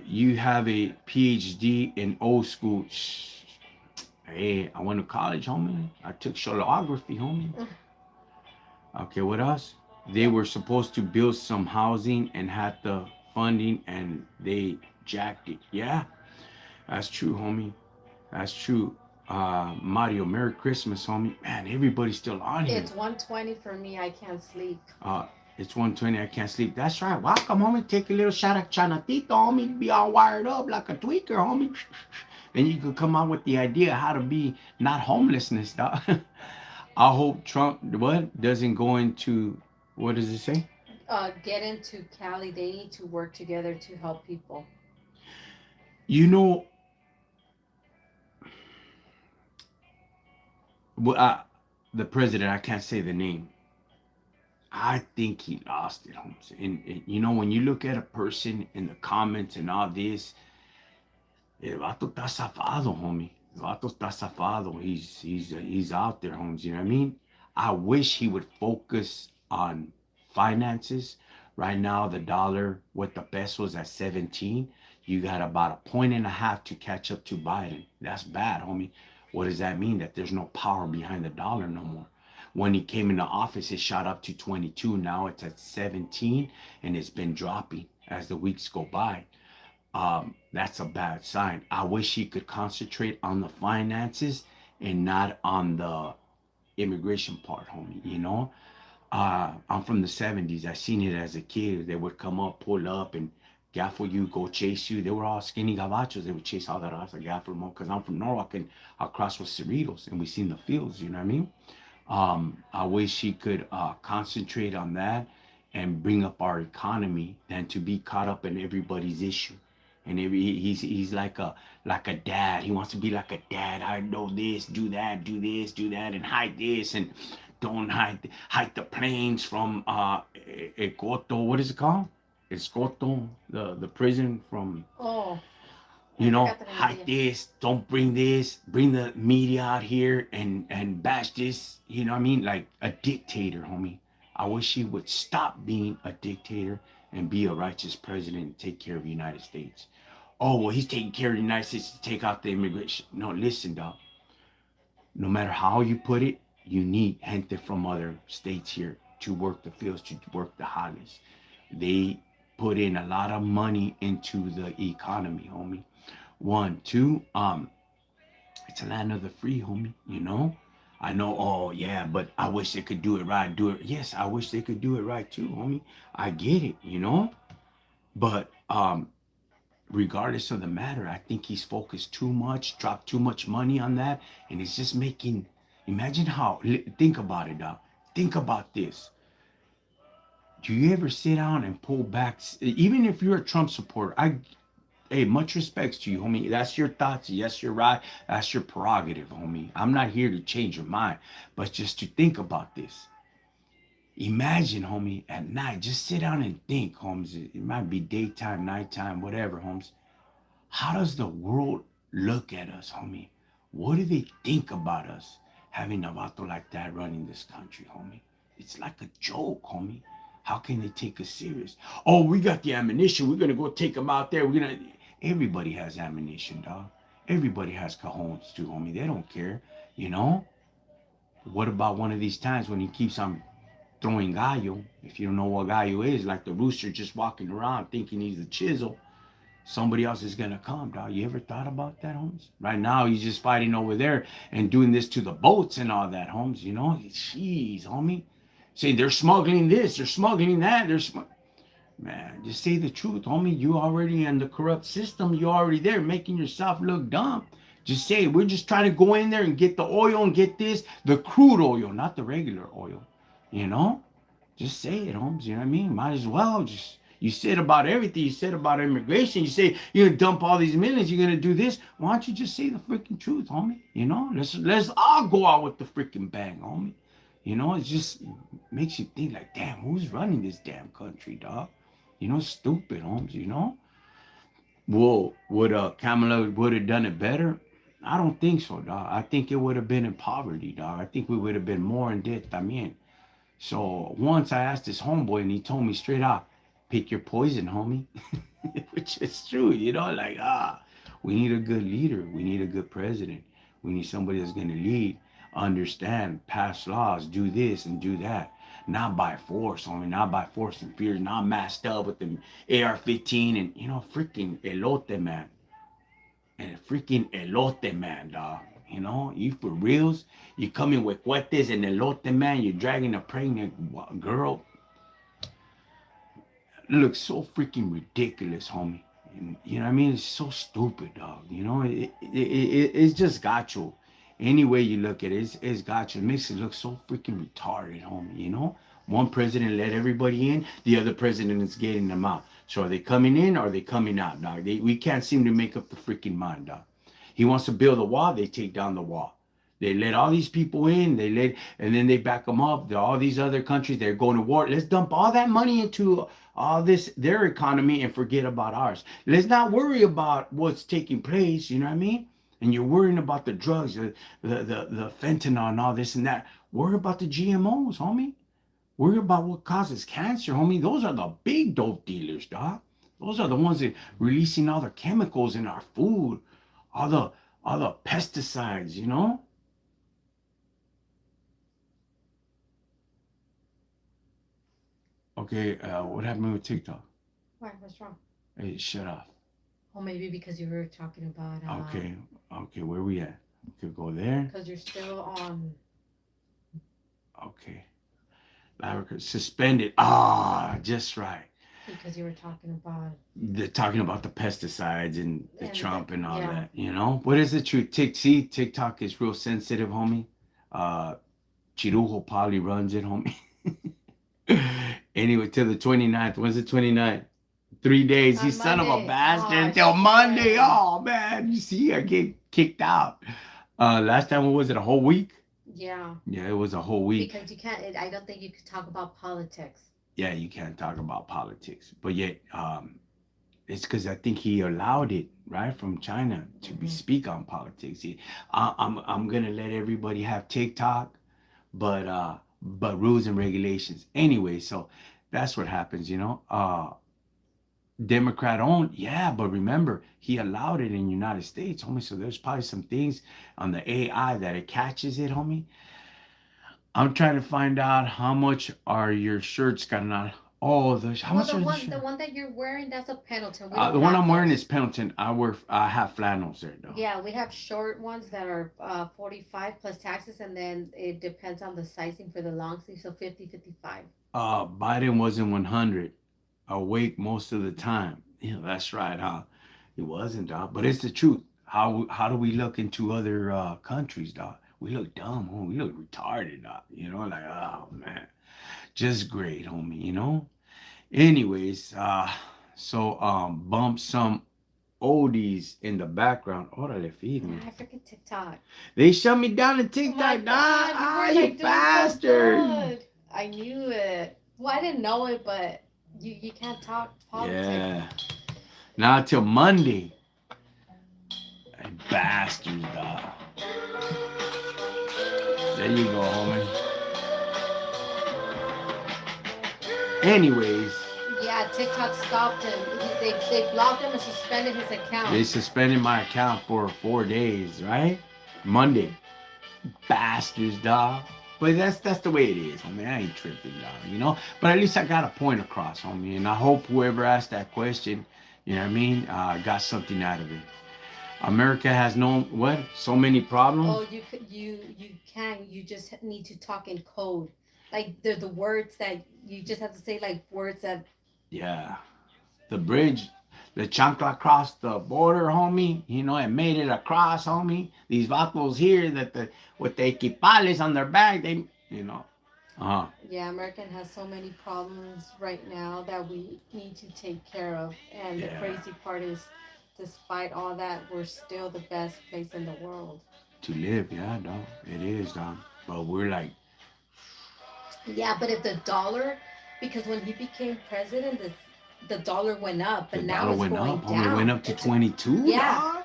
You have a PhD in old school. Hey, I went to college, homie. I took shortography, homie. Okay, what else? They were supposed to build some housing and had the funding, and they jacked it. Yeah, that's true, homie. That's true. Mario, Merry Christmas, homie. Man, everybody's still on here. It's 1:20 for me. I can't sleep. Uh, it's 1:20. I can't sleep. That's right. Welcome, homie. Take a little shot of Chanatito, homie. Be all wired up like a tweaker, homie. Then you could come out with the idea how to be not homelessness, dog. I hope Trump doesn't go into, what does it say? Get into Cali. They need to work together to help people. You know, well, the president. I can't say the name. I think he lost it, Holmes. And when you look at a person in the comments and all this, el vato está zafado, homie. El vato está zafado. He's out there, Holmes. You know what I mean? I wish he would focus on finances. Right now, the dollar with the pesos at 17. You got about a point and a half to catch up to Biden. That's bad, homie. What does that mean? That there's no power behind the dollar no more. When he came into office, it shot up to 22. Now it's at 17, and it's been dropping as the weeks go by. That's a bad sign. I wish he could concentrate on the finances and not on the immigration part, homie. You know, I'm from the 70s. I seen it as a kid. They would come up, pull up, and gaffle you, go chase you. They were all skinny gabachos. They would chase all that raza, gaffle them because I'm from Norwalk and across with Cerritos, and we seen the fields. You know what I mean? I wish he could concentrate on that and bring up our economy than to be caught up in everybody's issue. And he's like a dad. He wants to be like a dad. I know this, do that, do this, do that, and hide this, and don't hide the planes from Ekoto. What is it called? Escoto, the prison from, Oh, I you know, forgot the name of hide the. this, don't bring this, bring the media out here and bash this, you know what I mean? Like a dictator, homie. I wish he would stop being a dictator and be a righteous president and take care of the United States. Oh, well, he's taking care of the United States to take out the immigration. No, listen, dog. No matter how you put it, you need gente from other states here to work the fields, to work the hollies. They put in a lot of money into the economy, homie. One, two, it's a land of the free, homie. You know, I know. Oh yeah, but I wish they could do it right. Do it. Yes, I wish they could do it right too, homie. I get it. You know, but regardless of the matter, I think he's focused too much, dropped too much money on that, and it's just making. Imagine how. Think about it, dog. Think about this. Do you ever sit down and pull back? Even if you're a Trump supporter, hey, much respects to you, homie. That's your thoughts. Yes, you're right. That's your prerogative, homie. I'm not here to change your mind, but just to think about this. Imagine, homie, at night, just sit down and think, Holmes. It might be daytime, nighttime, whatever, Holmes. How does the world look at us, homie? What do they think about us having a vato like that running this country, homie? It's like a joke, homie. How can they take us serious? Oh, we got the ammunition. We're gonna go take them out there. We're gonna. Everybody has ammunition, dog. Everybody has cajones too, homie. They don't care, you know. What about one of these times when he keeps on throwing gallo? If you don't know what gallo is, like the rooster just walking around thinking he's a chisel, somebody else is gonna come, dog. You ever thought about that, Holmes? Right now, he's just fighting over there and doing this to the boats and all that, Holmes. You know, jeez, homie. Saying they're smuggling this, they're smuggling that, man. Just say the truth, homie. You already in the corrupt system. You already there, making yourself look dumb. Just say we're just trying to go in there and get the oil and get this, the crude oil, not the regular oil. You know, just say it, Holmes. You know what I mean? Might as well just. You said about everything. You said about immigration. You say you're gonna dump all these millions. You're gonna do this. Why don't you just say the freaking truth, homie? You know, let's all go out with the freaking bang, homie. You know, it just makes you think like, damn, who's running this damn country, dog? You know, stupid, Holmes. You know, well, would Kamala would have done it better? I don't think so, dog. I think it would have been in poverty, dog. I think we would have been more in debt también. So once I asked this homeboy and he told me straight out, pick your poison, homie. Which is true, you know, like, we need a good leader. We need a good president. We need somebody that's going to lead, understand, pass laws, do this and do that. Not by force, homie, not by force and fear, not masked up with the AR-15 and, you know, freaking elote, man. And freaking elote, man, dog. You know, you for reals? You coming with cuetes and elote, man. You're dragging a pregnant girl. Looks so freaking ridiculous, homie. And, you know what I mean? It's so stupid, dog. You know, it's just gacho. Any way you look at it, it's gacho. It makes it look so freaking retarded, homie. You know, one president let everybody in, the other president is getting them out. So are they coming in or are they coming out, dog? We can't seem to make up the freaking mind, dog. He wants to build a wall, they take down the wall. They let all these people in, and then they back them up. All these other countries, they're going to war. Let's dump all that money into all this, their economy, and forget about ours. Let's not worry about what's taking place, you know what I mean? And you're worrying about the drugs, the fentanyl and all this and that. Worry about the GMOs, homie. Worry about what causes cancer, homie. Those are the big dope dealers, dog. Those are the ones that releasing all the chemicals in our food, all the all the pesticides, you know? Okay, what happened with TikTok? Why? What's wrong? Hey, shut up. Oh, maybe because you were talking about Okay, okay, where we at? We could go there. because you're still on Okay, suspended. Ah, just right. because you were talking about They're talking about the pesticides and the and the Trump and all yeah. that. You know what is the truth? TikTok is real sensitive, homie. Uh, Chirujo probably runs it, homie. Anyway, till the 29th. When's the 29th? 3 days. You On son of a Monday. Oh bastard. Until Monday. shit. Oh man. You see, I get kicked out. Last time, what was it? A whole week? Yeah, Yeah, it was a whole week. because you can't. I don't think you could talk about politics. Yeah, you can't talk about politics. But yet, it's because I think he allowed it, right, from China to be Hmm. speak on politics. I'm gonna let everybody have TikTok, but rules and regulations. Anyway, so that's what happens, you know. Democrat owned, yeah, but remember, he allowed it in the United States, homie. So there's probably some things on the AI that it catches it, homie. I'm trying to find out how much are your shirts got not. Oh, how Well, much are the shirts? the one that you're wearing, that's a Pendleton. We The don't one have I'm wearing is those. Pendleton. I have flannels there though. Yeah, we have short ones that are 45 plus taxes, and then it depends on the sizing for the long sleeve, so 50, 55. Biden wasn't 100 awake most of the time. Yeah, that's right, huh? He wasn't, dog. But it's the truth. How do we look into other countries, dog? We look dumb, homie. We look retarded, dog. You know, like oh man, just great, homie. You know. Anyways, bump some oldies in the background. Órale, Ah, feed I freaking TikTok. They shut me down in Oh my TikTok, dog. God, you Ah, were you like doing so bastard. good. I knew it. Well, I didn't know it, but you can't talk politics. Yeah. Not till Monday. Hey, bastard, dog. There you go, homie. Anyways, Yeah, TikTok stopped him. They blocked him and suspended his they account. suspended my account for 4 days, right? Monday. Bastards, dog. But that's the way it is, homie. I ain't tripping, dog, you know? But at least I got a point across, homie. And I hope whoever asked that question, you know what I mean, got something out of it. America has no, what? So many Oh, problems? you can. You just need to talk in code. Like they're the words that you just have to say like words that Yeah. The bridge, the chancla crossed the border, homie. You know, it made it across, homie. These vatos here that the with the equipales on their back, they, you know, uh huh. yeah, American has so many problems right now that we need to take care of. And the Yeah. crazy part is despite all that, we're still the best place in the world. To live, yeah, dog. It is, dog. But we're like, Yeah, but if the dollar, because when he became president, the dollar went up, the but now dollar it's went going up, homie. It went down. up to It's 22, yeah, dog.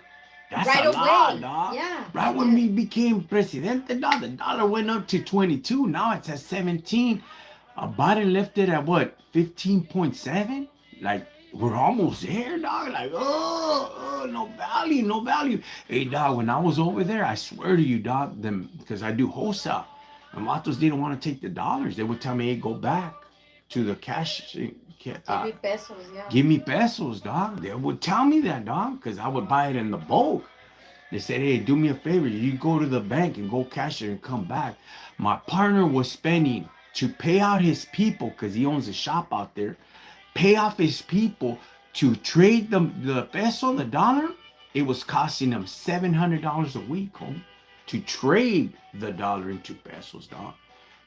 That's right a lot, away. dog. Yeah, Right when because we became presidente, dog, the dollar went up to 22. Now it's at 17. Biden left it at what, 15.7? Like, we're almost there, dog. Like, no value, no value. Hey, dog, when I was over there, I swear to you, dog, them, because I do wholesale, the Matos didn't want to take the dollars. They would tell me, hey, go back to the cash. give me pesos. Yeah. Give me pesos, dog. They would tell me that, dog, because I would buy it in the bulk. They said, hey, do me a favor. You go to the bank and go cash it and come back. My partner was spending to pay out his people because he owns a shop out there. Pay off his people to trade the peso, the dollar. It was costing him $700 a week, home, to trade the dollar into pesos, dog.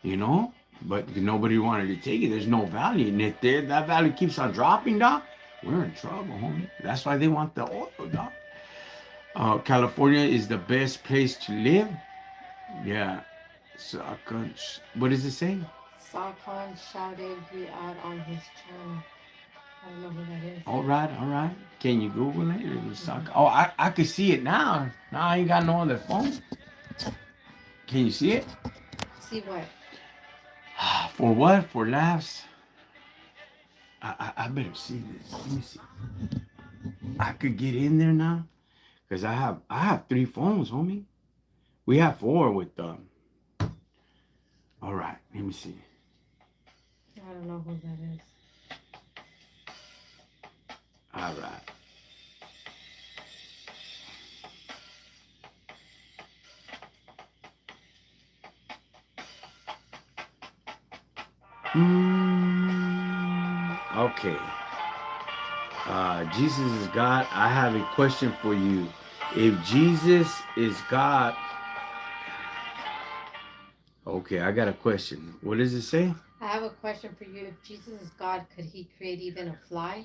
You know? But nobody wanted to take it. There's no value. And if that value keeps on dropping, dog, we're in trouble, homie. That's why they want the oil, dog. California is the best place to live. Yeah. So what does it say? Sarkhan shouted he out on his channel. I don't know who that is. All right, all right. Can you Google it? Mm-hmm. Oh, I could see it now. Now I ain't got no other phone. Can you see it? See what? For what? For laughs? I better see this. Let me see. I could get in there now because I have three phones, homie. We have four with them. All right, let me see. I don't know who that is. All right. Okay. Jesus is God. I have a question for you. If Jesus is God, okay, I got a question. What does it say? I have a question for you. If Jesus is God, could he create even a fly?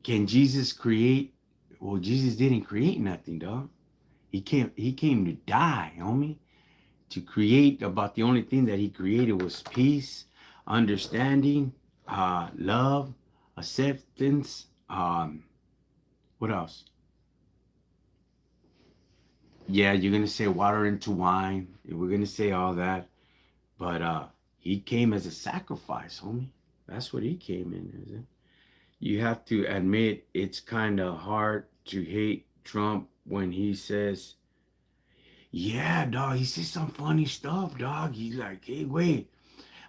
Can Jesus create? Well, Jesus didn't create nothing, dog. He came to die, homie. To create about the only thing that he created was peace, understanding, love, acceptance. What else? Yeah, you're gonna say water into wine. We're gonna say all that, but he came as a sacrifice, homie. That's what he came in as. You have to admit it's kind of hard to hate Trump when he says, "Yeah, dog." He says some funny stuff, dog. He's like, "Hey, wait."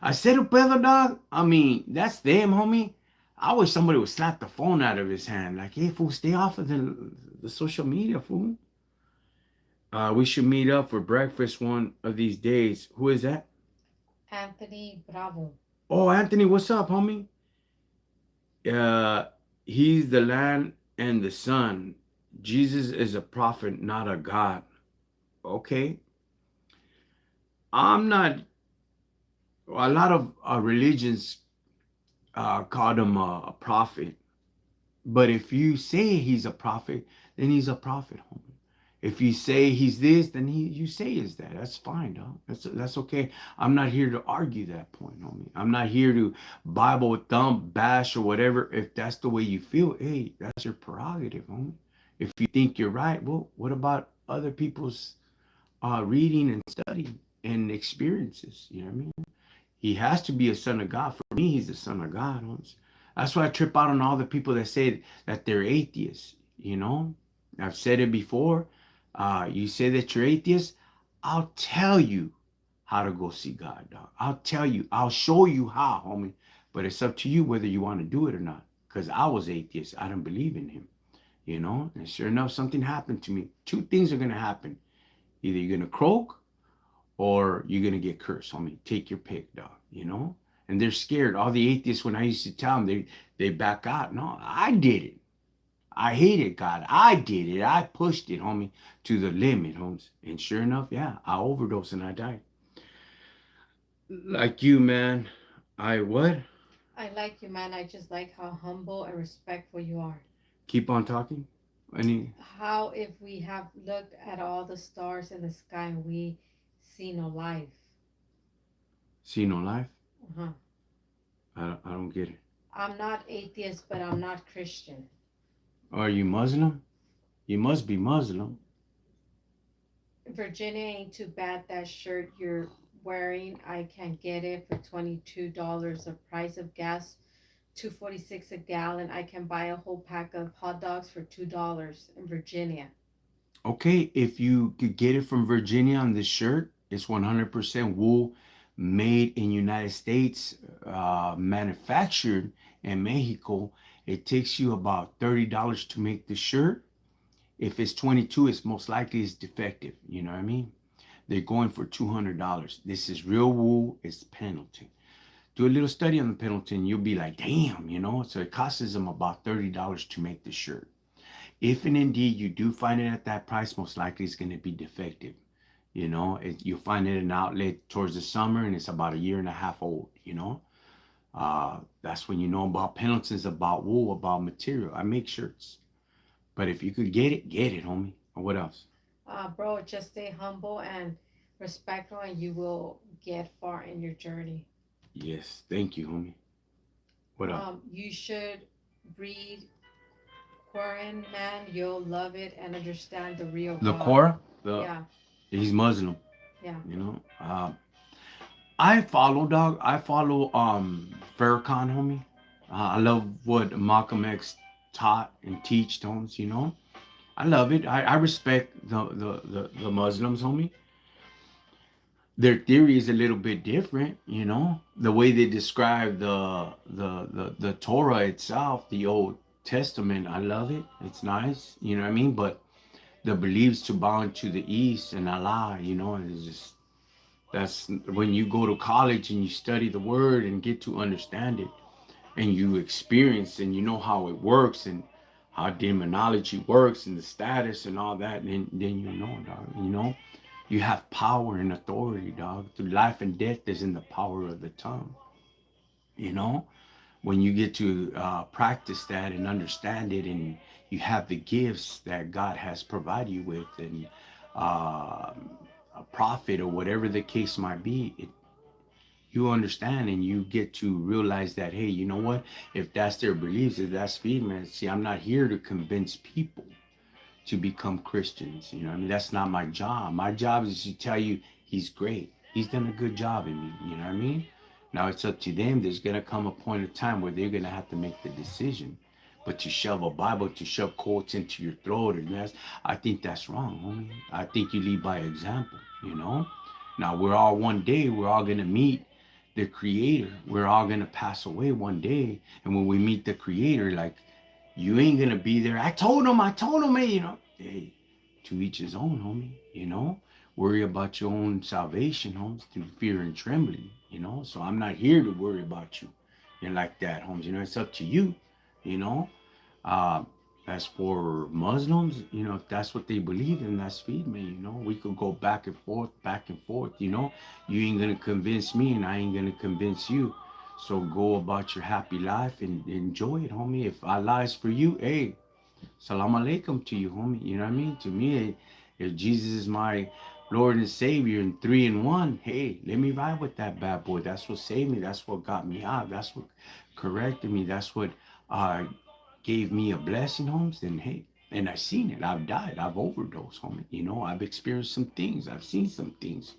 I said a pedo, dog. I mean, that's them, homie. I wish somebody would slap the phone out of his hand. Like, hey, fool, stay off of the social media, fool. We should meet up for breakfast one of these days. Who is that? Anthony Bravo. Oh, Anthony, what's up, homie? Uh, he's the land and the sun. Jesus is a prophet, not a god. Okay. I'm not, a lot of religions called him a prophet. But if you say he's a prophet, then he's a prophet, homie. If you say he's this, then you say is that. That's fine, dog. That's okay. I'm not here to argue that point, homie. I'm not here to Bible thump, bash, or whatever. If that's the way you feel, hey, that's your prerogative, homie. If you think you're right, well, what about other people's reading and studying and experiences? You know what I mean? He has to be a son of God. For me, he's the son of God. That's why I trip out on all the people that say that they're atheists. You know, I've said it before. You say that you're atheist, I'll tell you how to go see God, dog. I'll tell you. I'll show you how, homie. But it's up to you whether you want to do it or not. Because I was atheist. I didn't believe in him. You know, and sure enough, something happened to me. Two things are going to happen. Either you're going to croak or you're gonna get cursed, homie. Take your pick, dog. You know? And they're scared. All the atheists, when I used to tell them, they back out. No, I did it. I hated God. I did it. I pushed it, homie, to the limit, homes. And sure enough, yeah, I overdosed and I died. Like you, man. I what? I like you, man. I just like how humble and respectful you are. Keep on talking. Any How if we have looked at all the stars in the sky and we see no life? see no life? Uh-huh. I don't get it. I'm not atheist, but I'm not Christian. Are you Muslim? You must be Muslim. Virginia ain't too bad. That shirt you're wearing, I can get it for $22. The price of gas, 2.46 a gallon. I can buy a whole pack of hot dogs for $2 in Virginia. Okay, if you could get it from Virginia on this shirt, it's 100% wool made in United States, manufactured in Mexico. It takes you about $30 to make the shirt. If it's 22, it's most likely it's defective. You know what I mean? They're going for $200. This is real wool. It's Pendleton. Do a little study on the Pendleton. You'll be like, damn, you know? So it costs them about $30 to make the shirt. If and indeed you do find it at that price, most likely it's going to be defective. You know, you'll find it in an outlet towards the summer and it's about a year and a half old, you know. That's when you know about Pendleton's, about wool, about material. I make shirts. But if you could get it, homie. Or what else? Bro, just stay humble and respectful, and you will get far in your journey. Yes, thank you, homie. What else? You should read Quran, man. You'll love it and understand the real The God. Korah, the Yeah, he's Muslim, yeah. you know. I follow, dog. I follow Farrakhan, homie. I love what Malcolm X taught and teach, homes, you know. I love it. I respect the Muslims, homie. Their theory is a little bit different, you know. The way they describe the Torah itself, the Old Testament, I love it. It's nice, you know what I mean. But the beliefs to bow into the East and Allah, you know, it's just, that's when you go to college and you study the word and get to understand it and you experience and you know how it works and how demonology works and the status and all that, and then you know, dog, you know, you have power and authority, dog. Through life and death is in the power of the tongue, you know. When you get to practice that and understand it, and you have the gifts that God has provided you with, and uh, a prophet or whatever the case might be, you understand and you get to realize that, hey, you know what? If that's their beliefs, if that's feedback, see, I'm not here to convince people to become Christians. You know, I mean, that's not my job. My job is to tell you he's great. He's done a good job in me. You know what I mean? Now it's up to them. There's gonna come a point of time where they're gonna have to make the decision. But to shove a Bible, to shove quotes into your throat, and I think that's wrong, homie. I think you lead by example. You know. Now we're all one day. We're all gonna meet the Creator. We're all gonna pass away one day, and when we meet the Creator, like, you ain't gonna be there. I told him, hey, you know, hey, to each his own, homie, you know. Worry about your own salvation, homes, through fear and trembling, you know. So I'm not here to worry about you. You're like that, homes. You know, it's up to you, you know. Uh, as for Muslims, you know, if that's what they believe in, that's feed me, you know. We could go back and forth, you know. You ain't gonna convince me, and I ain't gonna convince you. So go about your happy life and enjoy it, homie. If Allah is for you, hey, salam alaikum to you, homie. You know what I mean? To me, if Jesus is my Lord and Savior and three in one, hey, let me ride with that bad boy. That's what saved me. That's what got me out. That's what corrected me. That's what uh, gave me a blessing, homes. Then hey, and I've seen it. I've died. I've overdosed, homie. You know, I've experienced some things. I've seen some things,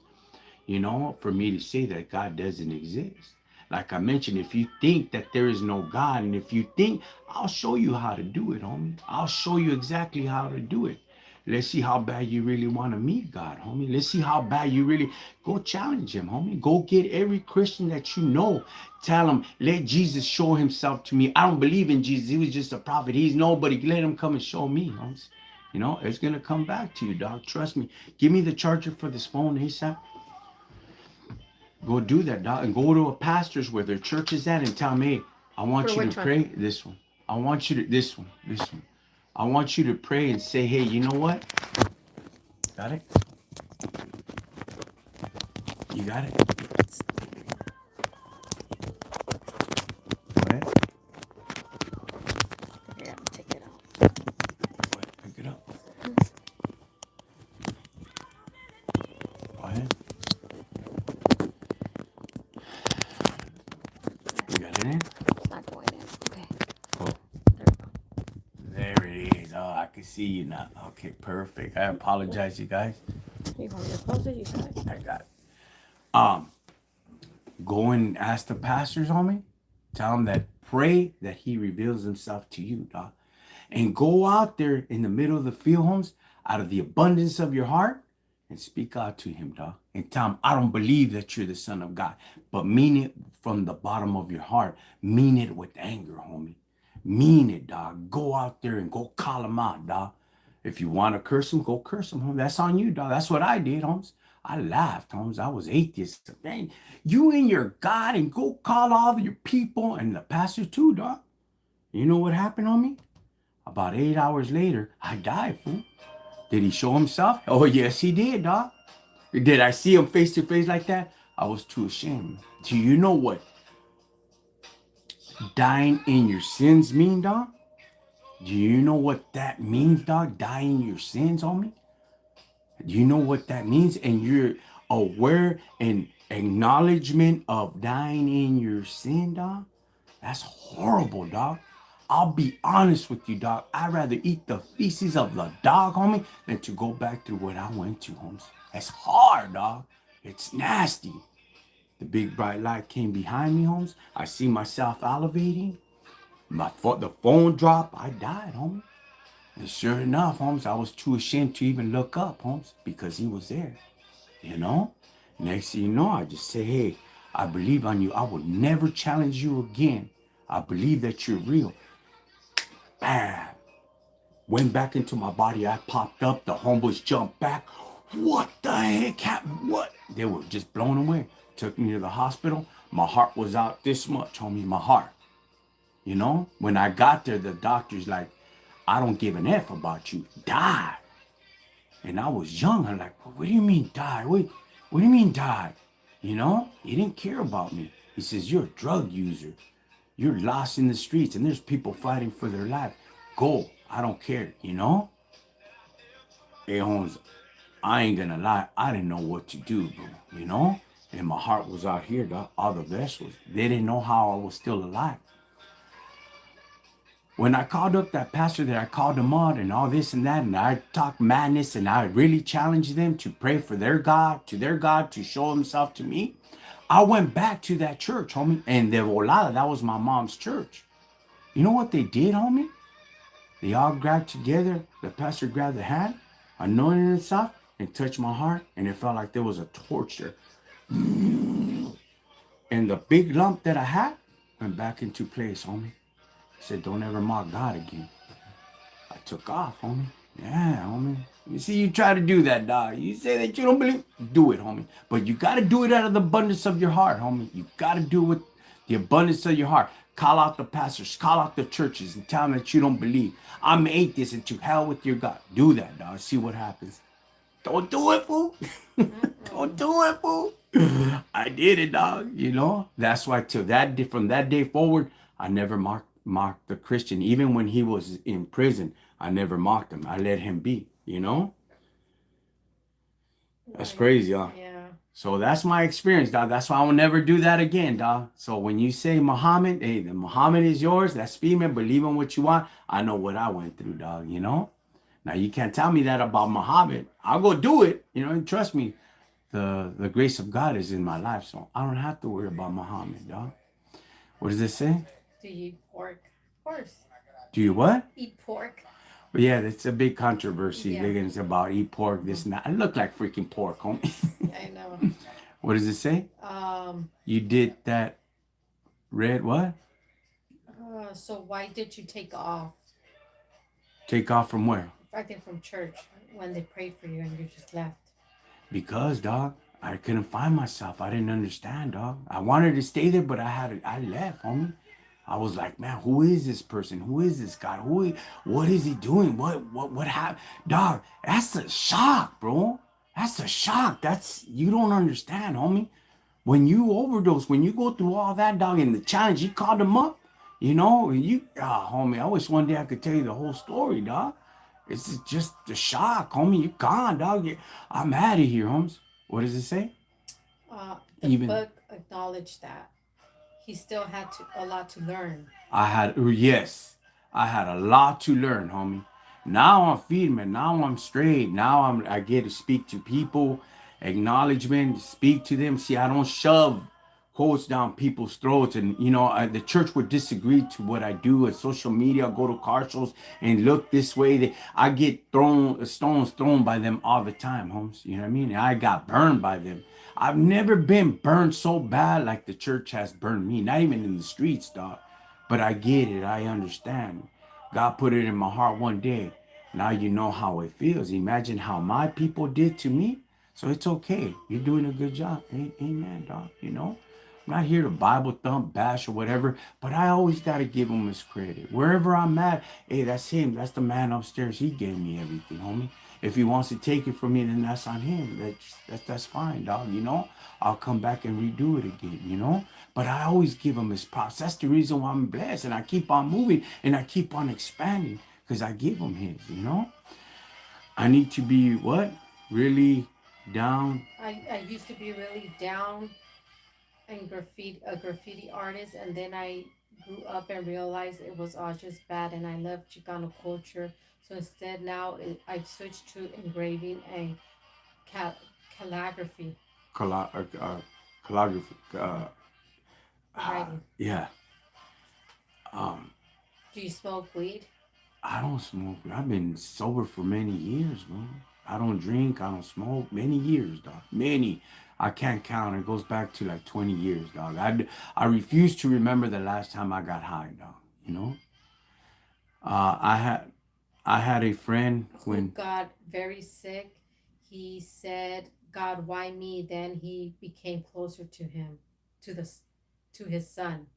you know, for me to say that God doesn't exist. Like I mentioned, if you think that there is no God, and if you think, I'll show you how to do it, homie. I'll show you exactly how to do it. Let's see how bad you really want to meet God, homie. Let's see how bad you really go challenge him, homie. Go get every Christian that you know. Tell him, let Jesus show himself to me. I don't believe in Jesus. He was just a prophet. He's nobody. Let him come and show me, homies. You know, it's going to come back to you, dog. Trust me. Give me the charger for this phone, ASAP. Go do that, dog, and go to a pastor's where their church is at and tell them, hey, I want For you to which one? pray this one. I want you to this one. I want you to pray and say, hey, you know what? Got it? You got it? Go ahead. Here, I'm gonna take it out. Go ahead. Pick it up. Go ahead. You got it in? It's not going in. Okay. Cool. There we go. There it is. Oh, I can see you now. Okay, perfect. I apologize, you guys. You want me to close it? You got it. I got it. Um, Go and ask the pastors on me. Tell them that pray that he reveals himself to you, dog. And go out there in the middle of the field, homes, out of the abundance of your heart, and speak out to him, dog. And tell him, I don't believe that you're the son of God, but mean it from the bottom of your heart. Mean it with anger, homie. Mean it, dog. Go out there and go call him out, dog. If you want to curse him, go curse him, homie. That's on you, dog. That's what I did, homes. I laughed, Holmes. I was atheist. Man, you and your God, and go call all your people and the pastor too, dog. You know what happened on me? About 8 hours later, I died, fool. Did he show himself? Oh, yes, he did, dog. Did I see him face to face like that? I was too ashamed. Do you know what dying in your sins mean, dog? Do you know what that means, dog? Dying in your sins, homie? Do you know what that means? And you're aware and acknowledgement of dying in your sin, dog? That's horrible, dog. I'll be honest with you, dog. I'd rather eat the feces of the dog, homie, than to go back through what I went to, homies. It's hard, dog. It's nasty. The big bright light came behind me, homes. I see myself elevating. The phone dropped. I died, homie. And sure enough, Holmes, I was too ashamed to even look up, Holmes, because he was there, you know? Next thing you know, I just say, hey, I believe on you. I will never challenge you again. I believe that you're real. Bam. Went back into my body. I popped up. The homeboys jumped back. What the heck happened? What? They were just blown away. Took me to the hospital. My heart was out this much, homie. My heart. You know? When I got there, the doctor's like, I don't give an F about you. Die. And I was young. I'm like, what do you mean die? What do you mean die? You know? He didn't care about me. He says, you're a drug user. You're lost in the streets and there's people fighting for their life. Go. I don't care. You know? Hey, Holmes, I ain't gonna lie. I didn't know what to do, bro. You know? And my heart was out here, dog. All the vessels. They didn't know how I was still alive. When I called up that pastor that I called them out and all this and that, and I talked madness and I really challenged them to pray for their God to show himself to me, I went back to that church, homie. And the volada, that was my mom's church. You know what they did, homie? They all grabbed together. The pastor grabbed the hand, anointed himself, and touched my heart. And it felt like there was a torch there. And the big lump that I had went back into place, homie. He said, don't ever mock God again. I took off, homie. Yeah, homie. You see, you try to do that, dog. You say that you don't believe, do it, homie. But you got to do it out of the abundance of your heart, homie. You got to do it with the abundance of your heart. Call out the pastors, call out the churches, and tell them that you don't believe. I'm atheist and to hell with your God. Do that, dog. See what happens. Don't do it, fool. Don't do it, fool. I did it, dog. You know. That's why from that day forward, I never mocked the Christian. Even when he was in prison, I never mocked him. I let him be. You know. That's crazy, huh? Yeah. So that's my experience, dog. That's why I will never do that again, dog. So when you say Muhammad, hey, the Muhammad is yours. That's female. Believe in what you want. I know what I went through, dog. You know. Now you can't tell me that about Muhammad. I'll go do it. You know, and trust me, the grace of God is in my life, so I don't have to worry about Muhammad, dog. What does it say? Do you eat pork? Of course. Do you what? Eat pork. But yeah, it's a big controversy. Yeah. It's about eat pork, this and that. I look like freaking pork, homie. I know. What does it say? You did that red what? So why did you take off? Take off from where? I think from church when they prayed for you and you just left. Because, dog, I couldn't find myself. I didn't understand, dog. I wanted to stay there, but I left, homie. I was like, man, who is this person? Who is this guy? What is he doing? What happened? Dog, that's a shock, bro. That's a shock. You don't understand, homie. When you overdose, when you go through all that, dog, and the challenge, you called him up, homie, I wish one day I could tell you the whole story, dog. It's just a shock, homie. You're gone, dog. I'm out of here, homes. What does it say? The book acknowledged that he still had a lot to learn. Yes, I had a lot to learn, homie. Now I'm feeding, now I'm straight. Now I get to speak to people, acknowledgement, speak to them. See, I don't shove quotes down people's throats, and the church would disagree to what I do at social media. I go to car shows and look this way. I get stones thrown by them all the time, homes. You know what I mean? I got burned by them. I've never been burned so bad like the church has burned me. Not even in the streets, dog. But I get it. I understand. God put it in my heart one day. Now you know how it feels. Imagine how my people did to me. So it's okay. You're doing a good job. Amen, dog. I'm not here to Bible thump, bash, or whatever, but I always got to give him his credit. Wherever I'm at, hey, that's him. That's the man upstairs. He gave me everything, homie. If he wants to take it from me, then that's on him. That's fine, dog. I'll come back and redo it again, But I always give him his props. That's the reason why I'm blessed, and I keep on moving, and I keep on expanding, because I give him his, I need to be, what? Really down? I used to be really down and a graffiti artist, and then I grew up and realized it was all just bad, and I love Chicano culture. So instead, now I've switched to engraving and calligraphy. Calligraphy. Writing. Yeah. Do you smoke weed? I don't smoke. I've been sober for many years, man. I don't drink. I don't smoke. Many years, dog. Many. I can't count. It goes back to like 20 years, dog. I refuse to remember the last time I got high, dog. I I had a friend who when got very sick. He said, "God, why me?" Then he became closer to him, to the to his son.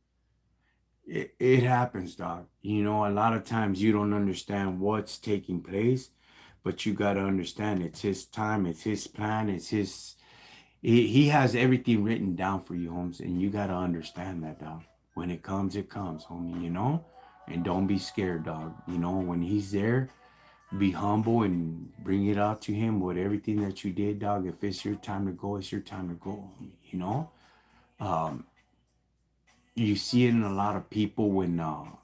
it happens, dog. You know, a lot of times you don't understand what's taking place, but you got to understand it's his time, it's his plan, it's his. He has everything written down for you, Holmes, and you got to understand that, dog. When it comes, homie. You know, and don't be scared, dog. You know, when he's there, be humble and bring it out to him with everything that you did, dog. If it's your time to go, it's your time to go. You know, um, you see it in a lot of people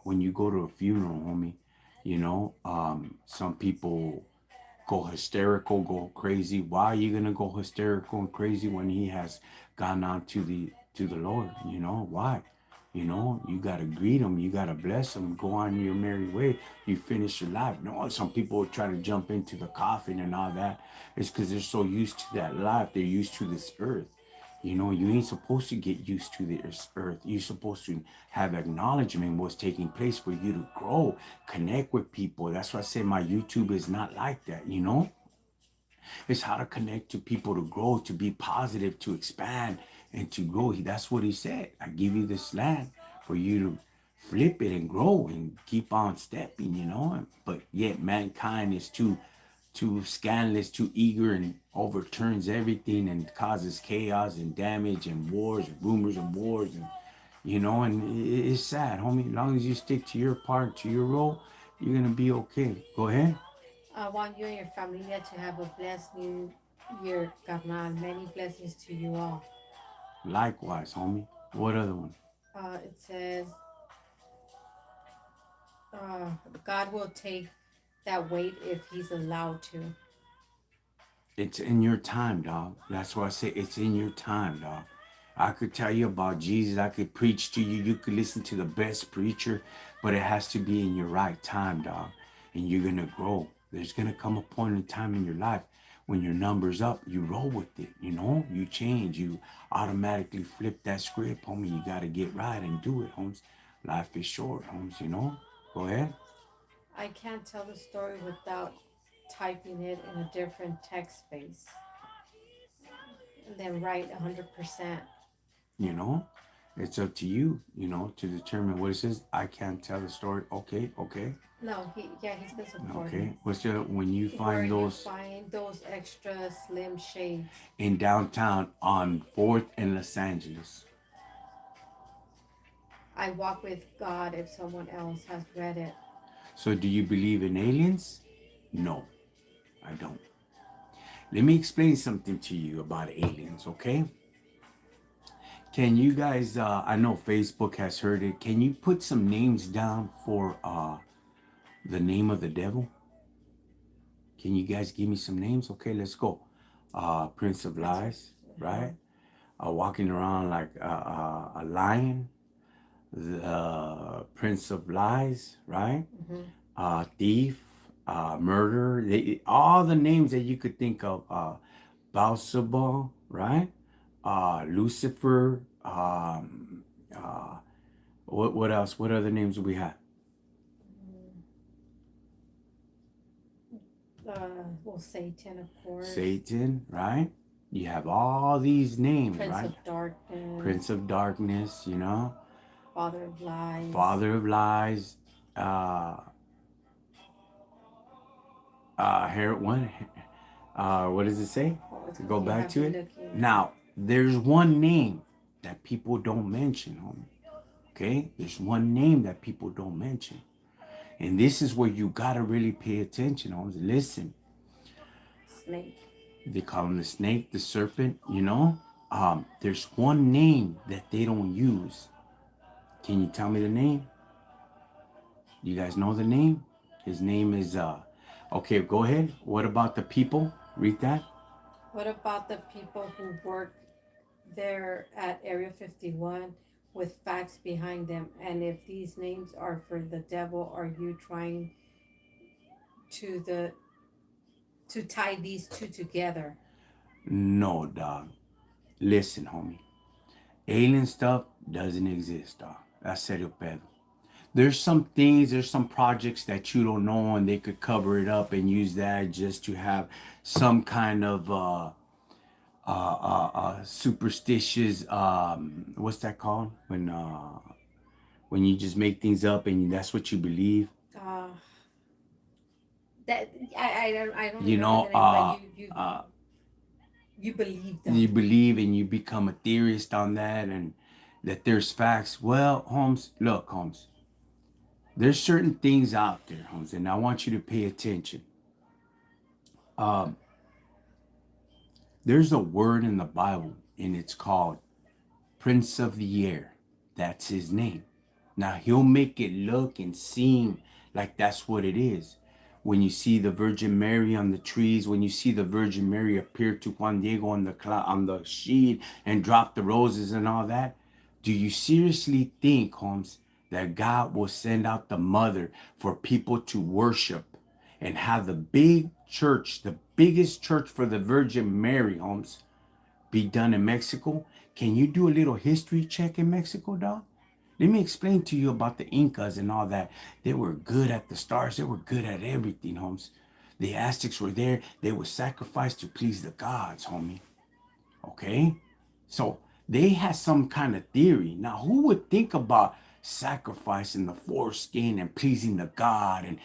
when you go to a funeral, homie. You know, some people go hysterical, go crazy. Why are you gonna go hysterical and crazy when he has gone on to the Lord? You know why? You know, you gotta greet him, you gotta bless him, go on your merry way. You finish your life. No, some people try to jump into the coffin and all that. It's because they're so used to that life. They're used to this earth. You know, you ain't supposed to get used to this earth. You're supposed to have acknowledgement what's taking place for you to grow, connect with people. That's why I say my YouTube is not like that, you know? It's how to connect to people to grow, to be positive, to expand, and to grow. That's what he said. I give you this land for you to flip it and grow and keep on stepping, you know? But yet mankind is too scandalous, too eager, and overturns everything and causes chaos and damage and wars, and rumors and wars, and you know, and it's sad, homie. As long as you stick to your part, to your role, you're gonna be okay. Go ahead. I want you and your familia to have a blessed new year, carnal. Many blessings to you all. Likewise, homie. What other one? It says, uh, God will take that weight if He's allowed to. It's in your time, dog. That's why I say it's in your time, dog. I could tell you about Jesus. I could preach to you. You could listen to the best preacher, but it has to be in your right time, dog. And you're going to grow. There's going to come a point in time in your life when your number's up, you roll with it, you know? You change. You automatically flip that script, homie. You got to get right and do it, homes. Life is short, homes, you know? Go ahead. I can't tell the story without typing it in a different text space and then write 100%. You know, it's up to you, you know, to determine what it says. I can't tell the story. Okay, okay, No, yeah, he's been supporting. okay. What's the when you Where find you those find those extra slim shades. in downtown on 4th and Los Angeles? I walk with God if someone else has read it. So, do you believe in aliens? No, I don't. Let me explain something to you about aliens, okay? Can you guys? I know Facebook has heard it. Can you put some names down for the name of the devil? Can you guys give me some names? Okay, let's go. Prince of Prince of, Lies, uh-huh. right? Walking around like a lion, the Prince of Lies, right? Hmm. Thief, murder, all the names that you could think of. Balsabal, right? Lucifer. What else? What other names do we have? Well, Satan, of course. Satan, right? You have all these names, Prince right? of Darkness, Prince of Darkness, you know, Father of Lies. Father of Lies, uh, one, what does it say? Oh, it's To because go you back have to been it. looking. Now, there's one name that people don't mention, homie. Okay? There's one name that people don't mention. And this is where you gotta really pay attention, homies. Listen, Snake. they call him the snake, the serpent, you know? There's one name that they don't use. Can you tell me the name? You guys know the name? His name is okay, go ahead. What about the people? Read that. What about the people who work there at Area 51 with facts behind them? And if these names are for the devil, are you trying to the to tie these two together? No, dog. Listen, homie. Alien stuff doesn't exist, dog. That's serio pedo. there's some things, there's some projects that you don't know, and they could cover it up and use that just to have some kind of superstitious, what's that called, when you just make things up and that's what you believe. Uh, that I don't You remember know, the name, but you believe you them. believe and you become a theorist on that, and that there's facts. Well, Holmes, look, Holmes, there's certain things out there, Holmes, and I want you to pay attention. Um, there's a word in the Bible, and it's called Prince of the Air. That's his name. Now he'll make it look and seem like that's what it is. When you see the Virgin Mary on the trees, when you see the Virgin Mary appear to Juan Diego on the on the sheet and drop the roses and all that, do you seriously think, Holmes, that God will send out the mother for people to worship and have the big church, the biggest church for the Virgin Mary, Holmes, be done in Mexico? Can you do a little history check in Mexico, dog? Let me explain to you about the Incas and all that. They were good at the stars. They were good at everything, Holmes. The Aztecs were there. They would sacrifice to please the gods, homie. Okay? So they had some kind of theory. Now, who would think about sacrificing the foreskin and pleasing the god and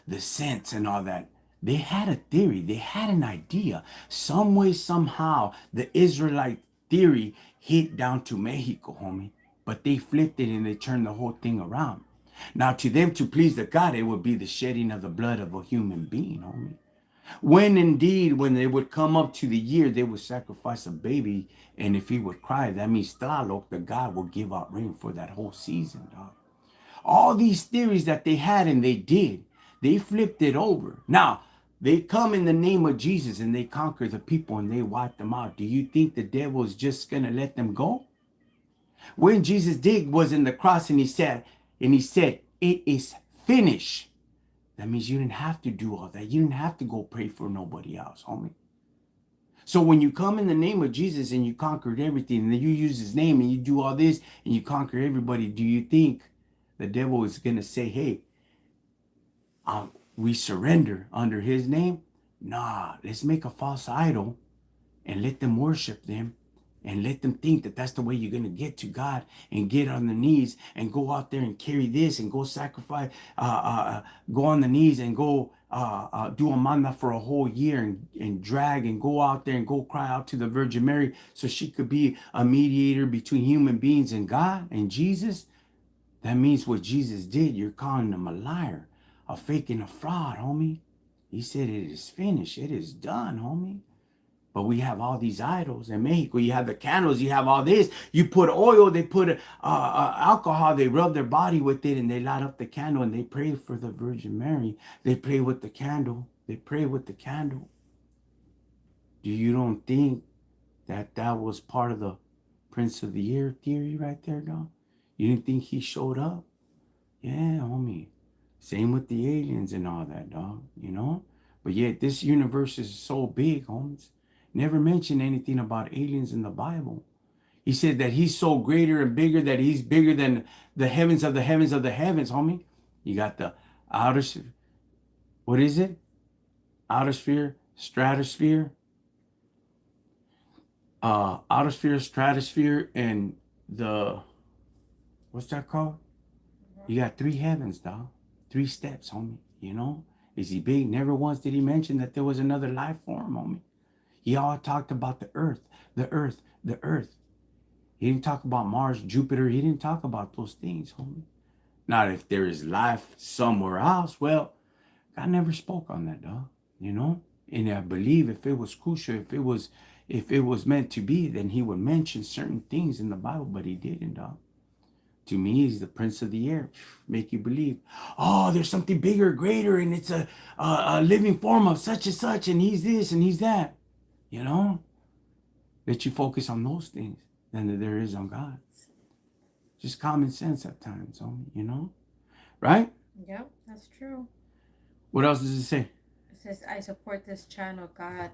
the scents and all that? They had a theory. They had an idea. Some way, somehow, the Israelite theory hit down to Mexico, homie. But they flipped it and they turned the whole thing around. Now, to them, to please the God, it would be the shedding of the blood of a human being, homie. When indeed, when they would come up to the year, they would sacrifice a baby. And if he would cry, that means Tlaloc, the God, will give out rain for that whole season, dog. All these theories that they had and they did, they flipped it over. Now, they come in the name of Jesus and they conquer the people and they wipe them out. Do you think the devil is just going to let them go? When Jesus did was in the cross and he said, it is finished. That means you didn't have to do all that. You didn't have to go pray for nobody else, homie. So when you come in the name of Jesus and you conquered everything, and then you use his name and you do all this and you conquer everybody, do you think the devil is going to say, hey, we surrender under his name? Nah, let's make a false idol and let them worship them and let them think that that's the way you're going to get to God and get on the knees and go out there and carry this and go sacrifice, go on the knees and go do a manda for a whole year and drag and go out there and go cry out to the Virgin Mary so she could be a mediator between human beings and God and Jesus. That means what Jesus did, you're calling him a liar, a fake and a fraud, homie. He said it is finished. It is done, homie. But we have all these idols in Mexico. You have the candles. You have all this. You put oil. They put alcohol. They rub their body with it and they light up the candle and they pray for the Virgin Mary. They pray with the candle. They pray with the candle. Do you don't think that that was part of the Prince of the Air theory right there, dog? You didn't think he showed up? Yeah, homie. Same with the aliens and all that, dog. You know? But yet this universe is so big, homies. Never mentioned anything about aliens in the Bible. He said that he's so greater and bigger that he's bigger than the heavens of the heavens of the heavens, homie. You got the outer, what is it? Outer sphere, stratosphere, outer sphere, stratosphere, and the, what's that called? You got three heavens, dog. Three steps, homie. You know? Is he big? Never once did he mention that there was another life form, homie. He all talked about the earth, the earth, the earth. He didn't talk about Mars, Jupiter. He didn't talk about those things, homie. Not if there is life somewhere else. Well, God never spoke on that, dog. You know? And I believe if it was crucial, if it was meant to be, then he would mention certain things in the Bible, but he didn't, dog. To me, he's the Prince of the Air. Make you believe, oh, there's something bigger, greater, and it's a living form of such and such, and he's this and he's that. You know? Let you focus on those things than that there is on God. Just common sense at times, you know? Right? Yep, that's true. What else does it say? It says, I support this channel, God.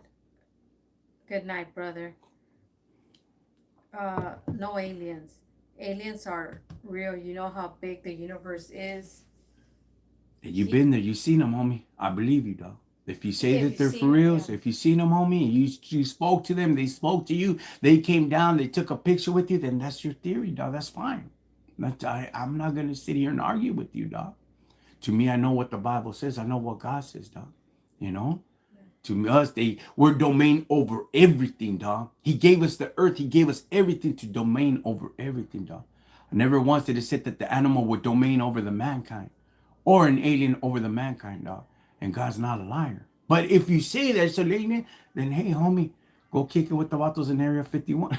Good night, brother. No aliens. aliens are real. You know how big the universe is. You've He, been there. You've seen them, homie. I believe you, dog. If you say if that you've they're for seen it, yeah. reals, if you seen them, homie, you spoke to them, they spoke to you, they came down, they took a picture with you, then that's your theory, dog. That's fine. I'm not gonna sit here and argue with you, dog. To me, I know what the Bible says. I know what God says, dog. You know, Yeah. to us, we're domain over everything, dog. He gave us the earth. He gave us everything to domain over everything, dog. I never once did it say that the animal would domain over the mankind or an alien over the mankind, dog. And God's not a liar. But if you say that it's an alien, then hey, homie, go kick it with the vatos in Area 51.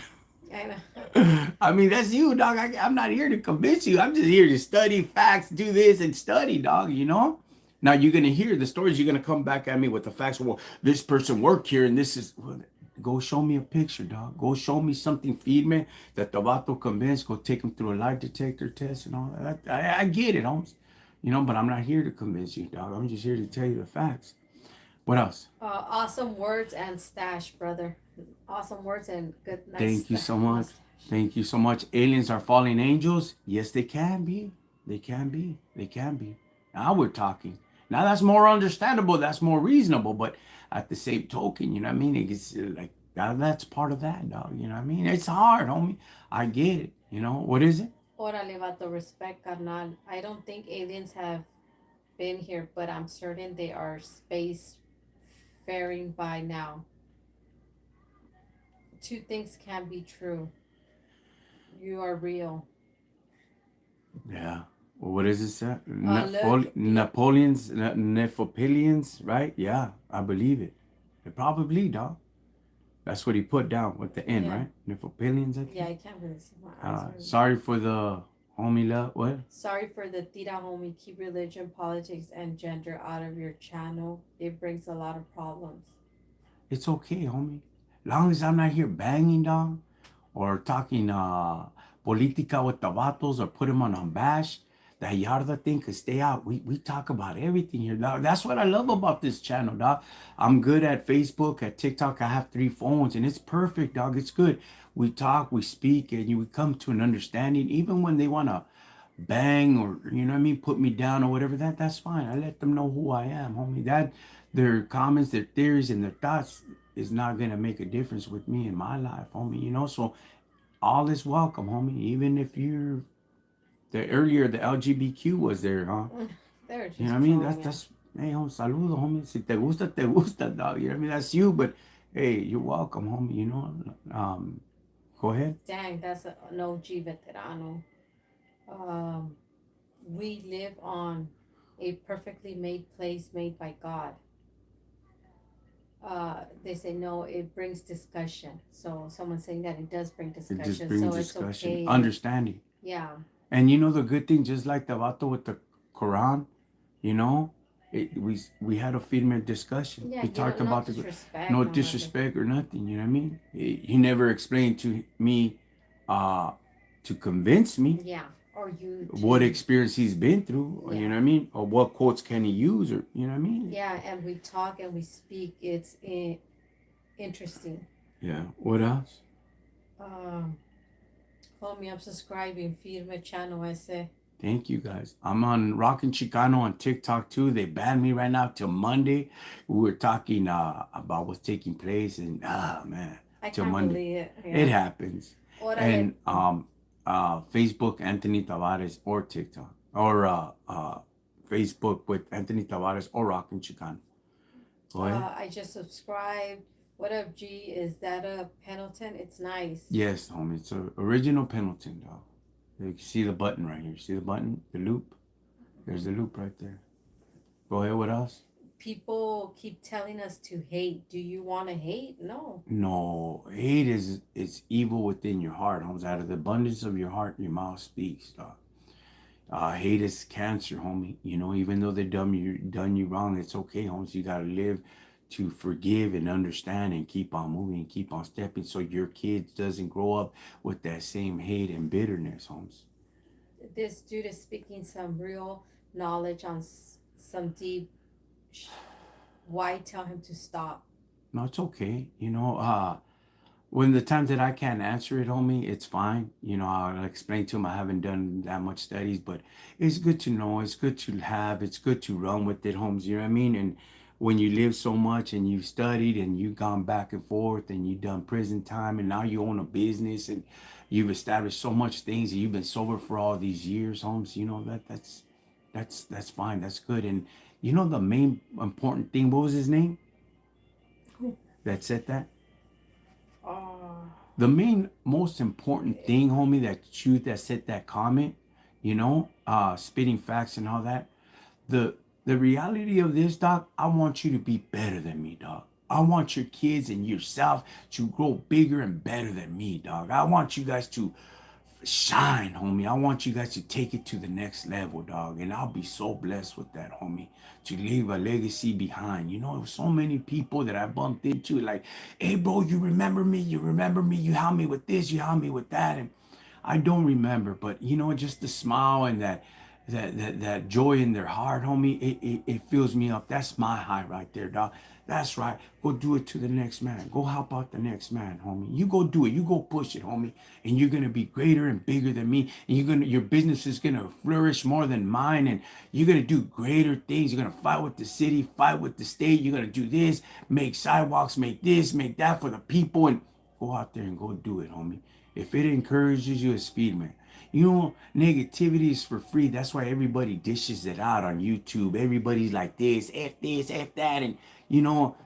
I know. I mean, that's you, dog. I'm not here to convince you. I'm just here to study facts, do this and study, dog, you know? Now you're gonna hear the stories, you're gonna come back at me with the facts. Well, this person worked here and this is well, go show me a picture, dog. Go show me something, feed me that the vato convinced, go take him through a lie detector test and all that. I get it, Holmes. You know, but I'm not here to convince you, dog. I'm just here to tell you the facts. What else? Awesome words and stash, brother. Awesome words and good, nice Thank you so much. mustache. Thank you so much. Aliens are fallen angels? Yes, they can be. They can be. They can be. Now we're talking. Now that's more understandable. That's more reasonable. But at the same token, you know what I mean? It's like that's part of that, dog. You know what I mean? It's hard, homie. I get it. You know what is it? Órale, vato, respect, carnal. I don't think aliens have been here, but I'm certain they are space faring by now. Two things can be true. You are real. Yeah. Well, what is it? Sir? Look, Napoleon's, Nephopilians, right? Yeah, I believe it. Probably, dog. That's what he put down with the N, yeah, right? Nephopilians, I yeah, think. I can't really see my eyes. Are Sorry for the homie love. What? Sorry for the tira homie. Keep religion, politics, and gender out of your channel. It brings a lot of problems. It's okay, homie. Long as I'm not here banging, dog, or talking politica with the vatos or put him on a bash, that yarda thing could stay out. We talk about everything here, dog. That's what I love about this channel, dog. I'm good at Facebook, at TikTok. I have 3 phones, and it's perfect, dog. It's good. We talk, we speak, and we come to an understanding. Even when they want to bang or you know what I mean, put me down or whatever, that's fine. I let them know who I am, homie. That their comments, their theories, and their thoughts is not gonna make a difference with me in my life, homie. You know, so all is welcome, homie. Even if you're the earlier the LGBTQ was there, huh? They're You know what just I mean? trolling him. That's hey, home, saludo, homie. Si te gusta, dog. You know what I mean? That's you, but hey, you're welcome, homie. You know, go ahead. Dang, that's an OG veterano. Um, we live on a perfectly made place made by God. They say no, it brings discussion. So someone saying that it does bring It just discussion. brings So it's discussion, okay. understanding. Yeah, And you know the good thing, just like the vato with the Quran, you know, we had a female discussion. yeah. He You talked don't, no about the disrespect, no no nothing. disrespect or nothing. You know what I mean? He never explained to me, uh, to convince me Yeah, or you what to. experience he's been through. Or, you Yeah, know what I mean? Or what quotes can he use? Or you know what I mean? yeah. And we talk and we speak. It's interesting. Yeah. What else? Um, Homie, I'm subscribing. Firme channel. I say. Thank you guys. I'm on Rockin Chicano on TikTok too. They banned me right now till Monday. We were talking about what's taking place and man, I till can't Monday. believe it. It Yeah. happens. Órale. And Facebook Anthony Tavares or TikTok or Facebook with Anthony Tavares or Rockin Chicano. Go ahead. I just subscribed. What up, G? Is that a Pendleton? It's nice. Yes, homie. It's a original Pendleton, dog. You can see the button right here. See the button? The loop? There's the loop right there. Go ahead. What else? People keep telling us to hate. Do you want to hate? No. No, hate is evil within your heart, Holmes. Out of the abundance of your heart, your mouth speaks, dog. Hate is cancer, homie. You know, even though they done you wrong, it's okay, Holmes. You gotta live to forgive and understand and keep on moving and keep on stepping, so your kids doesn't grow up with that same hate and bitterness, Holmes. This dude is speaking some real knowledge on some deep. Sh- Why tell him to stop? No, it's okay. You know, when the times that I can't answer it, homie, it's fine. You know, I'll explain to him I haven't done that much studies, but it's good to know. It's good to have. It's good to run with it, homes. You know what I mean? And when you live so much and you've studied and you've gone back and forth and you've done prison time and now you own a business and you've established so much things and you've been sober for all these years, homes. You know that's fine. That's good. And you know the main important thing. What was his name? Who? That said that. Oh, The main most important thing, homie, that said that comment, spitting facts and all that. The reality of this, dog, I want you to be better than me, dog. I want your kids and yourself to grow bigger and better than me, dog. I want you guys to shine, homie. I want you guys to take it to the next level, dog. And I'll be so blessed with that, homie, to leave a legacy behind. You know, so many people that I bumped into, like, hey, bro, you remember me? You remember me? You helped me with this, you helped me with that. And I don't remember, but you know, just the smile and that joy in their heart, homie, it fills me up. That's my high right there, dog. That's right. Go do it to the next man. Go help out the next man, homie. You go do it. You go push it, homie. And you're gonna be greater and bigger than me. And your business is gonna flourish more than mine. And you're gonna do greater things. You're gonna fight with the city, fight with the state. You're gonna do this, make sidewalks, make this, make that for the people, and go out there and go do it, homie. If it encourages you, it's speed, man. You know, negativity is for free. That's why everybody dishes it out on YouTube. Everybody's like this, F that. And,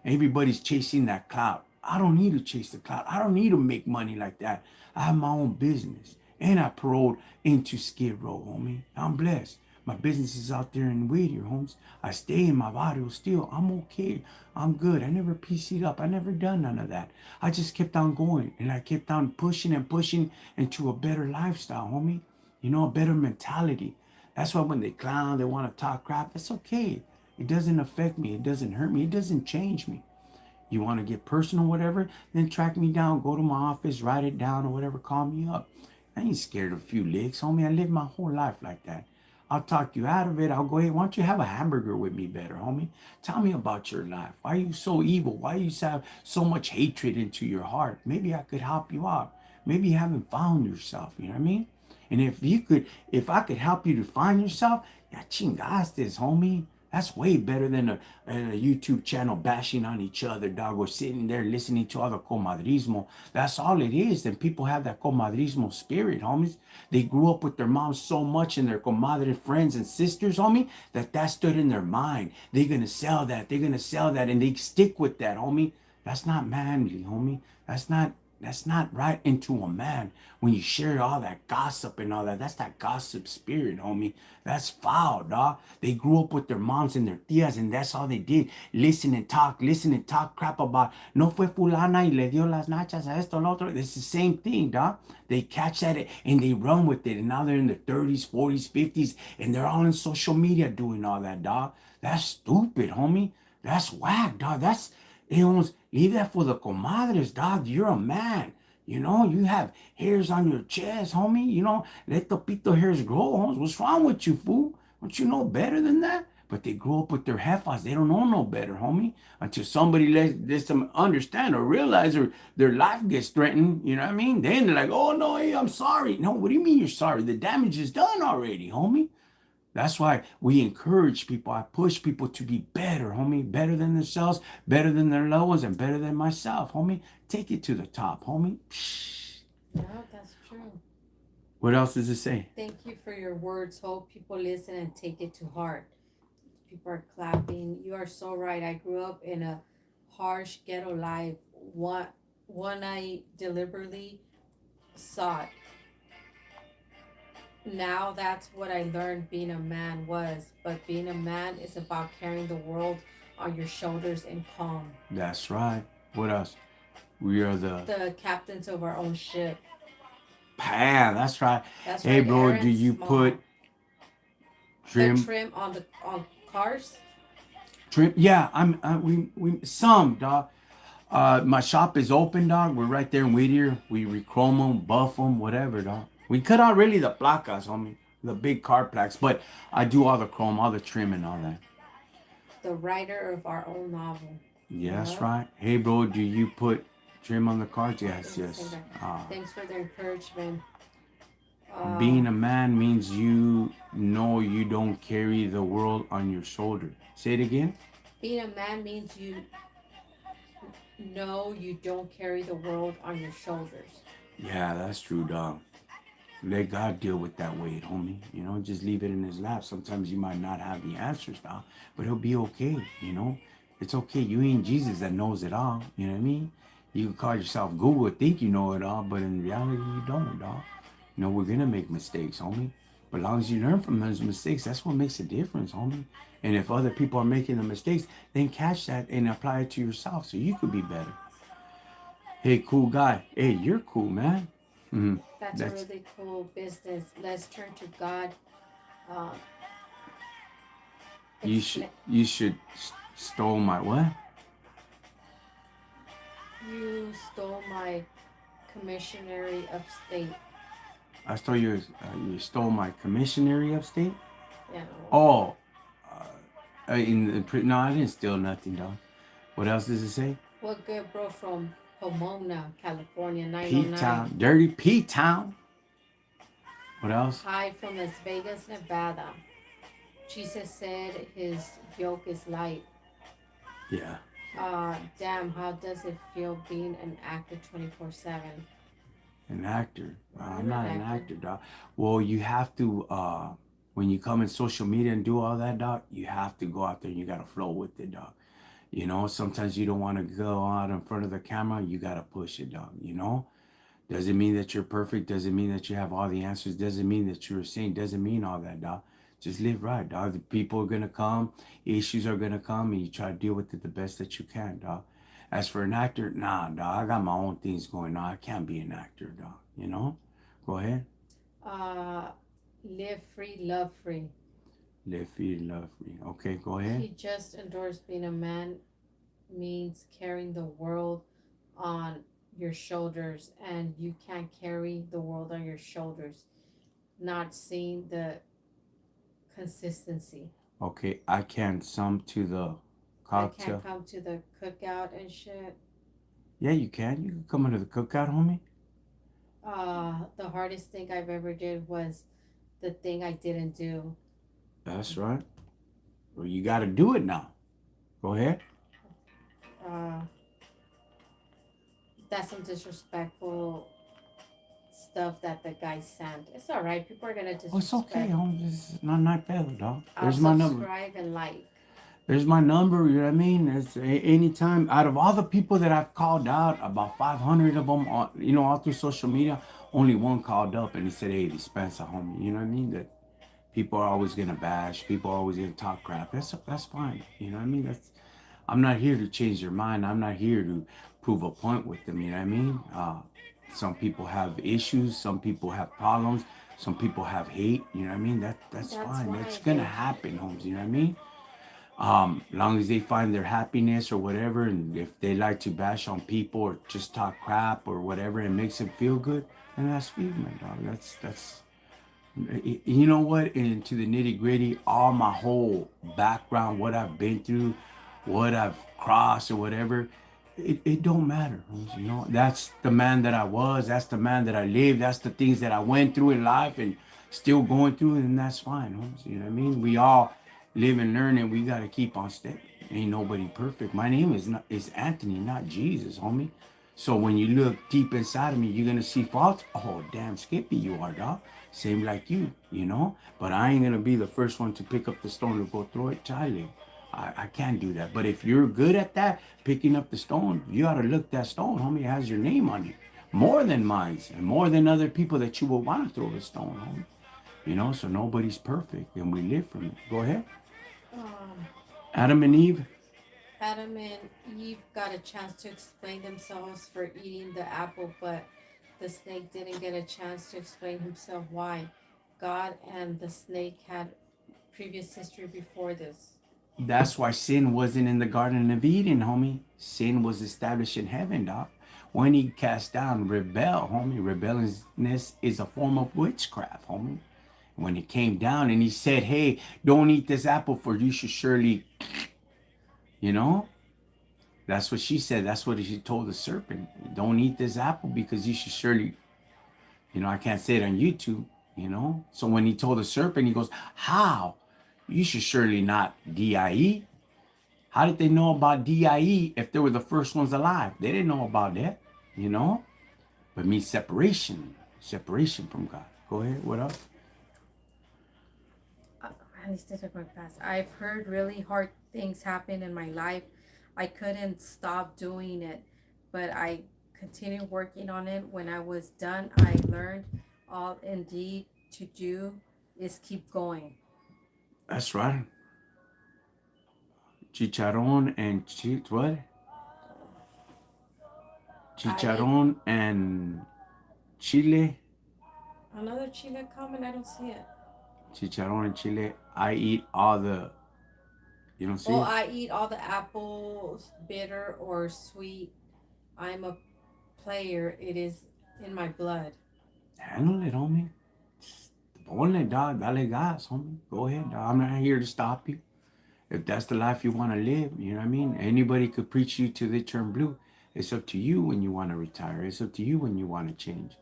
everybody's chasing that clout. I don't need to chase the clout. I don't need to make money like that. I have my own business. And I paroled into Skid Row, homie. I'm blessed. My business is out there in Whittier, homes. I stay in my body still. I'm okay. I'm good. I never PC'd up. I never done none of that. I just kept on going and I kept on pushing and pushing into a better lifestyle, homie. You know, a better mentality. That's why when they clown, they want to talk crap. It's okay. It doesn't affect me. It doesn't hurt me. It doesn't change me. You want to get personal, whatever, then track me down, go to my office, write it down or whatever, call me up. I ain't scared of a few licks, homie. I live my whole life like that. I'll talk you out of it. I'll go, hey, why don't you have a hamburger with me better, homie? Tell me about your life. Why are you so evil? Why you have so much hatred into your heart? Maybe I could help you out. Maybe you haven't found yourself, you know what I mean? And if I could help you to find yourself, ya chingastes, homie. That's way better than a YouTube channel bashing on each other, dog, or sitting there listening to other comadrismo. That's all it is. And people have that comadrismo spirit, homies. They grew up with their moms so much and their comadre friends and sisters, homie, that stood in their mind. They're going to sell that. They're going to sell that. And they stick with that, homie. That's not manly, homie. That's not right into a man when you share all that gossip and all that. That's that gossip spirit, homie. That's foul, dog. They grew up with their moms and their tias, and that's all they did. Listen and talk crap about. No fue fulana y le dio las nachas a esto, lo otro. It's the same thing, dog. They catch at it and they run with it. And now they're in their 30s, 40s, 50s, and they're all in social media doing all that, dog. That's stupid, homie. That's whack, dog. Leave that for the comadres, dog. You're a man. You have hairs on your chest, homie. Let the pito hairs grow, homes. What's wrong with you, fool? Don't you know better than that? But they grow up with their jefas. They don't know no better, homie. Until somebody lets them understand or realize their life gets threatened, you know what I mean? Then they're like, oh, no, hey, I'm sorry. No, what do you mean you're sorry? The damage is done already, homie. That's why we encourage people. I push people to be better, homie. Better than themselves, better than their loved ones, and better than myself, homie. Take it to the top, homie. Psh. yeah, that's true. What else does it say? Thank you for your words. Hope people listen and take it to heart. People are clapping. You are so right. I grew up in a harsh ghetto life. One I deliberately sought. Now that's what I learned being a man was. But being a man is about carrying the world on your shoulders in calm. That's right. What else? We are The captains of our own ship. That's right. That's Hey, right, bro, do Aaron you put Small. The trim? trim on cars. Trim? Yeah, we some, dog. My shop is open, dog. We're right there in Whittier. We rechrome them, buff them, whatever, dog. We cut out really the placas, homie, the big car plaques, but I do all the chrome, all the trim, and all that. The writer of our own novel. Yeah, that's Yep. right. Hey, bro, do you put Trim on the cards. Yes, Thanks, same yes. guy. Thanks for the encouragement. Being a man means you know you don't carry the world on your shoulder. Say it again. Being a man means you know you don't carry the world on your shoulders. Yeah, that's true, dog. Let God deal with that weight, homie. You know, just leave it in his lap. Sometimes you might not have the answers, dog, but he'll be okay, you know? It's okay. You ain't Jesus that knows it all. You know what I mean? You can call yourself Google, think you know it all, but in reality, you don't, dog. You know, we're gonna make mistakes, homie. But as long as you learn from those mistakes, that's what makes a difference, homie. And if other people are making the mistakes, then catch that and apply it to yourself so you could be better. Hey, cool guy. Hey, you're cool, man. Mm-hmm. That's a That's really cool business. Let's turn to God. Uh, explain. you should stole my what? You stole my commissionary of state. I stole you stole my commissionary upstate. Yeah. Oh, no, I didn't steal nothing, dog. What else does it say? What good, bro? From Pomona, California, Pete 909. Town, dirty Pete Town. What else? Hi from Las Vegas, Nevada. Jesus said his yoke is light. Yeah, Damn, how does it feel being an actor 24/7? an actor. I'm I'm not not an an actor. actor, dog. Well, you have to. When you come in social media and do all that, dog, you have to go out there and you gotta flow with it, dog. You know, sometimes you don't want to go out in front of the camera. You gotta push it, dog. You know, doesn't mean that you're perfect. Doesn't mean that you have all the answers. Doesn't mean that you're a saint. Doesn't mean all that, dog. Just live right, dog. The people are gonna come, issues are gonna come, and you try to deal with it the best that you can, dog. As for an actor, nah, dog. I got my own things going on. I can't be an actor, dog. You know. Go ahead. Uh, live free, love free. Live free, love free. Okay, go ahead. He just endorsed being a man means carrying the world on your shoulders, and you can't carry the world on your shoulders. Not seeing the consistency. Okay, I can some to the I can't cocktail. come to the cookout and shit. Yeah, you can. You can come into the cookout, homie. The hardest thing I've ever did was the thing I didn't do. That's right. Well, you got to do it now. Go ahead. Uh, that's some disrespectful stuff that the guy sent. It's all right. People are gonna Oh, it's okay, disrespect. homie. It's not better, dog. I'll There's my number. subscribe and like. There's my number. You know what I mean? It's anytime. Out of all the people that I've called out, about 500 of them, you know, all through social media, only one called up and he said, "Hey, dispenser, homie." You know what I mean? That people are always gonna bash. People are always gonna talk crap. That's fine. You know what I mean? That's I'm not here to change their mind. I'm not here to prove a point with them. You know what I mean? Some people have issues. Some people have problems. Some people have hate. You know what I mean? That's That's fine. That's why gonna they. happen, Holmes. You know what I mean? Long as they find their happiness or whatever, and if they like to bash on people or just talk crap or whatever, it makes them feel good, then that's fine, my dog. That's you know what? Into the nitty gritty, all my whole background, what I've been through, what I've crossed or whatever, it don't matter. You know, that's the man that I was. That's the man that I lived. That's the things that I went through in life and still going through, and that's fine. You know what I mean? We all live and learn, and we gotta keep on stepping. Ain't nobody perfect. My name is Anthony, not Jesus, homie. So when you look deep inside of me, you're gonna see faults. Oh, damn, Skippy, you are, dog. Same like you know. But I ain't gonna be the first one to pick up the stone to go throw it, Charlie. I can't do that. But if you're good at that, picking up the stone, you ought to look that stone, homie. It has your name on it. More than mine, and more than other people that you will want to throw the stone, homie. You know, so nobody's perfect, and we live from it. Go ahead. Um, Adam and Eve. Adam and Eve got a chance to explain themselves for eating the apple, but the snake didn't get a chance to explain himself why. God and the snake had previous history before this. That's why sin wasn't in the Garden of Eden, homie. Sin was established in heaven, dog. When he cast down, rebel, homie. Rebelliousness is a form of witchcraft, homie. When it came down and he said, hey, don't eat this apple for you should surely, you know, That's what she said. That's what she told the serpent. Don't eat this apple because you should surely, I can't say it on YouTube. So when he told the serpent, he goes, how? You should surely not die. How did they know about die if they were the first ones alive? They didn't know about that, you know? But means separation from God. Go ahead, what else? Man, these days are going fast. I've heard really hard things happen in my life. I couldn't stop doing it, but I continued working on it. When I was done, I learned all indeed to do is keep going. That's right. Chicharron and what? I eat Chicharron and chile. another Chile comment. I don't see it. Chicharron and chile. I eat all the. You don't see Oh, it? I eat all the apples, bitter or sweet. I'm a player. It is in my blood. Handle it, homie. Ponle, dog. Dale gas, homie. Go ahead, dog. I'm not here to stop you. If that's the life you want to live, you know what I mean? Anybody could preach you till they turn blue. It's up to you when you want to retire. It's up to you when you want to change.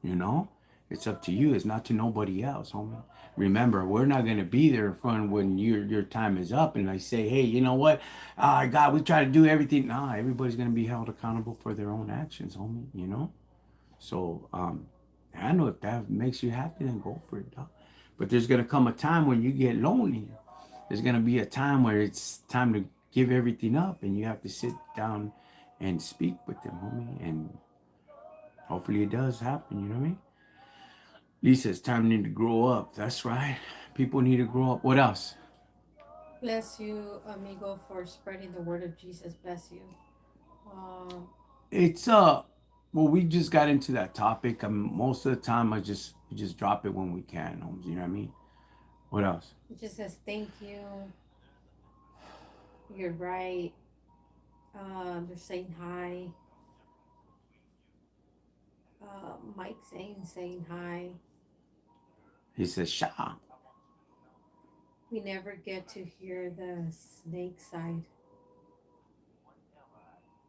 You know? It's up to you. It's not to nobody else, homie. Remember, we're not gonna be there in front when your time is up and I say, hey, you know what? God, we try to do everything. Nah, everybody's gonna be held accountable for their own actions, homie. So I know if that makes you happy, then go for it, dog. But there's gonna come a time when you get lonely. There's gonna be a time where it's time to give everything up, and you have to sit down and speak with them, homie. And hopefully it does happen. You know what I mean? Lisa, it's time need to grow up. That's right. People need to grow up. What else? Bless you, amigo, for spreading the word of Jesus. Bless you. Um, It's well, we just got into that topic. Most of the time, we just drop it when we can, homes. You know what I mean? What else? it just says thank you. You're right. They're saying hi. Mike saying hi. He says, "Sha." We never get to hear the snake side.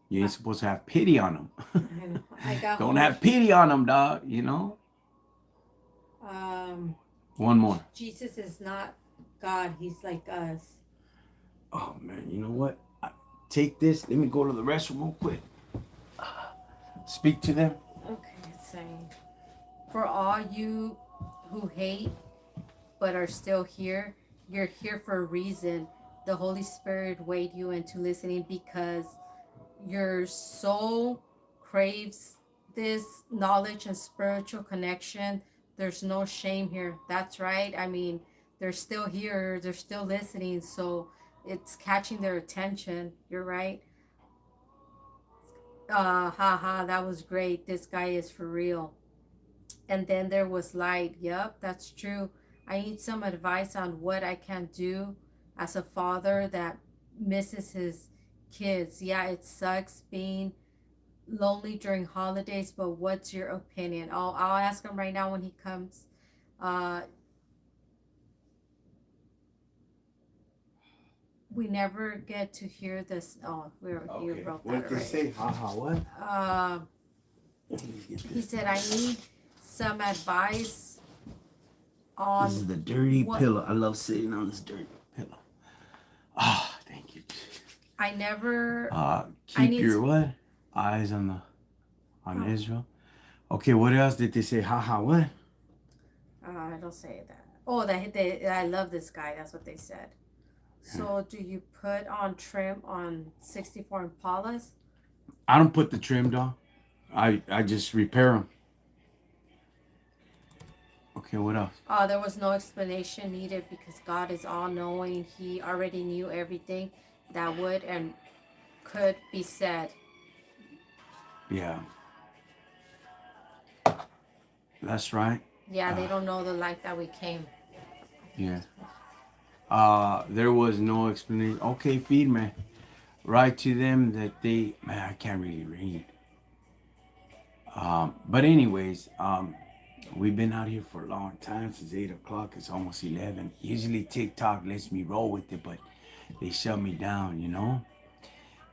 You I, ain't supposed to have pity on them. I know. I got Don't harsh. have pity on them, dog. Um, One more. Jesus is not God. He's like us. Oh man, you know what? Take this. Let me go to the restroom real quick. Speak to them. Okay, it's saying for all you who hate but are still here, you're here for a reason. The Holy Spirit weighed you into listening because your soul craves this knowledge and spiritual connection. There's no shame here. That's right. I mean, they're still here, they're still listening, so it's catching their attention. You're right. Haha, that was great. This guy is for real. And then there was light. Yep, that's true. I need some advice on what I can do as a father that misses his kids. Yeah, it sucks being lonely during holidays, but what's your opinion? I'll ask him right now when he comes. Uh, we never get to hear this. Oh, he Okay. wrote What that did they already. say? Haha, what? Uh, Let me get he this. said I need some advice This on is the dirty what pillow. I love sitting on this dirty pillow. Ah, thank you. I never. I Keep need. your what? Eyes on Oh, Israel. Okay, what else did they say? Haha, what? I don't say that. Oh, they. I love this guy. That's what they said. So, do you put on trim on 64 Impalas? I don't put the trim down. I just repair them. Okay, what else? There was no explanation needed because God is all knowing. He already knew everything that would and could be said. Yeah, that's right. Yeah, they don't know the life that we came. Yeah. There was no explanation. Okay, feed me. Write to them that they. Man, I can't really read. But anyways, we've been out here for a long time since 8 o'clock. It's almost 11. Usually TikTok lets me roll with it, but they shut me down.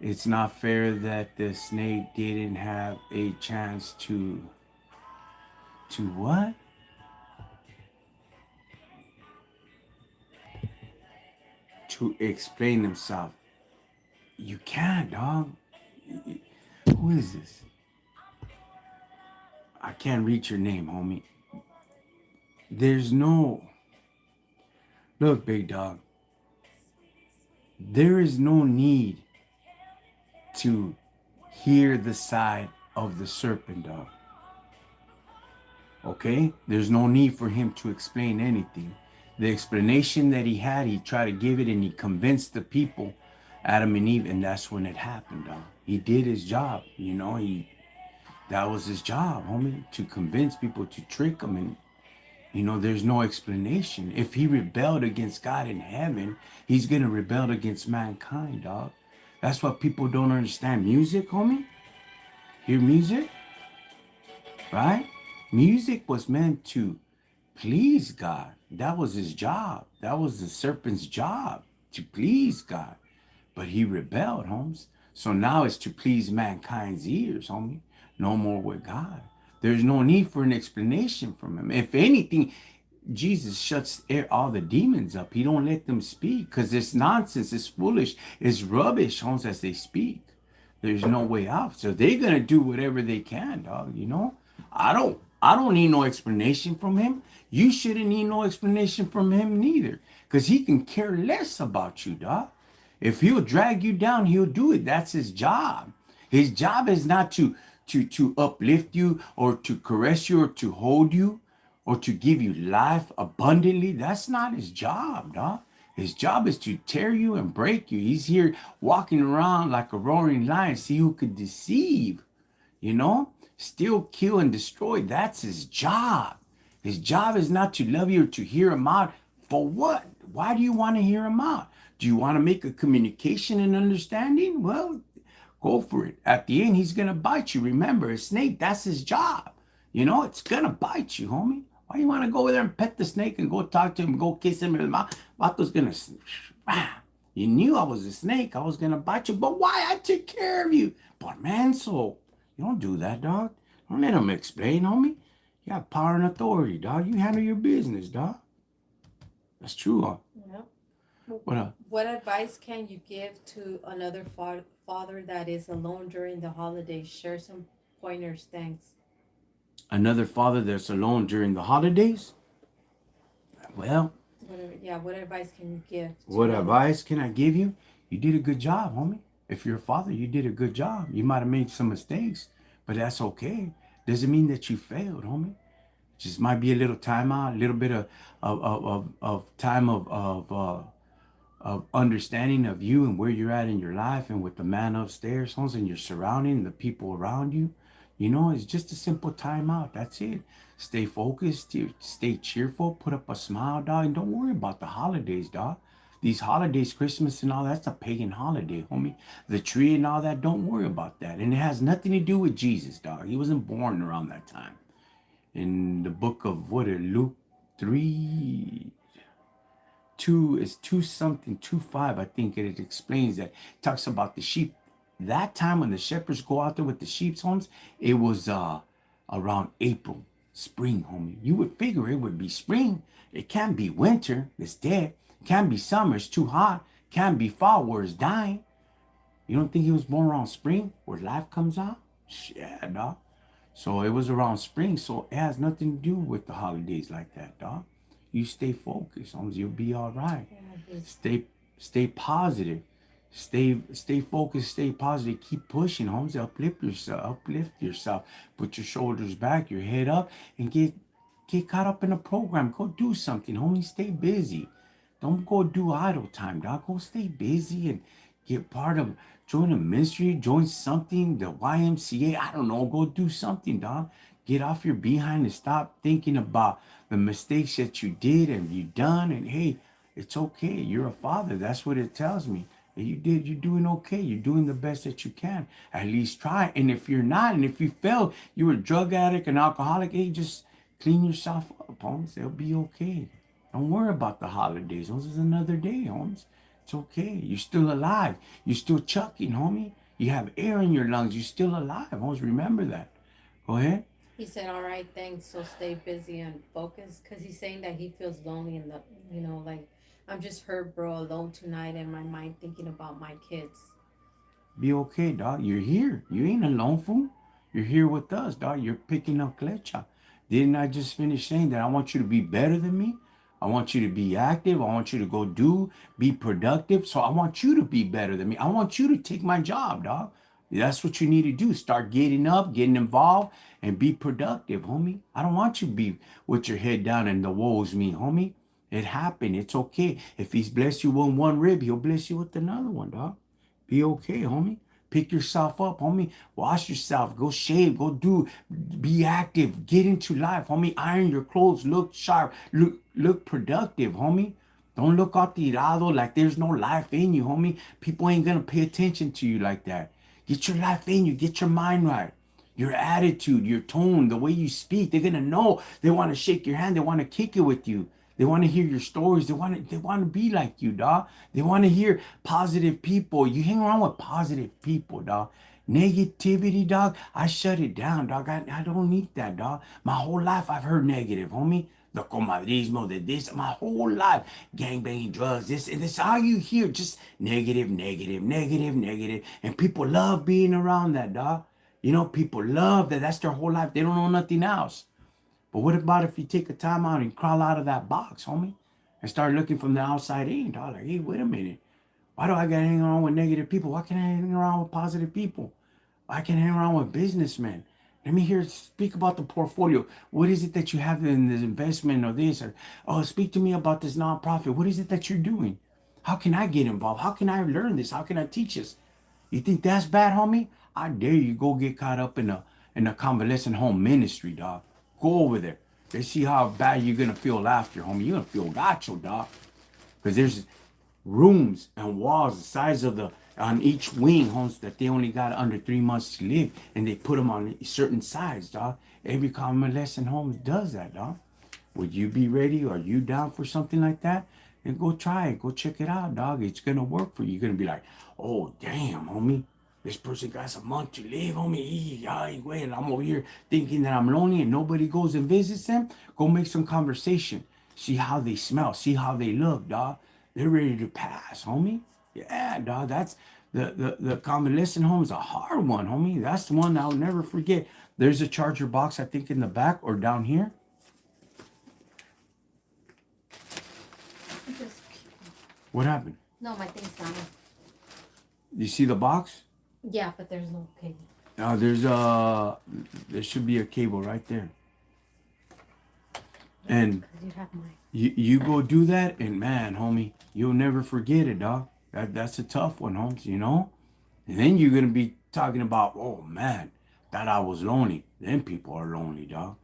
It's not fair that the snake didn't have a chance to what? To explain himself. You can't, dog. Who is this? I can't read your name, homie. There's no look, big dog. There is no need to hear the side of the serpent, dog. Okay? There's no need for him to explain anything. The explanation that he had, he tried to give it and he convinced the people, Adam and Eve, and that's when it happened, dog. He did his job, you know, that was his job, homie, to convince people, to trick them, and you know, there's no explanation. If he rebelled against God in heaven, he's gonna rebel against mankind, dog. That's what people don't understand. Music, homie, hear music, right? Music was meant to please God. That was his job. That was the serpent's job, to please God. But he rebelled, Holmes. So now it's to please mankind's ears, homie. No more with God. There's no need for an explanation from him. If anything, Jesus shuts all the demons up. He don't let them speak because it's nonsense. It's foolish. It's rubbish, Holmes, as they speak. There's no way out. So they're gonna do whatever they can, dog. You know, I don't need no explanation from him. You shouldn't need no explanation from him neither, because he can care less about you, dog. If he'll drag you down, he'll do it. That's his job. His job is not to uplift you or to caress you or to hold you or to give you life abundantly. That's not his job, dog. His job is to tear you and break you. He's here walking around like a roaring lion, see who could deceive, you know, steal, kill, and destroy. That's his job. His job is not to love you or to hear him out. For what? Why do you want to hear him out? Do you want to make a communication and understanding? Well, go for it. At the end, he's going to bite you. Remember, a snake, that's his job. You know, it's going to bite you, homie. Why you want to go over there and pet the snake and go talk to him, go kiss him in the mouth? Vato's going to, you knew I was a snake. I was going to bite you. But why? I took care of you. But man, so you don't do that, dog. Don't let him explain, homie. You have power and authority, dog. You handle your business, dog. That's true, huh? Yep. What What advice can you give to another father that is alone during the holidays? Share some pointers, thanks. another father that's alone during the holidays? Well, What advice can you give to what another? advice can I give you? You did a good job, homie. If you're a father, you did a good job. You might have made some mistakes, but that's okay. Doesn't mean that you failed, homie. Just might be a little time out, a little bit of time of understanding of you and where you're at in your life and with the man upstairs, homes and your surrounding and the people around you. You know, it's just a simple time out. That's it. Stay focused, stay cheerful, put up a smile, dog, and don't worry about the holidays, dog. These holidays, Christmas and all that's a pagan holiday, homie. The tree and all that, don't worry about that. And it has nothing to do with Jesus, dog. He wasn't born around that time. In the book of Luke 3, 2 is 2 something, 2 5, I think it explains that. It talks about the sheep. That time when the shepherds go out there with the sheep's homes, it was around April, spring, homie. You would figure it would be spring. It can't be winter, it's dead. It can't be summer, it's too hot. It can't be fall where it's dying. You don't think he was born around spring where life comes out? Yeah, dog. So it was around spring, so it has nothing to do with the holidays like that, dog. You stay focused, homes. You'll be all right. Yeah, he's Stay positive. Stay focused, stay positive. Keep pushing, homes. Uplift yourself. Put your shoulders back, your head up, and get caught up in a program. Go do something, homie. Stay busy. Don't go do idle time, dog. Go stay busy and get part of, join a ministry, join something, the YMCA. I don't know. Go do something, dog. Get off your behind and stop thinking about the mistakes that you did and you done. And hey, it's okay. You're a father. That's what it tells me. You're doing okay. You're doing the best that you can. At least try. And if you're not, and if you fail, you were a drug addict, an alcoholic, hey, just clean yourself up, Holmes. It'll be okay. Don't worry about the holidays. This is another day, Holmes. It's okay. You're still alive. You're still chucking, homie. You have air in your lungs. You're still alive. Always remember that. Go ahead. He said, "All right, thanks. So stay busy and focus." Because he's saying that he feels lonely and like I'm just hurt, bro, alone tonight, in my mind thinking about my kids. Be okay, dog. You're here. You ain't alone, fool. You're here with us, dog. You're picking up Clecha. Didn't I just finish saying that I want you to be better than me? I want you to be active. I want you to go do, be productive. So I want you to be better than me. I want you to take my job, dog. That's what you need to do. Start getting up, getting involved, and be productive, homie. I don't want you to be with your head down and the woes me, homie. It happened. It's okay. If he's blessed you with one rib, he'll bless you with another one, dog. Be okay, homie. Pick yourself up, homie. Wash yourself. Go shave. Go do. Be active. Get into life, homie. Iron your clothes. Look sharp. Look productive, homie. Don't look all tirado like there's no life in you, homie. People ain't gonna pay attention to you like that. Get your life in you. Get your mind right. Your attitude, your tone, the way you speak. They're gonna know. They want to shake your hand. They want to kick it with you. They want to hear your stories. They want to be like you, dog. They want to hear positive people. You hang around with positive people, dog. Negativity, dog. I shut it down, dog. I don't need that, dog. My whole life I've heard negative, homie. The comadrismo, the this, my whole life. Gangbanging, drugs, this, and this. All you hear, just negative, negative, negative, negative. And people love being around that, dog. People love that. That's their whole life. They don't know nothing else. But what about if you take a time out and crawl out of that box, homie, and start looking from the outside in, dog? Like, hey, wait a minute. Why do I got to hang around with negative people? Why can't I hang around with positive people? Why can't I hang around with businessmen? Let me hear speak about the portfolio. What is it that you have in this investment or this? Or, oh, speak to me about this nonprofit. What is it that you're doing? How can I get involved? How can I learn this? How can I teach this? You think that's bad, homie? I dare you go get caught up in a convalescent home ministry, dog. Go over there. They see how bad you're gonna feel after, homie. You're gonna feel gacho, dog. Because there's rooms and walls the size of the on each wing, homes that they only got under 3 months to live, and they put them on certain sides, dog. Every convalescent home does that, dog. Would you be ready? Are you down for something like that? Then go try it. Go check it out, dog. It's gonna work for you. You're gonna be like, oh damn, homie. This person got a month to live, homie. Ay, güey, I'm over here thinking that I'm lonely and nobody goes and visits them. Go make some conversation. See how they smell. See how they look, dog. They're ready to pass, homie. Yeah, dog. That's the convalescent home is a hard one, homie. That's the one I'll never forget. There's a charger box, I think, in the back or down here. Just What happened? no, my thing's gone. You see the box? Yeah, but there's no cable. There should be a cable right there. And You have mine. you go do that, and man, homie, you'll never forget it, dog. That's a tough one, Holmes. And then you're gonna be talking about, oh man, that I was lonely. Then people are lonely, dog.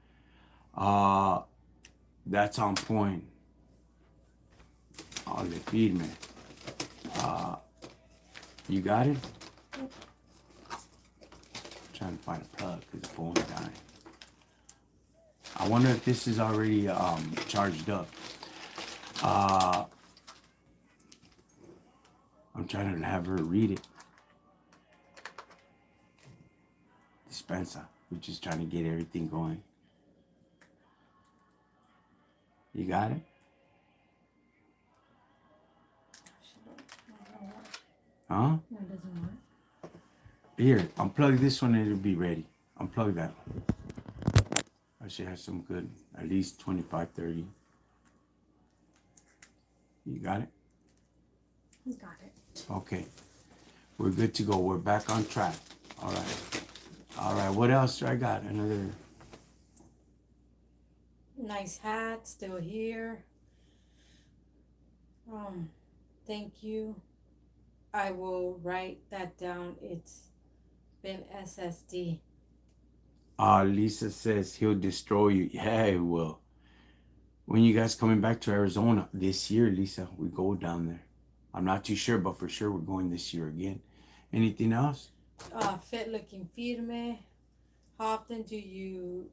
Uh, that's on point. Oh, le firme. You got it? Trying to find a plug because the phone's dying. I wonder if this is already charged up. I'm trying to have her read it. Dispensa. We're just trying to get everything going. You got it? Huh? No, it doesn't work. Here, unplug this one and it'll be ready. Unplug that one. I should have some good, at least 25, 30. You got it? Got it. Okay. We're good to go. We're back on track. All right. All right. What else do I got? Another. Nice hat, still here. Thank you. I will write that down. It's been SSD. Lisa says he'll destroy you. Yeah, he will. When you guys coming back to Arizona this year, Lisa, we go down there. I'm not too sure, but for sure we're going this year again. Anything else? Fit looking firme. How often do you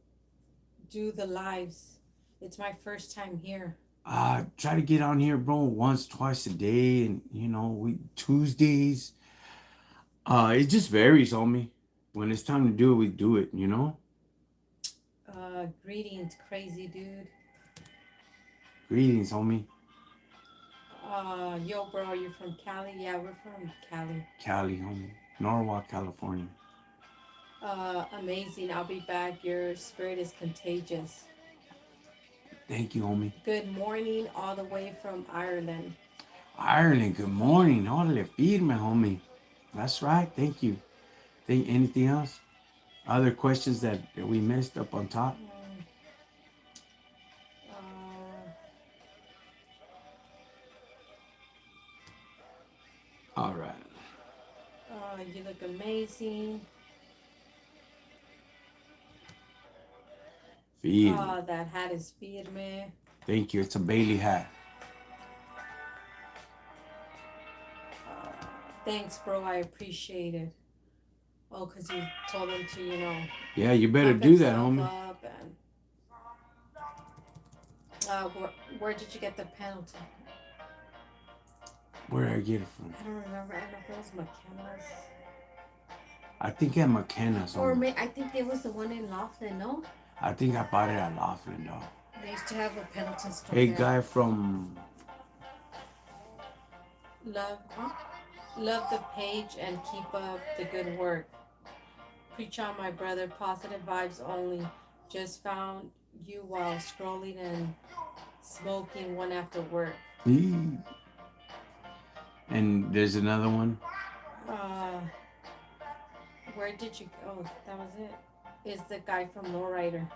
do the lives? It's my first time here. Try to get on here, bro, once, twice a day, and we Tuesdays. It just varies on me. When it's time to do it, we do it. Greetings, crazy dude. Greetings, homie. Yo, bro, are you from Cali? Yeah, we're from Cali. Cali, homie. Norwalk, California. Amazing. I'll be back. Your spirit is contagious. Thank you, homie. Good morning, all the way from Ireland. Ireland, good morning. Órale, firme, homie. That's right. Thank you. Anything else? Other questions that we missed up on top? Mm, uh, All right. you look amazing. Firme. That hat is firme. Thank you. It's a Bailey hat. Uh, Thanks, bro. I appreciate it. Oh, because you told him to, Yeah, you better pump do that, himself homie. up. And where did you get the penalty? Where did I get it from? I don't remember. I don't know if it was McKenna's. I think at McKenna's, Or homie. I think it was the one in Laughlin, no? I think I bought it at Laughlin, dog. They used to have a Pendleton store Hey, there. guy from... Love, huh? Love the page and keep up the good work. Preach on, my brother. Positive vibes only. Just found you while scrolling and smoking one after work. And there's another one. Uh, where did you? Oh, that was it. Is the guy from Lowrider?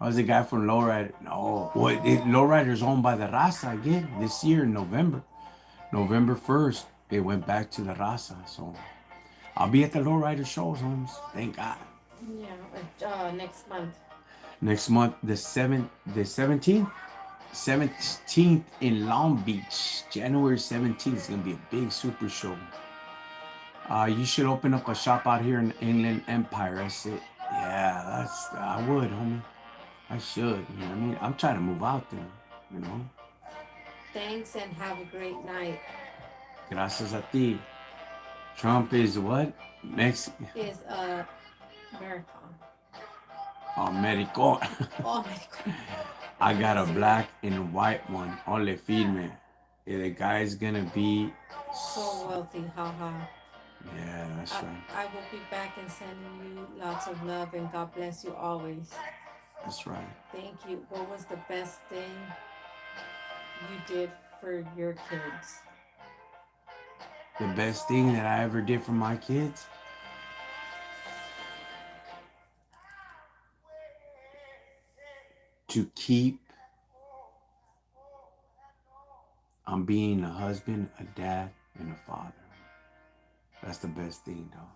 I was the guy from Lowrider. No. Lowrider's owned by the Raza again this year in November. November 1st, it went back to the Raza. So I'll be at the Lowrider shows, homes. Thank God. Yeah, next month. Next month, the 17th? 17th in Long Beach. January 17th is going to be a big super show. You should open up a shop out here in Inland Empire. That's it. Yeah, I would, homie. I should. You know what I mean? I'm trying to move out there. Thanks and have a great night. Gracias a ti. Trump is what? Mexican. Is American. Americo. Oh, American. I got a black and white one. Ole firme. The guy's gonna be So wealthy, haha. Yeah, that's right. I will be back and sending you lots of love and God bless you always. That's right. Thank you. What was the best thing you did for your kids? The best thing that I ever did for my kids? To keep on being a husband, a dad, and a father. That's the best thing, though.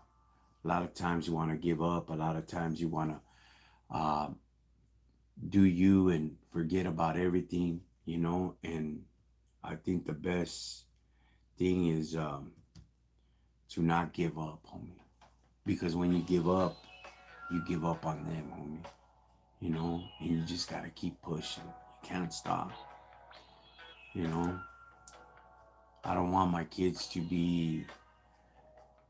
A lot of times you want to give up. A lot of times you want to do you and forget about everything. And I think the best thing is to not give up, homie. Because when you give up on them, homie. And you just got to keep pushing. You can't stop. I don't want my kids to be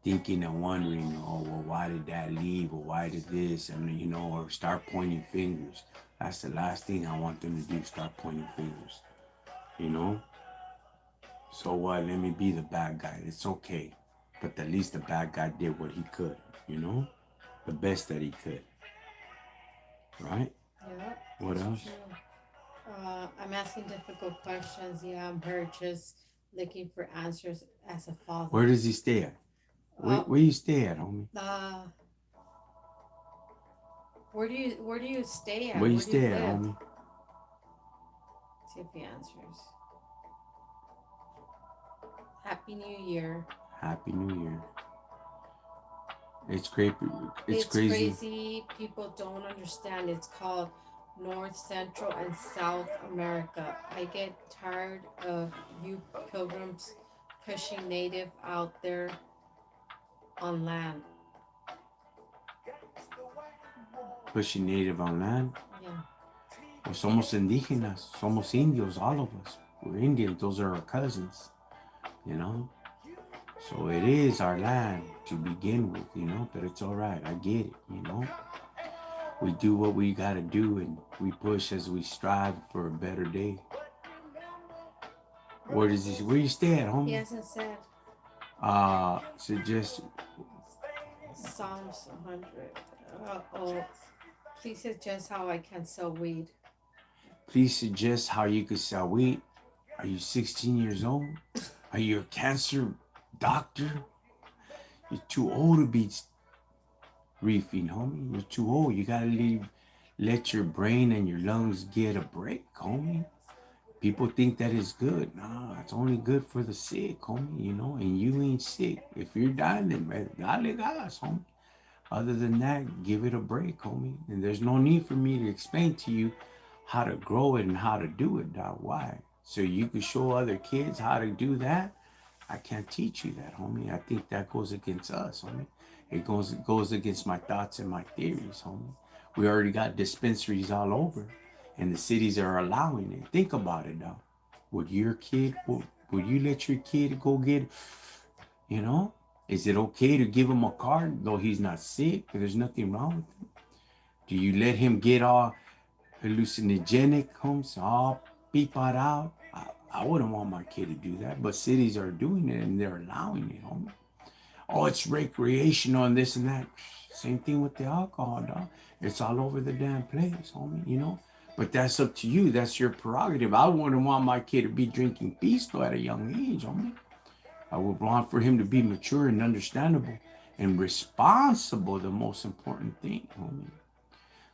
thinking and wondering, oh, well, why did dad leave? Or why did this? And, or start pointing fingers. That's the last thing I want them to do, start pointing fingers. So what? Let me be the bad guy. It's okay. But at least the bad guy did what he could, the best that he could. Right? Yeah. What else? I'm asking difficult questions. Yeah, I'm hurt. Just looking for answers as a father. Where does he stay at? Where you stay at, homie? Where do you stay at? Where you stay at, live? homie? See if he answers. Happy New Year. Happy New Year. It's great. It's crazy. People don't understand. It's called North, Central, and South America. I get tired of you pilgrims pushing native out there on land. Pushing native on land? Yeah. Pues somos indígenas, somos indios, all of us. We're Indian, those are our cousins, you know? So it is our land to begin with, you know, but it's all right. I get it, you know? We do what we got to do and we push as we strive for a better day. Where you stay at, He homie? hasn't said Suggest, Psalms 100. Oh, please suggest how I can sell weed. please suggest how you could sell weed. Are you 16 years old? Are you a cancer doctor? You're too old to be reefing, homie. You're too old. You gotta let your brain and your lungs get a break, homie. People think that is good. Nah, it's only good for the sick, homie, you know, and you ain't sick. If you're dying, then dale gas, homie. Other than that, give it a break, homie. And there's no need for me to explain to you how to grow it and how to do it, dog. Why? So you can show other kids how to do that. I can't teach you that, homie. I think that goes against us, homie. It goes against my thoughts and my theories, homie. We already got dispensaries all over, and the cities are allowing it. Think about it, dog. Would you let your kid go get, you know? Is it okay to give him a card though he's not sick? There's nothing wrong with him. Do you let him get all hallucinogenic, homes, all beep out? I wouldn't want my kid to do that, but cities are doing it and they're allowing it, homie. Oh, it's recreational and this and that. Same thing with the alcohol, dog. It's all over the damn place, homie, you know? But that's up to you. That's your prerogative. I wouldn't want my kid to be drinking pisto at a young age, homie. I would want for him to be mature and understandable and responsible, the most important thing, homie.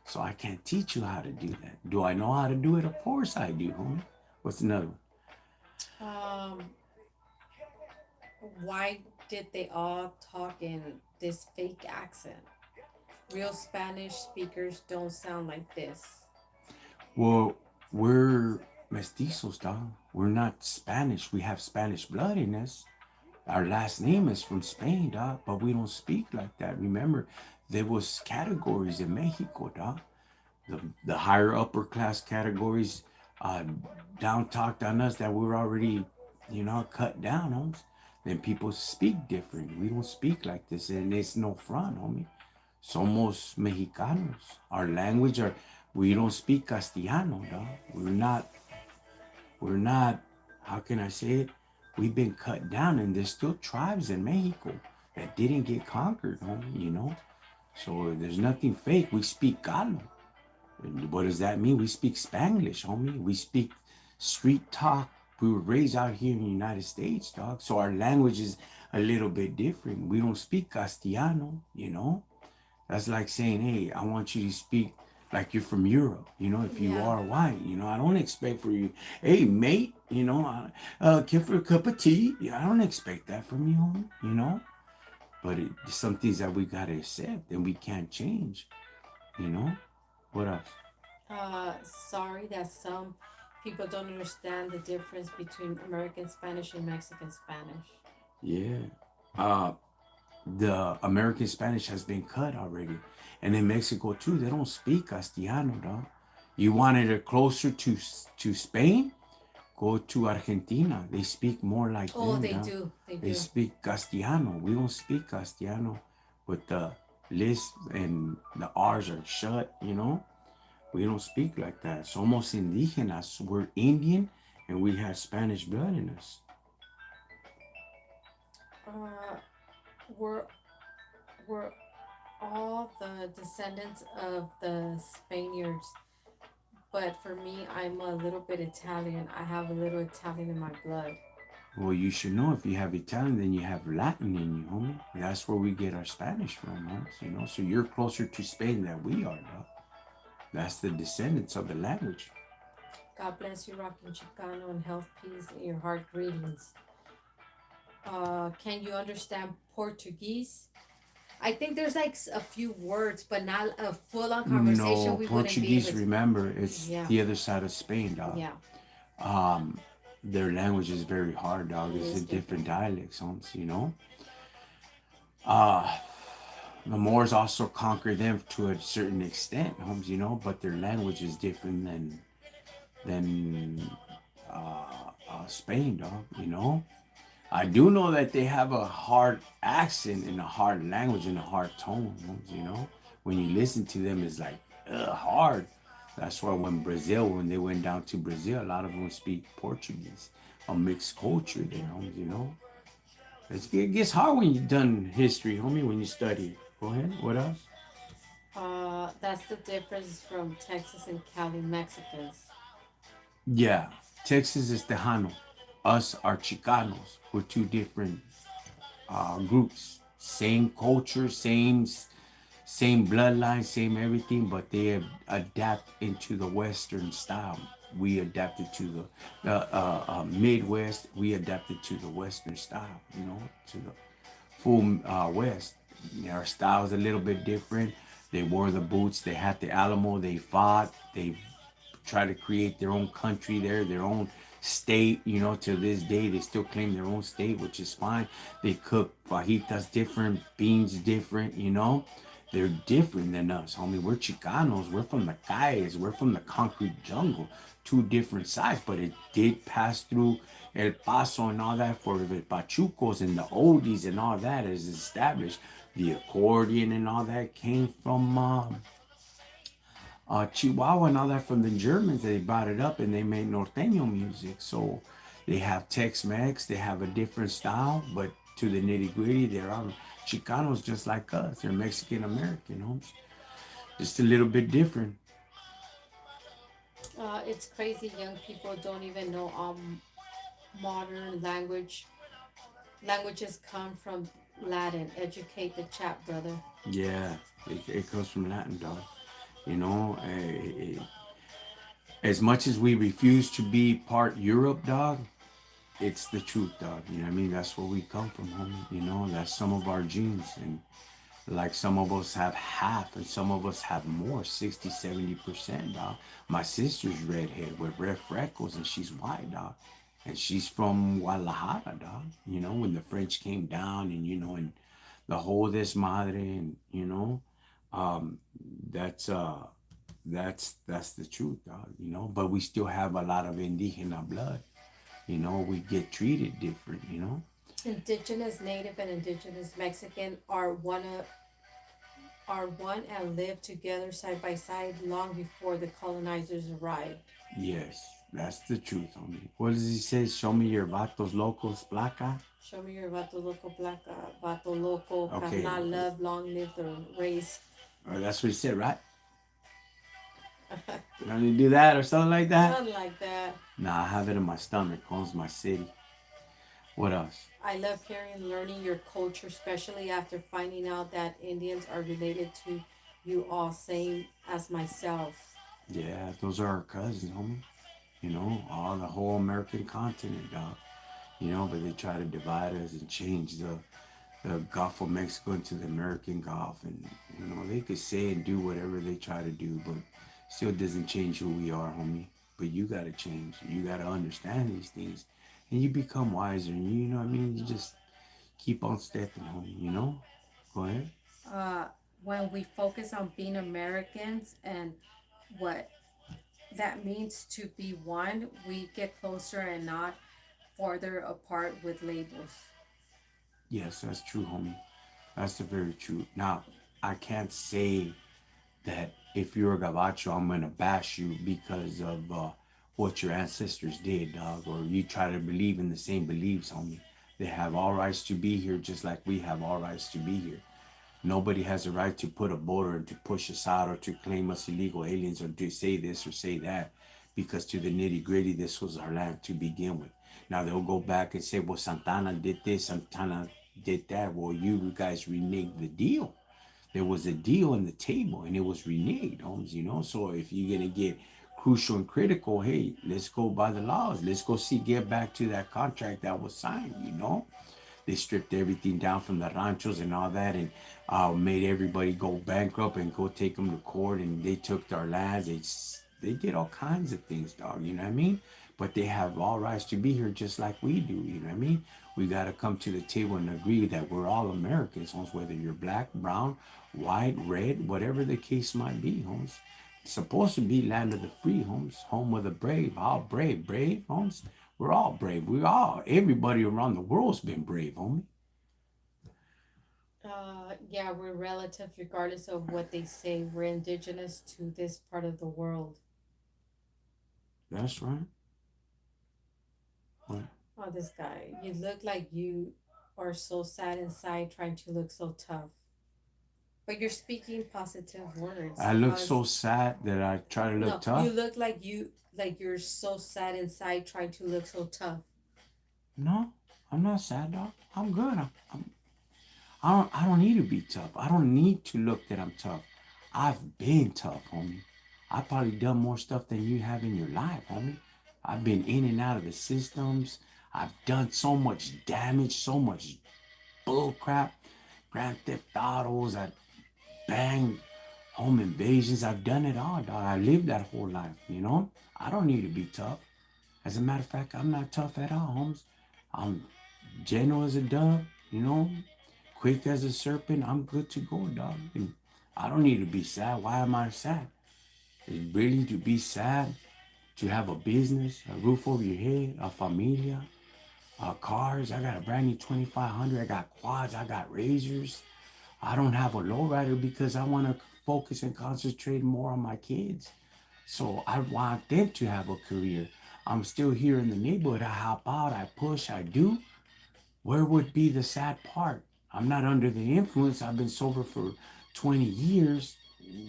So I can't teach you how to do that. Do I know how to do it? Of course I do, homie. What's another one? Um, why did they all talk in this fake accent? Real Spanish speakers don't sound like this. Well, we're mestizos, dog. We're not Spanish. We have Spanish blood in us. Our last name is from Spain, dog, but we don't speak like that. Remember, there was categories in Mexico, dog. The higher upper class categories uh, down talked on us that we're already, you know, cut down on. Then people speak different. We don't speak like this, and it's no front, homie. Somos Mexicanos. Our language, we don't speak Castellano, dog. We're not, how can I say it? We've been cut down, and there's still tribes in Mexico that didn't get conquered, homie, you know? So there's nothing fake. We speak Galo. What does that mean? We speak Spanglish, homie. We speak street talk. We were raised out here in the United States, dog. So our language is a little bit different. We don't speak Castellano, you know? That's like saying, hey, I want you to speak like you're from Europe, you know, if you Yeah. are white, you know, I don't expect for you, hey, mate, you know, care for a cup of tea. Yeah, I don't expect that from you, homie, you know? But some things that we got to accept and we can't change, you know? What else? Sorry that some people don't understand the difference between American Spanish and Mexican Spanish. Yeah. Uh, the American Spanish has been cut already. And in Mexico too, they don't speak Castellano, dog. You wanted it closer to Spain? Go to Argentina. They speak more like Oh, them, they dog. do. They They do. speak Castellano. We don't speak Castellano with the lisp and the R's are shut, you know? We don't speak like that. Somos indígenas. We're Indian and we have Spanish blood in us. Uh, we're we're all the descendants of the Spaniards, but for me, I'm a little bit Italian. I have a little Italian in my blood. Well, you should know if you have Italian, then you have Latin in you, homie. That's where we get our Spanish from, homies, you know? So you're closer to Spain than we are, dog. That's the descendants of the language. God bless you, Rockin Chicano, and health, peace in your heart. Greetings. Can you understand Portuguese? I think there's like a few words, but not a full on conversation. No, We wouldn't be able Portuguese, to. remember, it's Yeah, the other side of Spain, dog. yeah, Um, their language is very hard, dog. it It's a is different different. dialect, homies, you know? Uh, The Moors also conquered them to a certain extent, homes, but their language is different than Spain, dog. I do know that they have a hard accent and a hard language and a hard tone, homes. When you listen to them, it's like hard. That's why when they went down to Brazil, a lot of them speak Portuguese, a mixed culture there, homes. It gets hard when you've done history, homie, when you study. Go ahead. What else? That's the difference from Texas and Cali Mexicans. Yeah, Texas is Tejano. Us are Chicanos. We're two different groups. Same culture, same bloodline, same everything, but they adapt into the Western style. We adapted to the Midwest. We adapted to the Western style. To the full West. Our style's a little bit different. They wore the boots. They had the Alamo. They fought. They try to create their own country there, their own state. To this day, they still claim their own state, which is fine. They cook fajitas different, beans different. They're different than us, homie. We're Chicanos. We're from the calles. We're from the concrete jungle. Two different sides, but it did pass through El Paso and all that for the Pachucos and the oldies and all that is established. The accordion and all that came from Chihuahua and all that from the Germans. They brought it up and they made norteño music. So they have Tex-Mex, they have a different style, but to the nitty-gritty, they're all Chicanos just like us. They're Mexican American, homes. Just a little bit different. It's crazy. Young people don't even know modern languages come from Latin. Educate the chat, brother. Yeah, it comes from Latin, dog. As much as we refuse to be part Europe, dog, it's the truth, dog. You know what I mean? That's where we come from, homie. That's some of our genes. And like some of us have half and some of us have more, 60, 70%, dog. My sister's redhead with red freckles and she's white, dog. And she's from Guadalajara, dog. When the French came down and the whole desmadre and, um, that's that's the truth, dog. But we still have a lot of indigena blood. We get treated different. Indigenous Native and Indigenous Mexican are one and lived together side by side long before the colonizers arrived. Yes, that's the truth, homie. What does he say? Show me your vatos locos placa. Show me your vato loco placa, vato loco, Okay, carnal love, long live the race. that's what he said, right? You want me to do that or something like that? Something like that. Nah, I have it in my stomach. Owns my city. What else? I love hearing and learning your culture, especially after finding out that Indians are related to you all, same as myself. Yeah, those are our cousins, homie. All the whole American continent, dog. But they try to divide us and change the Gulf of Mexico into the American Gulf. And, they could say and do whatever they try to do, but still doesn't change who we are, homie. But you got to change. You got to understand these things. And you become wiser. And you know what I mean? You just keep on stepping, homie. Go ahead. Uh, when we focus on being Americans and what that means to be one, we get closer and not farther apart with labels. Yes, that's true, homie. That's the very truth. Now, I can't say that if you're a gabacho, I'm gonna bash you because of what your ancestors did, dog, or you try to believe in the same beliefs, homie. They have all rights to be here, just like we have all rights to be here. Nobody has a right to put a border and to push us out or to claim us illegal aliens or to say this or say that, because to the nitty gritty, this was our land to begin with. Now they'll go back and say, well, Santana did this, Santana did that. Well, you guys reneged the deal. There was a deal on the table and it was reneged, homes. So if you're gonna get crucial and critical, hey, let's go by the laws. Let's go get back to that contract that was signed. They stripped everything down from the ranchos and all that and made everybody go bankrupt and go take them to court, and they took their lands. They did all kinds of things, dog. You know what I mean? but they have all rights to be here just like we do. You know what I mean? We got to come to the table and agree that we're all Americans, homes, whether you're black, brown, white, red, whatever the case might be, homes. It's supposed to be land of the free, homes, home of the brave. All brave, brave, homes. We're all brave. Everybody around the world's been brave, homie. Yeah, we're relatives regardless of what they say. We're indigenous to this part of the world. That's right. What? Oh, this guy. You look like you are so sad inside trying to look so tough. But you're speaking positive words. I look How's so sad that I try to look no, you tough. look like you're so sad inside trying to look so tough. No, I'm not sad, dog. I'm good. I don't need to be tough. I don't need to look that I'm tough. I've been tough, homie. I've probably done more stuff than you have in your life, homie. I've been in and out of the systems. I've done so much damage, so much bull crap. Grand Theft Autos. I banged home invasions. I've done it all, dog. I lived that whole life, you know? I don't need to be tough. As a matter of fact, I'm not tough at all, Holmes. I'm gentle as a dove, you know, quick as a serpent. I'm good to go, dog. And I don't need to be sad. Why am I sad? Is really to be sad to have a business, a roof over your head, a familia, cars. I got a brand new 2500. I got quads. I got razors. I don't have a lowrider because I want to focus and concentrate more on my kids. So I want them to have a career. I'm still here in the neighborhood. I hop out, I push, I do. Where would be the sad part? I'm not under the influence. I've been sober for 20 years.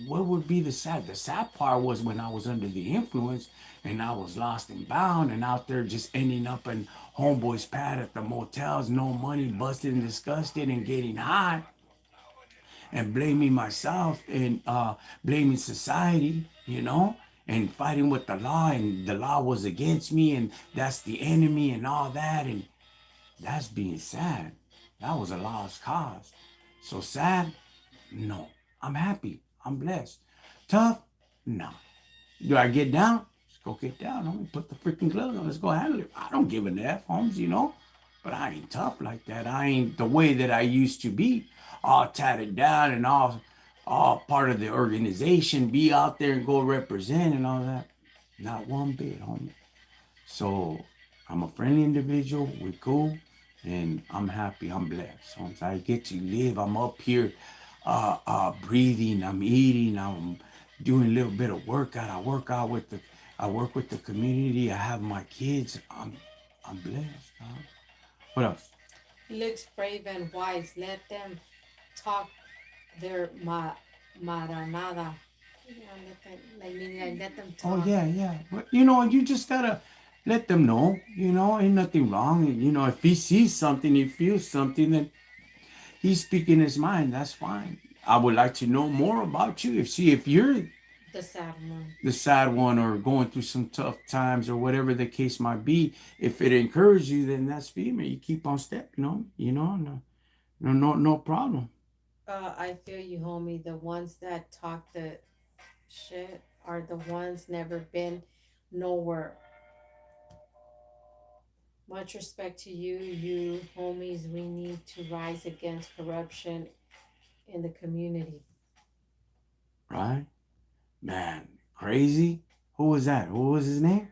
What would be the sad? The sad part was when I was under the influence and I was lost and bound and out there just ending up in homeboy's pad at the motels, no money, busted and disgusted and getting high and blaming myself and blaming society, and fighting with the law, and the law was against me, and that's the enemy, and all that, and that's being sad. That was a lost cause. So sad? No. I'm happy. I'm blessed. Tough? No. Do I get down? Let's go get down. I'm gonna put the freaking gloves on. Let's go handle it. I don't give an F, Holmes. But I ain't tough like that. I ain't the way that I used to be. All tatted down and all part of the organization. Be out there and go represent and all that. Not one bit, homie. So I'm a friendly individual. We're cool. And I'm happy. I'm blessed. Homes. I get to live. I'm up here breathing. I'm eating. I'm doing a little bit of workout. I work with the community. I have my kids. I'm blessed. What else? He looks brave and wise. Let them talk their maranada. Let them, let them Oh talk. yeah, yeah. But you just gotta let them know. Ain't nothing wrong. And, if he sees something, he feels something, then he's speaking his mind. That's fine. I would like to know more about you. If you're The sad one. the sad one or going through some tough times or whatever the case might be, if it encourages you, then that's female. You keep on stepping on. No problem. I feel you, homie. The ones that talk the shit are the ones never been nowhere. Much respect to you, you homies. We need to rise against corruption in the community. Right? Man, crazy. Who was that? Who was his name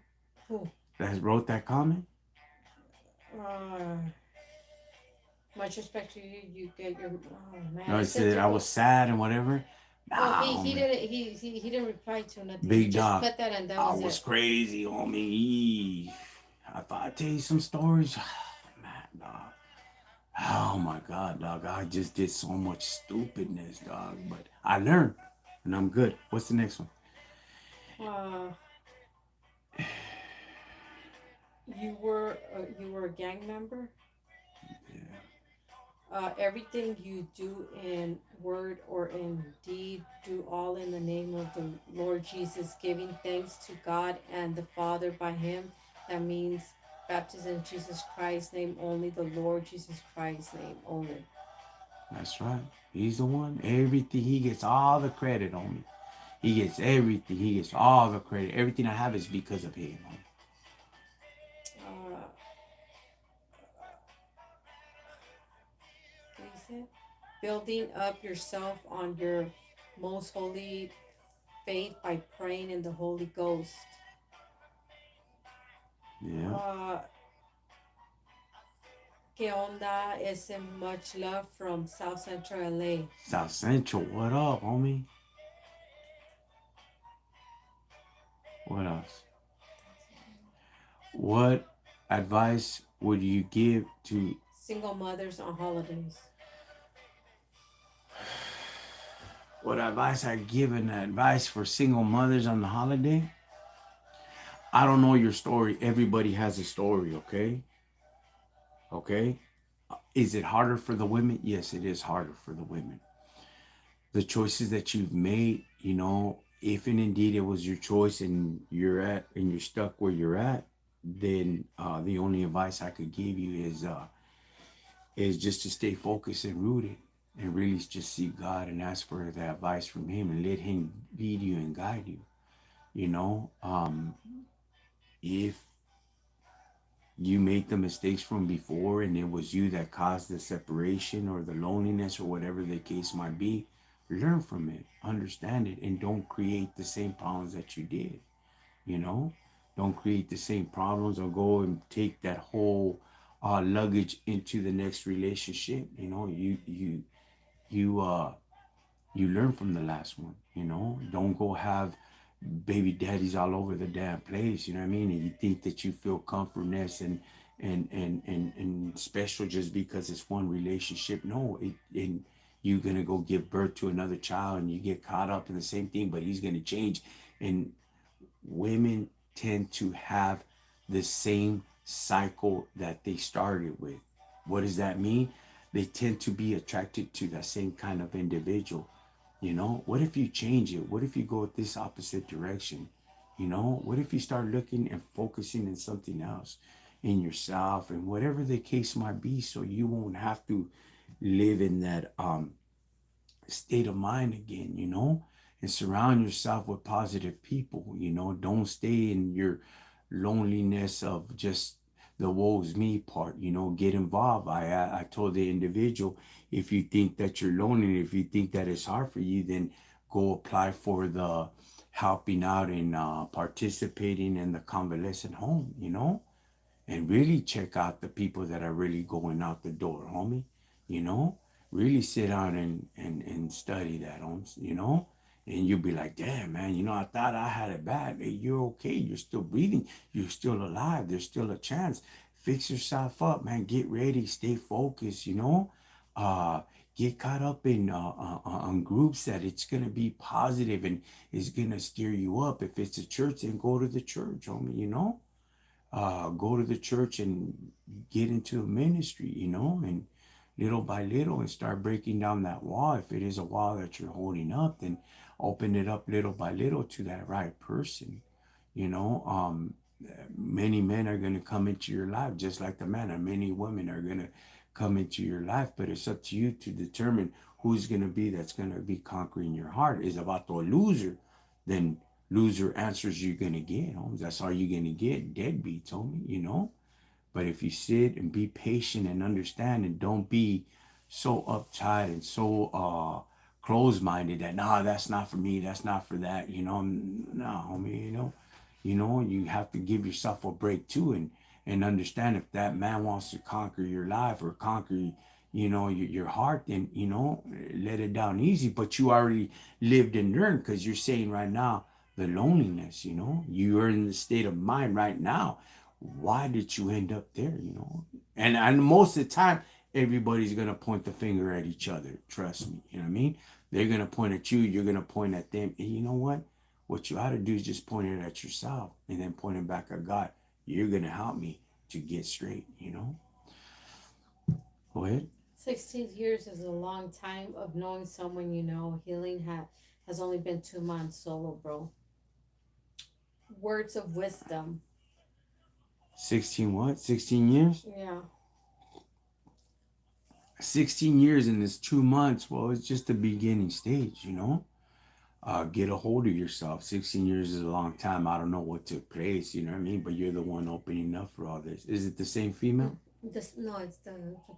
Whew. that wrote that comment? Uh, much respect to you. You get your. Oh man, No, he it says said your. I was sad and whatever. Oh, Nah, he homie. didn't he didn't reply to nothing. He Big just dog. put that and that I was was it. crazy, homie. I thought I'd tell you some stories. Man, dog. Oh my God, dog. I just did so much stupidness, dog. But I learned and I'm good. What's the next one? Uh, you were a gang member. Yeah, Everything you do in word or in deed, do all in the name of the Lord Jesus, giving thanks to God and the Father by Him. That means baptism in Jesus Christ's name only, the Lord Jesus Christ's name only. that's right. He's the one. Everything. He gets all the credit on me. He gets everything. He gets all the credit. Everything I have is because of him. it? Building up yourself on your most holy faith by praying in the Holy Ghost. Yeah. Uh, ¿Qué onda? Ese much love from South Central LA. South Central, what up, homie? What else? What advice would you give to Single mothers on holidays. what advice I give an advice for single mothers on the holiday? I don't know your story. Everybody has a story, okay? Okay? Is it harder for the women? Yes, it is harder for the women. The choices that you've made, if and indeed it was your choice and you're stuck where you're at, then the only advice I could give you is just to stay focused and rooted and really just seek God and ask for the advice from Him and let Him lead you and guide you. You know, if you make the mistakes from before and it was you that caused the separation or the loneliness or whatever the case might be, learn from it, understand it, and don't create the same problems that you did. You know, don't create the same problems or go and take that whole luggage into the next relationship. You learn from the last one. Don't go have baby daddies all over the damn place. You know what I mean? And you think that you feel comfortness and special just because it's one relationship. No, and you're gonna go give birth to another child and you get caught up in the same thing, but he's gonna change. And women tend to have the same cycle that they started with. What does that mean? They tend to be attracted to the same kind of individual. What if you change it? What if you go this opposite direction? What if you start looking and focusing in something else, in yourself and whatever the case might be, so you won't have to live in that state of mind again, and surround yourself with positive people. Don't stay in your loneliness of just the woe's me part. Get involved. I told the individual, if you think that you're lonely, if you think that it's hard for you, then go apply for the helping out and participating in the convalescent home, and really check out the people that are really going out the door, homie. You know, really sit down and study that, homes. And you'll be like, damn, man, I thought I had it bad. Hey, you're okay. You're still breathing. You're still alive. There's still a chance. Fix yourself up, man. Get ready. Stay focused, Uh, get caught up in on groups that it's going to be positive and is going to steer you up. If it's a church, then go to the church, homie, go to the church and get into a ministry, and little by little and start breaking down that wall. If it is a wall that you're holding up, then open it up little by little to that right person. You know, um, Many men are going to come into your life just like the man, and many women are going to come into your life, but it's up to you to determine who's going to be that's going to be conquering your heart. Is about the loser, then loser answers you're going to get, homes. That's all you're going to get, deadbeats, homie. But if you sit and be patient and understand and don't be so uptight and so closed-minded that nah, that's not for me, that's not for that, no, homie, you have to give yourself a break too, and understand if that man wants to conquer your life or conquer your heart, then let it down easy. But you already lived and learned, because you're saying right now the loneliness, you are in the state of mind right now. Why did you end up there? And most of the time everybody's gonna point the finger at each other. Trust me, you know what I mean. They're gonna point at you, you're gonna point at them, and you know what you ought to do is just point it at yourself and then point it back at God. You're gonna help me to get straight. Go ahead. 16 years is a long time of knowing someone you know. Healing has only been 2 months solo, bro. Words of wisdom. 16 what? 16 years? Yeah. 16 years in this 2 months. Well, it's just the beginning stage, get a hold of yourself. 16 years is a long time. I don't know what took place, you know what I mean? But you're the one opening up for all this. Is it the same female? This no, it's the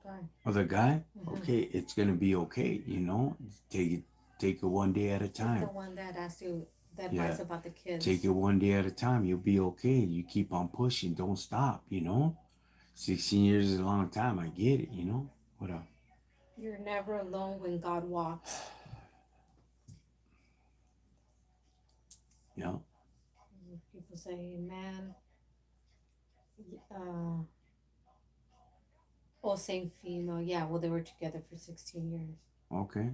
guy. Other guy? Mm-hmm. Okay, it's gonna be okay, you know? Take it one day at a It's the time. one that asked you the Yeah. advice about the Take kids. it one day at a time. You'll be okay. You keep on pushing. Don't stop, you know? 16 years is a long time. I get it, you know? What up? You're never alone when God walks. Yeah. People say, man, uh, oh, same female. Yeah, well, they were together for 16 years. Okay.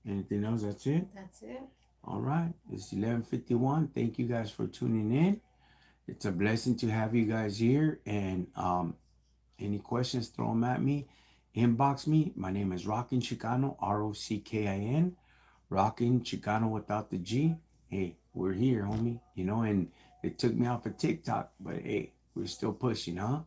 Anything else? That's it? That's it. All right. It's 11:51. Thank you guys for tuning in. It's a blessing to have you guys here. And any questions, throw them at me. Inbox me. My name is Rockin Chicano, Rockin. Rockin Chicano without the G. Hey, we're here, homie. You know, and it took me off of TikTok, but hey, we're still pushing, huh?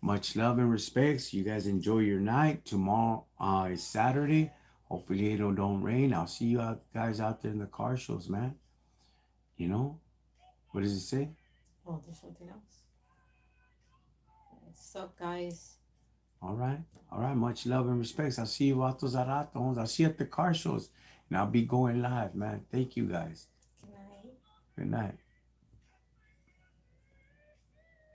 Much love and respects. You guys enjoy your night. Tomorrow is Saturday. Hopefully it don't rain. I'll see you guys out there in the car shows, man. You know, what does it say? Oh, there's something else. What's up, guys? All right. All right. Much love and respects. I'll see you vatos a rato. I'll see you at the car shows. And I'll be going live, man. Thank you guys. Good night. Good night.